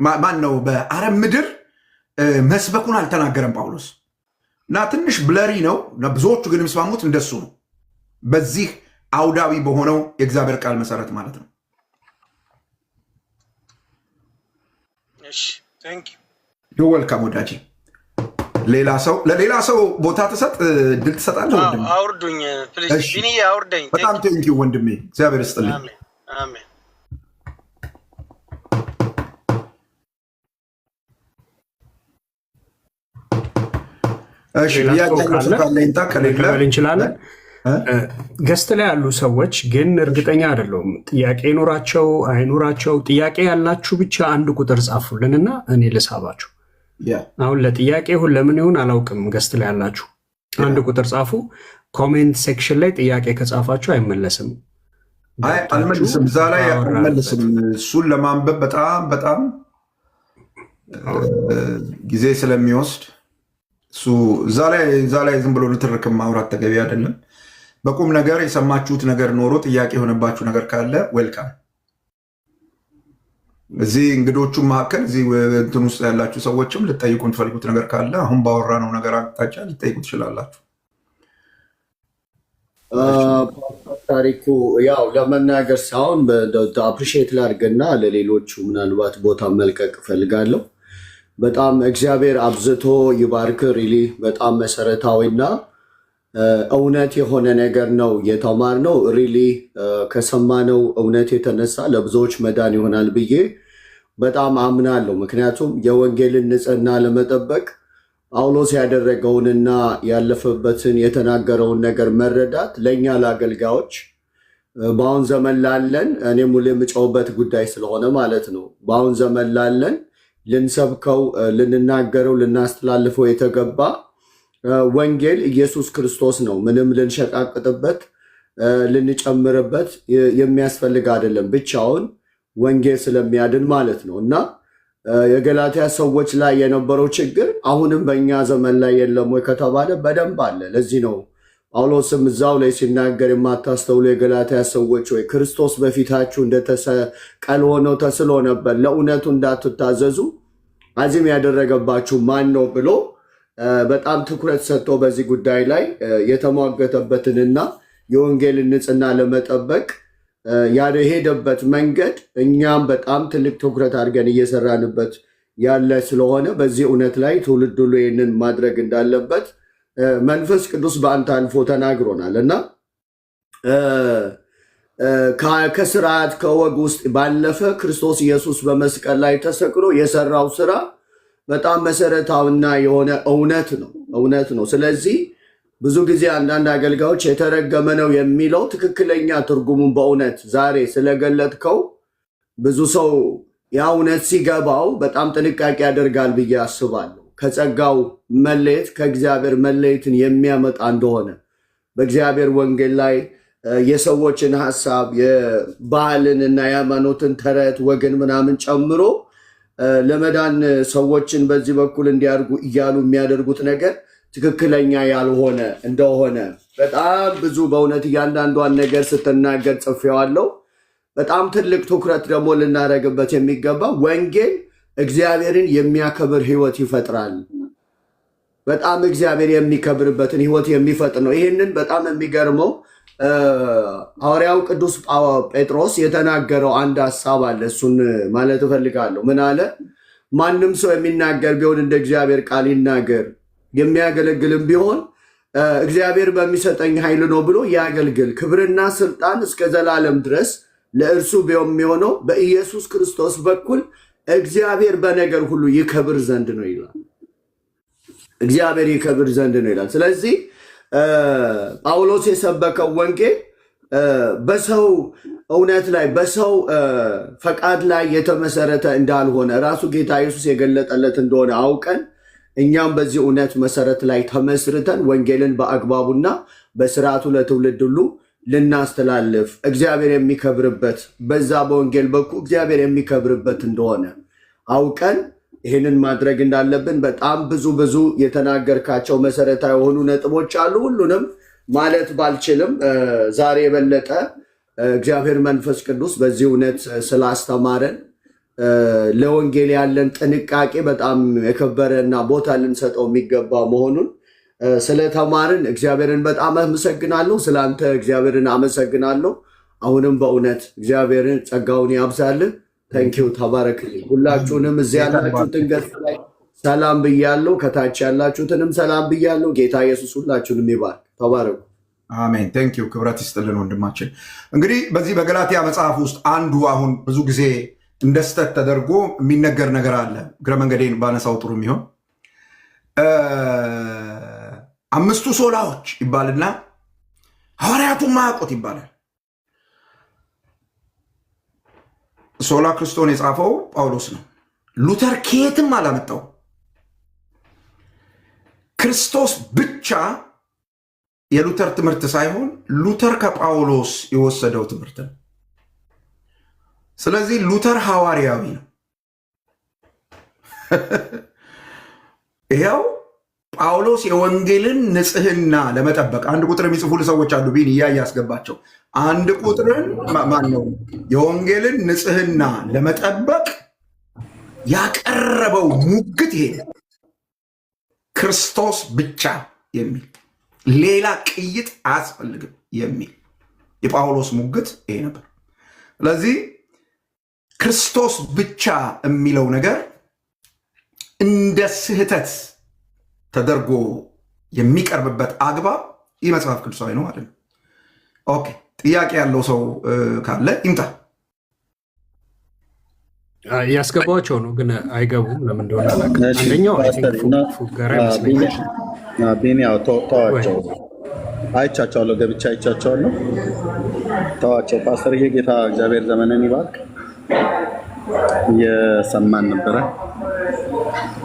ማን ነው በአረብ ምድር መስበኩን አልተናገረም ጳውሎስ እና ትንሽ ብለሪ ነው። ብዙዎቹ ግን የሚስማሙት እንደሱ ነው፣ በዚህ አውዳዊ በሆነው የእግዚአብሔር ቃል መሰረት ማለት ነው። እሺ ቴንክ ዩ ዩ ዌልካም ወዳጄ። ለሌላ ሰው ቦታ ትሰጥ ድል ትሰጣለህ ወንድሜ። አውርዱኝ ፕሊዝ ቢኒ አውርደኝ። በጣም ቴንኪው ወንድሜ፣ እግዚአብሔር ይስጥልኝ። አሜን አሜን። እሺ መቀበል እንችላለን። ገስት ላይ ያሉ ሰዎች ግን እርግጠኛ አይደለሁም ጥያቄ ይኖራቸው አይኖራቸው። ጥያቄ ያላችሁ ብቻ አንድ ቁጥር ጻፉልንና እኔ ልሳባችሁ። አሁን ለጥያቄ ይሁን ለምን ይሁን አላውቅም። ገስት ላይ ያላችሁ አንድ ቁጥር ጻፉ። ኮሜንት ሴክሽን ላይ ጥያቄ ከጻፋችሁ አይመለስም። አልመልስም፣ እዛ ላይ አልመልስም። እሱን ለማንበብ በጣም ጊዜ ስለሚወስድ እሱ እዛ ላይ ዝም ብሎ ልትርክም ማውራት ተገቢ አይደለም። በቁም ነገር የሰማችሁት ነገር ኖሮ ጥያቄ የሆነባችሁ ነገር ካለ ዌልካም። እዚህ እንግዶቹ መካከል እዚህ እንትን ውስጥ ያላችሁ ሰዎችም ልጠይቁ የምትፈልጉት ነገር ካለ አሁን ባወራነው ነገር አቅጣጫ ልጠይቁ ትችላላችሁ። ታሪኩ ያው ለመናገር ሳይሆን አፕሪሺየት ላድርግና ለሌሎቹ ምናልባት ቦታ መልቀቅ እፈልጋለሁ። በጣም እግዚአብሔር አብዝቶ ይባርክ። ሪሊ በጣም መሰረታዊና እውነት የሆነ ነገር ነው የተማርነው። ሪሊ ከሰማነው እውነት የተነሳ ለብዙዎች መዳን ይሆናል ብዬ በጣም አምናለሁ። ምክንያቱም የወንጌልን ንጽህና ለመጠበቅ ጳውሎስ ያደረገውንና ያለፈበትን የተናገረውን ነገር መረዳት ለእኛ ለአገልጋዮች በአሁን ዘመን ላለን እኔም ሁሌ የምጨውበት ጉዳይ ስለሆነ ማለት ነው በአሁን ዘመን ላለን ልንሰብከው፣ ልንናገረው፣ ልናስተላልፈው የተገባ ወንጌል ኢየሱስ ክርስቶስ ነው። ምንም ልንሸቃቅጥበት ልንጨምርበት የሚያስፈልግ አይደለም። ብቻውን ወንጌል ስለሚያድን ማለት ነው። እና የገላትያ ሰዎች ላይ የነበረው ችግር አሁንም በእኛ ዘመን ላይ የለም ወይ ከተባለ በደንብ አለ። ለዚህ ነው ጳውሎስም እዛው ላይ ሲናገር የማታስተውሉ የገላትያ ሰዎች ወይ ክርስቶስ በፊታችሁ እንደተሰቀለ ሆኖ ተስሎ ነበር፣ ለእውነቱ እንዳትታዘዙ አዚም ያደረገባችሁ ማን ነው ብሎ በጣም ትኩረት ሰጥቶ በዚህ ጉዳይ ላይ የተሟገተበትንና የወንጌልን ንጽህና ለመጠበቅ የሄደበት መንገድ እኛም በጣም ትልቅ ትኩረት አድርገን እየሰራንበት ያለ ስለሆነ በዚህ እውነት ላይ ትውልድ ሁሉ ይህንን ማድረግ እንዳለበት መንፈስ ቅዱስ በአንተ አልፎ ተናግሮናል እና ከስርዓት ከወግ ውስጥ ባለፈ ክርስቶስ ኢየሱስ በመስቀል ላይ ተሰቅሎ የሰራው ስራ በጣም መሰረታዊና የሆነ እውነት ነው። ስለዚህ ብዙ ጊዜ አንዳንድ አገልጋዮች የተረገመ ነው የሚለው ትክክለኛ ትርጉሙን በእውነት ዛሬ ስለገለጥከው ብዙ ሰው ያ እውነት ሲገባው በጣም ጥንቃቄ ያደርጋል ብዬ አስባለሁ። ከጸጋው መለየት ከእግዚአብሔር መለየትን የሚያመጣ እንደሆነ በእግዚአብሔር ወንጌል ላይ የሰዎችን ሐሳብ የባህልን እና የሃይማኖትን ተረት ወግን ምናምን ጨምሮ ለመዳን ሰዎችን በዚህ በኩል እንዲያርጉ እያሉ የሚያደርጉት ነገር ትክክለኛ ያልሆነ እንደሆነ በጣም ብዙ በእውነት እያንዳንዷን ነገር ስትናገር ጽፌዋለሁ። በጣም ትልቅ ትኩረት ደግሞ ልናደርግበት የሚገባ ወንጌል እግዚአብሔርን የሚያከብር ህይወት ይፈጥራል። በጣም እግዚአብሔር የሚከብርበትን ህይወት የሚፈጥር ነው። ይህንን በጣም የሚገርመው ሐዋርያው ቅዱስ ጴጥሮስ የተናገረው አንድ ሐሳብ አለ። እሱን ማለት እፈልጋለሁ። ምን አለ? ማንም ሰው የሚናገር ቢሆን እንደ እግዚአብሔር ቃል ይናገር፣ የሚያገለግልም ቢሆን እግዚአብሔር በሚሰጠኝ ኃይል ነው ብሎ ያገልግል። ክብርና ስልጣን እስከ ዘላለም ድረስ ለእርሱ የሚሆነው በኢየሱስ ክርስቶስ በኩል እግዚአብሔር በነገር ሁሉ ይከብር ዘንድ ነው ይላል። እግዚአብሔር ይከብር ዘንድ ነው ይላል። ስለዚህ ጳውሎስ የሰበከው ወንጌል በሰው እውነት ላይ በሰው ፈቃድ ላይ የተመሰረተ እንዳልሆነ ራሱ ጌታ ኢየሱስ የገለጠለት እንደሆነ አውቀን እኛም በዚህ እውነት መሰረት ላይ ተመስርተን ወንጌልን በአግባቡና በስርዓቱ ለትውልድ ሁሉ ልናስተላልፍ እግዚአብሔር የሚከብርበት በዛ በወንጌል በኩል እግዚአብሔር የሚከብርበት እንደሆነ አውቀን ይህንን ማድረግ እንዳለብን በጣም ብዙ የተናገርካቸው መሰረታዊ የሆኑ ነጥቦች አሉ። ሁሉንም ማለት ባልችልም ዛሬ የበለጠ እግዚአብሔር መንፈስ ቅዱስ በዚህ እውነት ስላስተማረን ለወንጌል ያለን ጥንቃቄ በጣም የከበረ እና ቦታ ልንሰጠው የሚገባ መሆኑን ስለተማርን እግዚአብሔርን በጣም አመሰግናለሁ። ስለአንተ እግዚአብሔርን አመሰግናለሁ። አሁንም በእውነት እግዚአብሔርን ጸጋውን ያብዛልን። ተንኪው ተባረክልኝ። ሁላችሁንም እዚያ ያላችሁትን ገጽ ላይ ሰላም ብያለሁ። ከታች ያላችሁትንም ሰላም ብያለሁ። ጌታ ኢየሱስ ሁላችሁንም ይባርክ። ተባረኩ። አሜን። ቴንኪው። ክብረት ይስጥልን ወንድማችን። እንግዲህ በዚህ በገላትያ መጽሐፍ ውስጥ አንዱ አሁን ብዙ ጊዜ እንደ ስተት ተደርጎ የሚነገር ነገር አለ። እግረ መንገዴን ባነሳው ጥሩ የሚሆን አምስቱ ሶላዎች ይባልና ሐዋርያቱን ማያውቁት ይባላል። ሶላ ክርስቶን የጻፈው ጳውሎስ ነው። ሉተር ከየትም አላመጣው። ክርስቶስ ብቻ የሉተር ትምህርት ሳይሆን ሉተር ከጳውሎስ የወሰደው ትምህርት ነው። ስለዚህ ሉተር ሐዋርያዊ ነው። ይኸው ጳውሎስ የወንጌልን ንጽህና ለመጠበቅ አንድ ቁጥር የሚጽፉ ሰዎች አሉ። ቢን ያስገባቸው አንድ ቁጥርን ማን ነው? የወንጌልን ንጽህና ለመጠበቅ ያቀረበው ሙግት ይሄ ክርስቶስ ብቻ የሚል ሌላ ቅይጥ አያስፈልግም የሚል የጳውሎስ ሙግት ይሄ ነበር። ስለዚህ ክርስቶስ ብቻ የሚለው ነገር እንደ ስህተት ተደርጎ የሚቀርብበት አግባብ ይህ መጽሐፍ ቅዱሳዊ ነው ማለት ነው። ኦኬ፣ ጥያቄ ያለው ሰው ካለ ይምጣ። ያስገባቸው ነው ግን አይገቡም። ለምን እንደሆነ አንደኛው ፉገራ ይመስለኛል። ቢኒያው ተዋቸው፣ አይቻቸዋለሁ፣ ገብቻ አይቻቸዋለሁ። ተዋቸው። ፓስተርዬ ጌታ እግዚአብሔር ዘመንን ይባርክ። እየሰማን ነበረ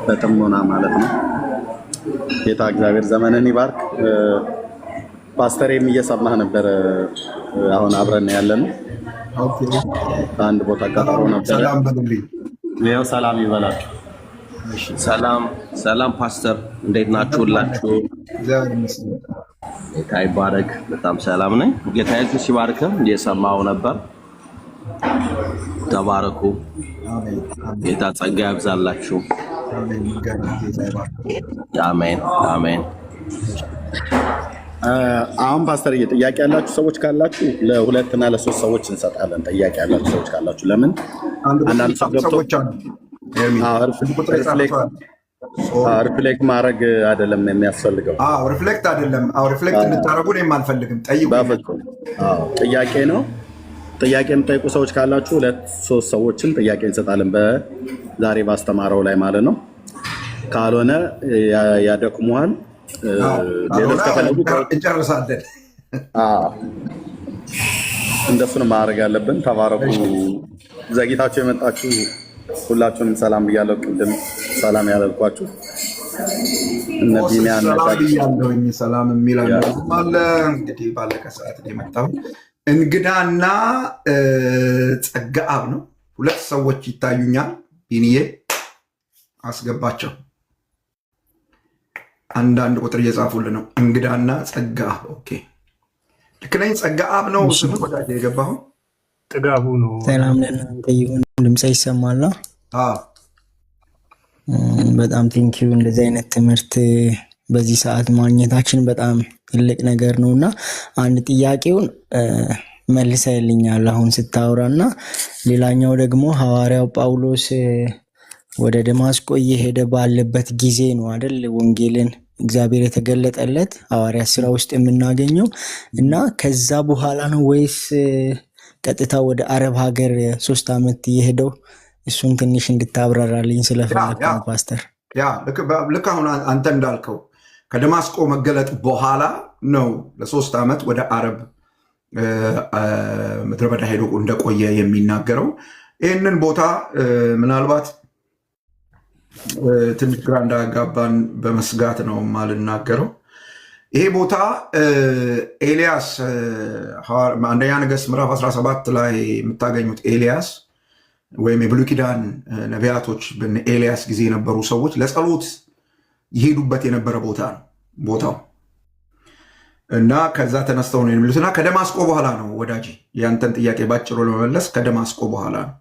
በጥሞና ማለት ነው። ጌታ እግዚአብሔር ዘመንን ይባርክ። ፓስተሬም እየሰማህ ነበረ። አሁን አብረን ያለነው አንድ ቦታ ቀጠሮ ነበረ። ይኸው ሰላም ይበላችሁ። ሰላም ፓስተር፣ እንዴት ናችሁላችሁ? ጌታ ይባረክ። በጣም ሰላም ነኝ። ጌታ ኢየሱስ ይባርክ። እየሰማው ነበር። ተባረኩ። ጌታ ጸጋ ያብዛላችሁ። አሜን አሜን። አሁን ፓስተርዬ ጥያቄ ያላችሁ ሰዎች ካላችሁ ለሁለትና ለሶስት ሰዎች እንሰጣለን። ጥያቄ ያላችሁ ሰዎች ካላችሁ ለምን አንዳንድ ሰዎች ሪፍሌክት ማድረግ አይደለም የሚያስፈልገው። ሪፍሌክት አይደለም። ሪፍሌክት እንድታደርጉ እኔም አልፈልግም። ጠይቁ። ጥያቄ ነው። ጥያቄ የምጠይቁ ሰዎች ካላችሁ ሁለት ሶስት ሰዎችን ጥያቄ እንሰጣለን በዛሬ ባስተማረው ላይ ማለት ነው። ካልሆነ ያደክሙሃል። ሌሎች ከፈለጉ እንጨርሳለን። እንደሱን ማድረግ ያለብን። ተባረኩ። ዘግይታችሁ የመጣችሁ ሁላችሁንም ሰላም ብያለሁ። ቅድም ሰላም ያላልኳችሁ እነ ቢኒያን ሰላም የሚል አለ። እንግዲህ ባለቀ ሰዓት የመጣው እንግዳና ጸጋአብ ነው። ሁለት ሰዎች ይታዩኛል። ቢኒዬ አስገባቸው። አንዳንድ ቁጥር እየጻፉልን ነው። እንግዳና ጸጋአብ። ኦኬ፣ ልክ ነኝ። ጸጋአብ ነው ስሙ። ወዳጅ የገባሁ ጥጋቡ ነው። ሰላም ለእናንተ ይሁን። ድምፅ ይሰማል? በጣም ቴንኪዩ። እንደዚህ አይነት ትምህርት በዚህ ሰዓት ማግኘታችን በጣም ትልቅ ነገር ነው እና አንድ ጥያቄውን መልሰህልኛል አሁን ስታወራ እና ሌላኛው ደግሞ ሐዋርያው ጳውሎስ ወደ ደማስቆ እየሄደ ባለበት ጊዜ ነው አይደል ወንጌልን እግዚአብሔር የተገለጠለት ሐዋርያ ስራ ውስጥ የምናገኘው እና ከዛ በኋላ ነው ወይስ ቀጥታ ወደ አረብ ሀገር 3 ዓመት የሄደው? እሱን ትንሽ እንድታብራራልኝ ስለፈለኩ ነው ፓስተር። ልክ አሁን አንተ እንዳልከው ከደማስቆ መገለጥ በኋላ ነው ለ3 ዓመት ወደ አረብ ምድረ በዳ ሄዶ እንደቆየ የሚናገረው። ይህንን ቦታ ምናልባት ትንሽ ግራ እንዳጋባን በመስጋት ነው ማልናገረው። ይሄ ቦታ ኤልያስ አንደኛ ነገሥት ምዕራፍ 17 ላይ የምታገኙት ኤልያስ ወይም የብሉይ ኪዳን ነቢያቶች በኤልያስ ጊዜ የነበሩ ሰዎች ለጸሎት ይሄዱበት የነበረ ቦታ ነው ቦታው እና ከዛ ተነስተው ነው የሚሉት እና ከደማስቆ በኋላ ነው ወዳጅ፣ ያንተን ጥያቄ ባጭሩ ለመመለስ ከደማስቆ በኋላ ነው።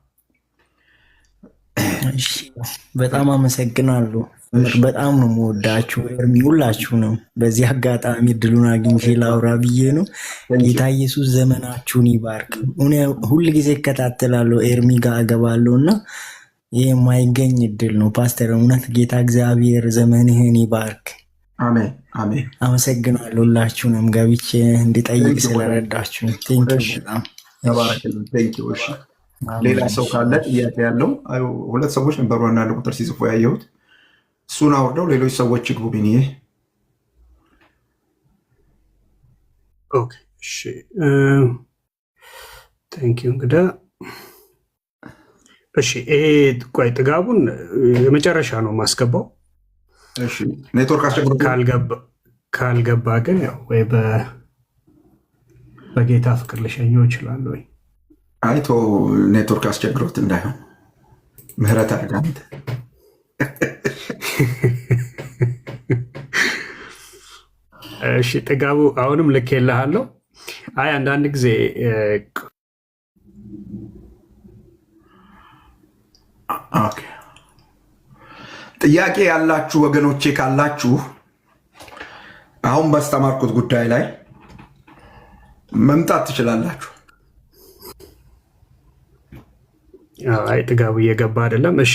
በጣም አመሰግናለሁ። በጣም ነው የምወዳችሁ ኤርሚ፣ ሁላችሁ ነው። በዚህ አጋጣሚ እድሉን አግኝቼ ላውራ ብዬ ነው። ጌታ ኢየሱስ ዘመናችሁን ይባርክ። ሁል ጊዜ እከታተላለሁ፣ ኤርሚ ጋር እገባለሁ እና ይህ የማይገኝ እድል ነው። ፓስተር እውነት ጌታ እግዚአብሔር ዘመንህን ይባርክ። አሜን አሜን። አመሰግናለሁ። ሁላችሁንም ገብቼ እንዲጠይቅ ስለረዳችሁ በጣም ተባረክልን። እሺ ሌላ ሰው ካለ ጥያቄ ያለው? ሁለት ሰዎች ነበሩ አንዳንድ ቁጥር ሲጽፉ ያየሁት። እሱን አውርደው ሌሎች ሰዎች ይግቡ። ቢኒዬ እንግዲህ እሺ፣ ይሄ ቆይ ጥጋቡን የመጨረሻ ነው ማስገባው። እሺ ኔትወርክ አስቸግሮ ካልገባ ግን ያው ወይ በጌታ ፍቅር ልሸኘው ይችላል ወይ አይቶ ኔትወርክ አስቸግሮት እንዳይሆን ምህረት አድርጋት። እሺ ጥጋቡ አሁንም ልኬልሃለሁ። አይ አንዳንድ ጊዜ ጥያቄ ያላችሁ ወገኖቼ ካላችሁ አሁን ባስተማርኩት ጉዳይ ላይ መምጣት ትችላላችሁ። አይ ጥጋቡ እየገባ አይደለም። እሺ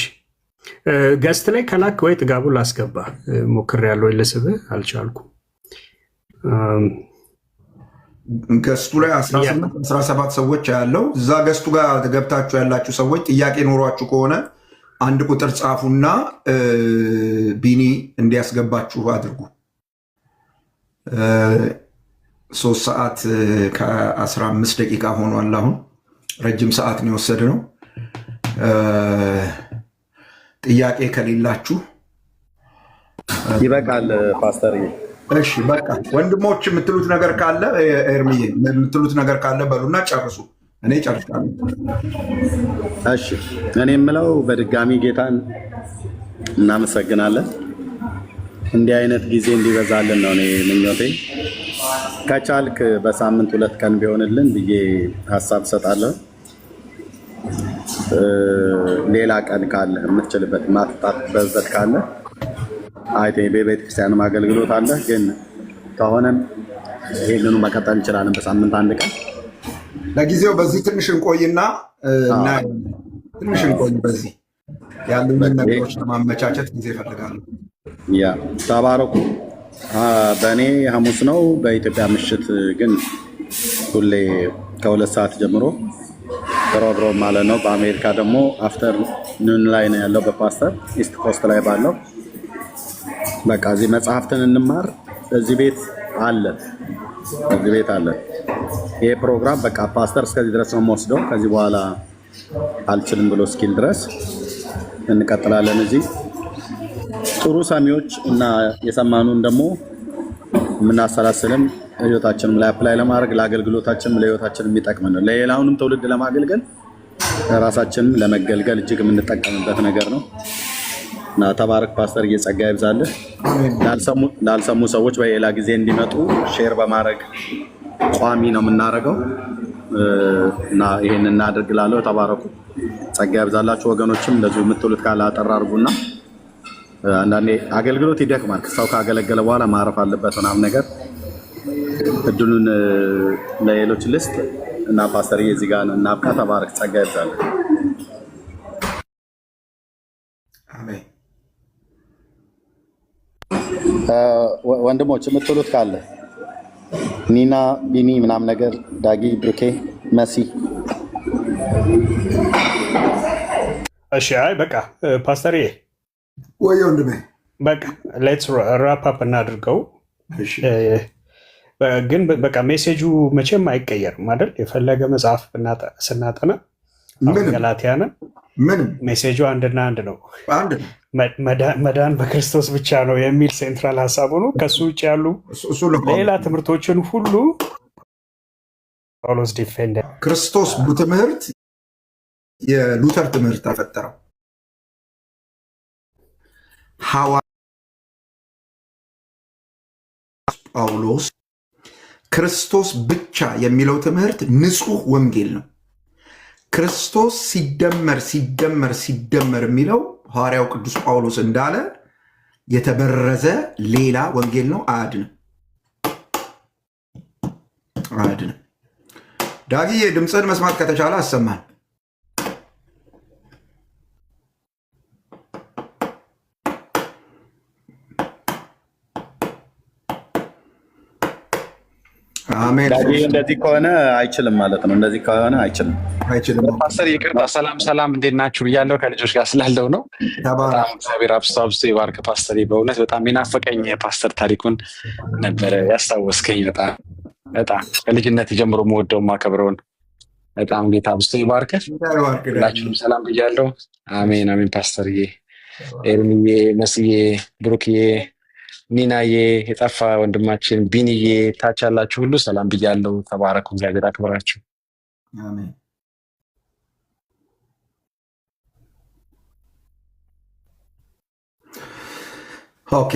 ገስት ላይ ከላክ ወይ ጥጋቡ ላስገባ ሞክሬያለሁ፣ ልስብህ አልቻልኩም። ገስቱ ላይ 17 ሰዎች ያለው እዛ ገስቱ ጋር ገብታችሁ ያላችሁ ሰዎች ጥያቄ ኖሯችሁ ከሆነ አንድ ቁጥር ጻፉና ቢኒ እንዲያስገባችሁ አድርጉ። 3 ሰዓት ከ15 ደቂቃ ሆኗል። አሁን ረጅም ሰዓት ነው የወሰድነው። ጥያቄ ከሌላችሁ ይበቃል ፓስተር። እሺ በቃ ወንድሞች የምትሉት ነገር ካለ ኤርሚዬ የምትሉት ነገር ካለ በሉና ጨርሱ። እኔ ጨርሻለሁ። እሺ እኔ የምለው በድጋሚ ጌታን እናመሰግናለን። እንዲህ አይነት ጊዜ እንዲበዛልን ነው እኔ ምኞቴ። ከቻልክ በሳምንት 2 ቀን ቢሆንልን ብዬ ሀሳብ ሰጣለሁ። ሌላ ቀን ካለ የምትችልበት ማጥጣት ካለ አይቴ በቤተክርስቲያንም አገልግሎት አለ። ግን ከሆነም ይሄንኑ መቀጠል እንችላለን በሳምንት 1 ቀን። ለጊዜው በዚህ ትንሽ እንቆይና ትንሽ እንቆይ። በዚህ ያሉንን ነገሮች ለማመቻቸት ጊዜ እፈልጋለሁ። ያ ተባረኩ። በእኔ ሐሙስ ነው፣ በኢትዮጵያ ምሽት ግን ሁሌ ከ2 ሰዓት ጀምሮ ሮብ ማለት ነው። በአሜሪካ ደግሞ አፍተር ኑን ላይ ነው ያለው፣ በፓስተር ኢስት ኮስት ላይ ባለው። በቃ እዚህ መጽሐፍትን እንማር። እዚህ ቤት አለን። ይሄ ፕሮግራም በቃ ፓስተር እስከዚህ ድረስ ነው የምወስደው፣ ከዚህ በኋላ አልችልም ብሎ እስኪል ድረስ እንቀጥላለን። እዚህ ጥሩ ሰሚዎች እና የሰማኑን ደግሞ የምናሰላስልም ህይወታችንም ላይ አፕላይ ለማድረግ ለአገልግሎታችንም ለህይወታችንም የሚጠቅም ነው። ለሌላውንም ትውልድ ለማገልገል ራሳችንም ለመገልገል እጅግ የምንጠቀምበት ነገር ነው እና ተባረክ ፓስተር፣ እየጸጋ ይብዛልህ። ላልሰሙ ሰዎች በሌላ ጊዜ እንዲመጡ ሼር በማድረግ ቋሚ ነው የምናደርገው እና ይሄን እናደርግላለሁ። ተባረኩ፣ ጸጋ ይብዛላችሁ። ወገኖችም እንደዚሁ የምትሉት ካለ አጠር አድርጉና አንዳንዴ አገልግሎት ይደክማል። ሰው ካገለገለ በኋላ ማረፍ አለበት ምናምን ነገር። እድሉን ለሌሎች ልስጥ እና ፓስተር እዚህ ጋር እናብቃ። ተባረክ፣ ጸጋ ይብዛልህ። አሜን። ወንድሞች የምትሉት ካለ ኒና፣ ቢኒ ምናምን ነገር፣ ዳጊ፣ ብሩኬ፣ መሲ። እሺ አይ በቃ ፓስተር ወይ ወንድሜ በቃ ሌትስ ራፕ አፕ እናድርገው። ግን በቃ ሜሴጁ መቼም አይቀየርም አይደል? የፈለገ መጽሐፍ ስናጠና ገላትያንን ሜሴጁ አንድና አንድ ነው። መዳን በክርስቶስ ብቻ ነው የሚል ሴንትራል ሀሳቡ ነው። ከሱ ውጭ ያሉ ሌላ ትምህርቶችን ሁሉ ጳውሎስ ዲፌንድ ክርስቶስ ትምህርት የሉተር ትምህርት አፈጠረው። ጳውሎስ ክርስቶስ ብቻ የሚለው ትምህርት ንጹህ ወንጌል ነው። ክርስቶስ ሲደመር የሚለው ሐዋርያው ቅዱስ ጳውሎስ እንዳለ የተበረዘ ሌላ ወንጌል ነው። አያድንም። ዳግዬ ድምፅህን መስማት ከተቻለ አሰማን። አሜን። እንደዚህ ከሆነ አይችልም ማለት ነው። እንደዚህ ከሆነ አይችልም። ፓስተር ይቅርታ፣ ሰላም እንዴት ናችሁ ብያለሁ። ከልጆች ጋር ስላለው ነው። በጣም እግዚአብሔር አብስቶ ይባርክ ፓስተር። በእውነት በጣም የናፈቀኝ የፓስተር ታሪኩን ነበረ ያስታወስከኝ። በጣም ከልጅነት ጀምሮ መወደው ማከብረውን በጣም ጌታ አብስቶ ይባርክ። ሁላችሁም ሰላም ብያለሁ። አሜን አሜን። ፓስተርዬ፣ ኤርሚዬ፣ መስዬ፣ ብሩክዬ፣ ኒናዬ፣ የጠፋ ወንድማችን ቢኒዬ፣ ታች ያላችሁ ሁሉ ሰላም ብያለሁ። ተባረኩ። እግዚአብሔር አክብራችሁ። አሜን። ኦኬ፣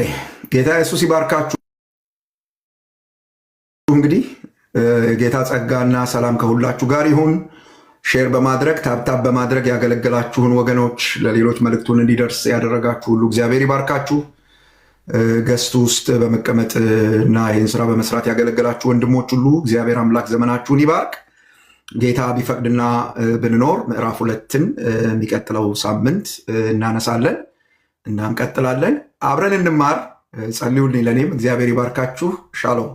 ጌታ ኢየሱስ ይባርካችሁ። እንግዲህ ጌታ ጸጋና ሰላም ከሁላችሁ ጋር ይሁን። ሼር በማድረግ ታብታብ በማድረግ ያገለገላችሁን ወገኖች፣ ለሌሎች መልእክቱን እንዲደርስ ያደረጋችሁ ሁሉ እግዚአብሔር ይባርካችሁ። ገስቱ ውስጥ በመቀመጥ እና ይህን ስራ በመስራት ያገለገላችሁ ወንድሞች ሁሉ እግዚአብሔር አምላክ ዘመናችሁን ይባርክ። ጌታ ቢፈቅድና ብንኖር ምዕራፍ 2ን የሚቀጥለው ሳምንት እናነሳለን እና እንቀጥላለን። አብረን እንማር። ጸልዩልኝ። ለእኔም እግዚአብሔር ይባርካችሁ። ሻሎም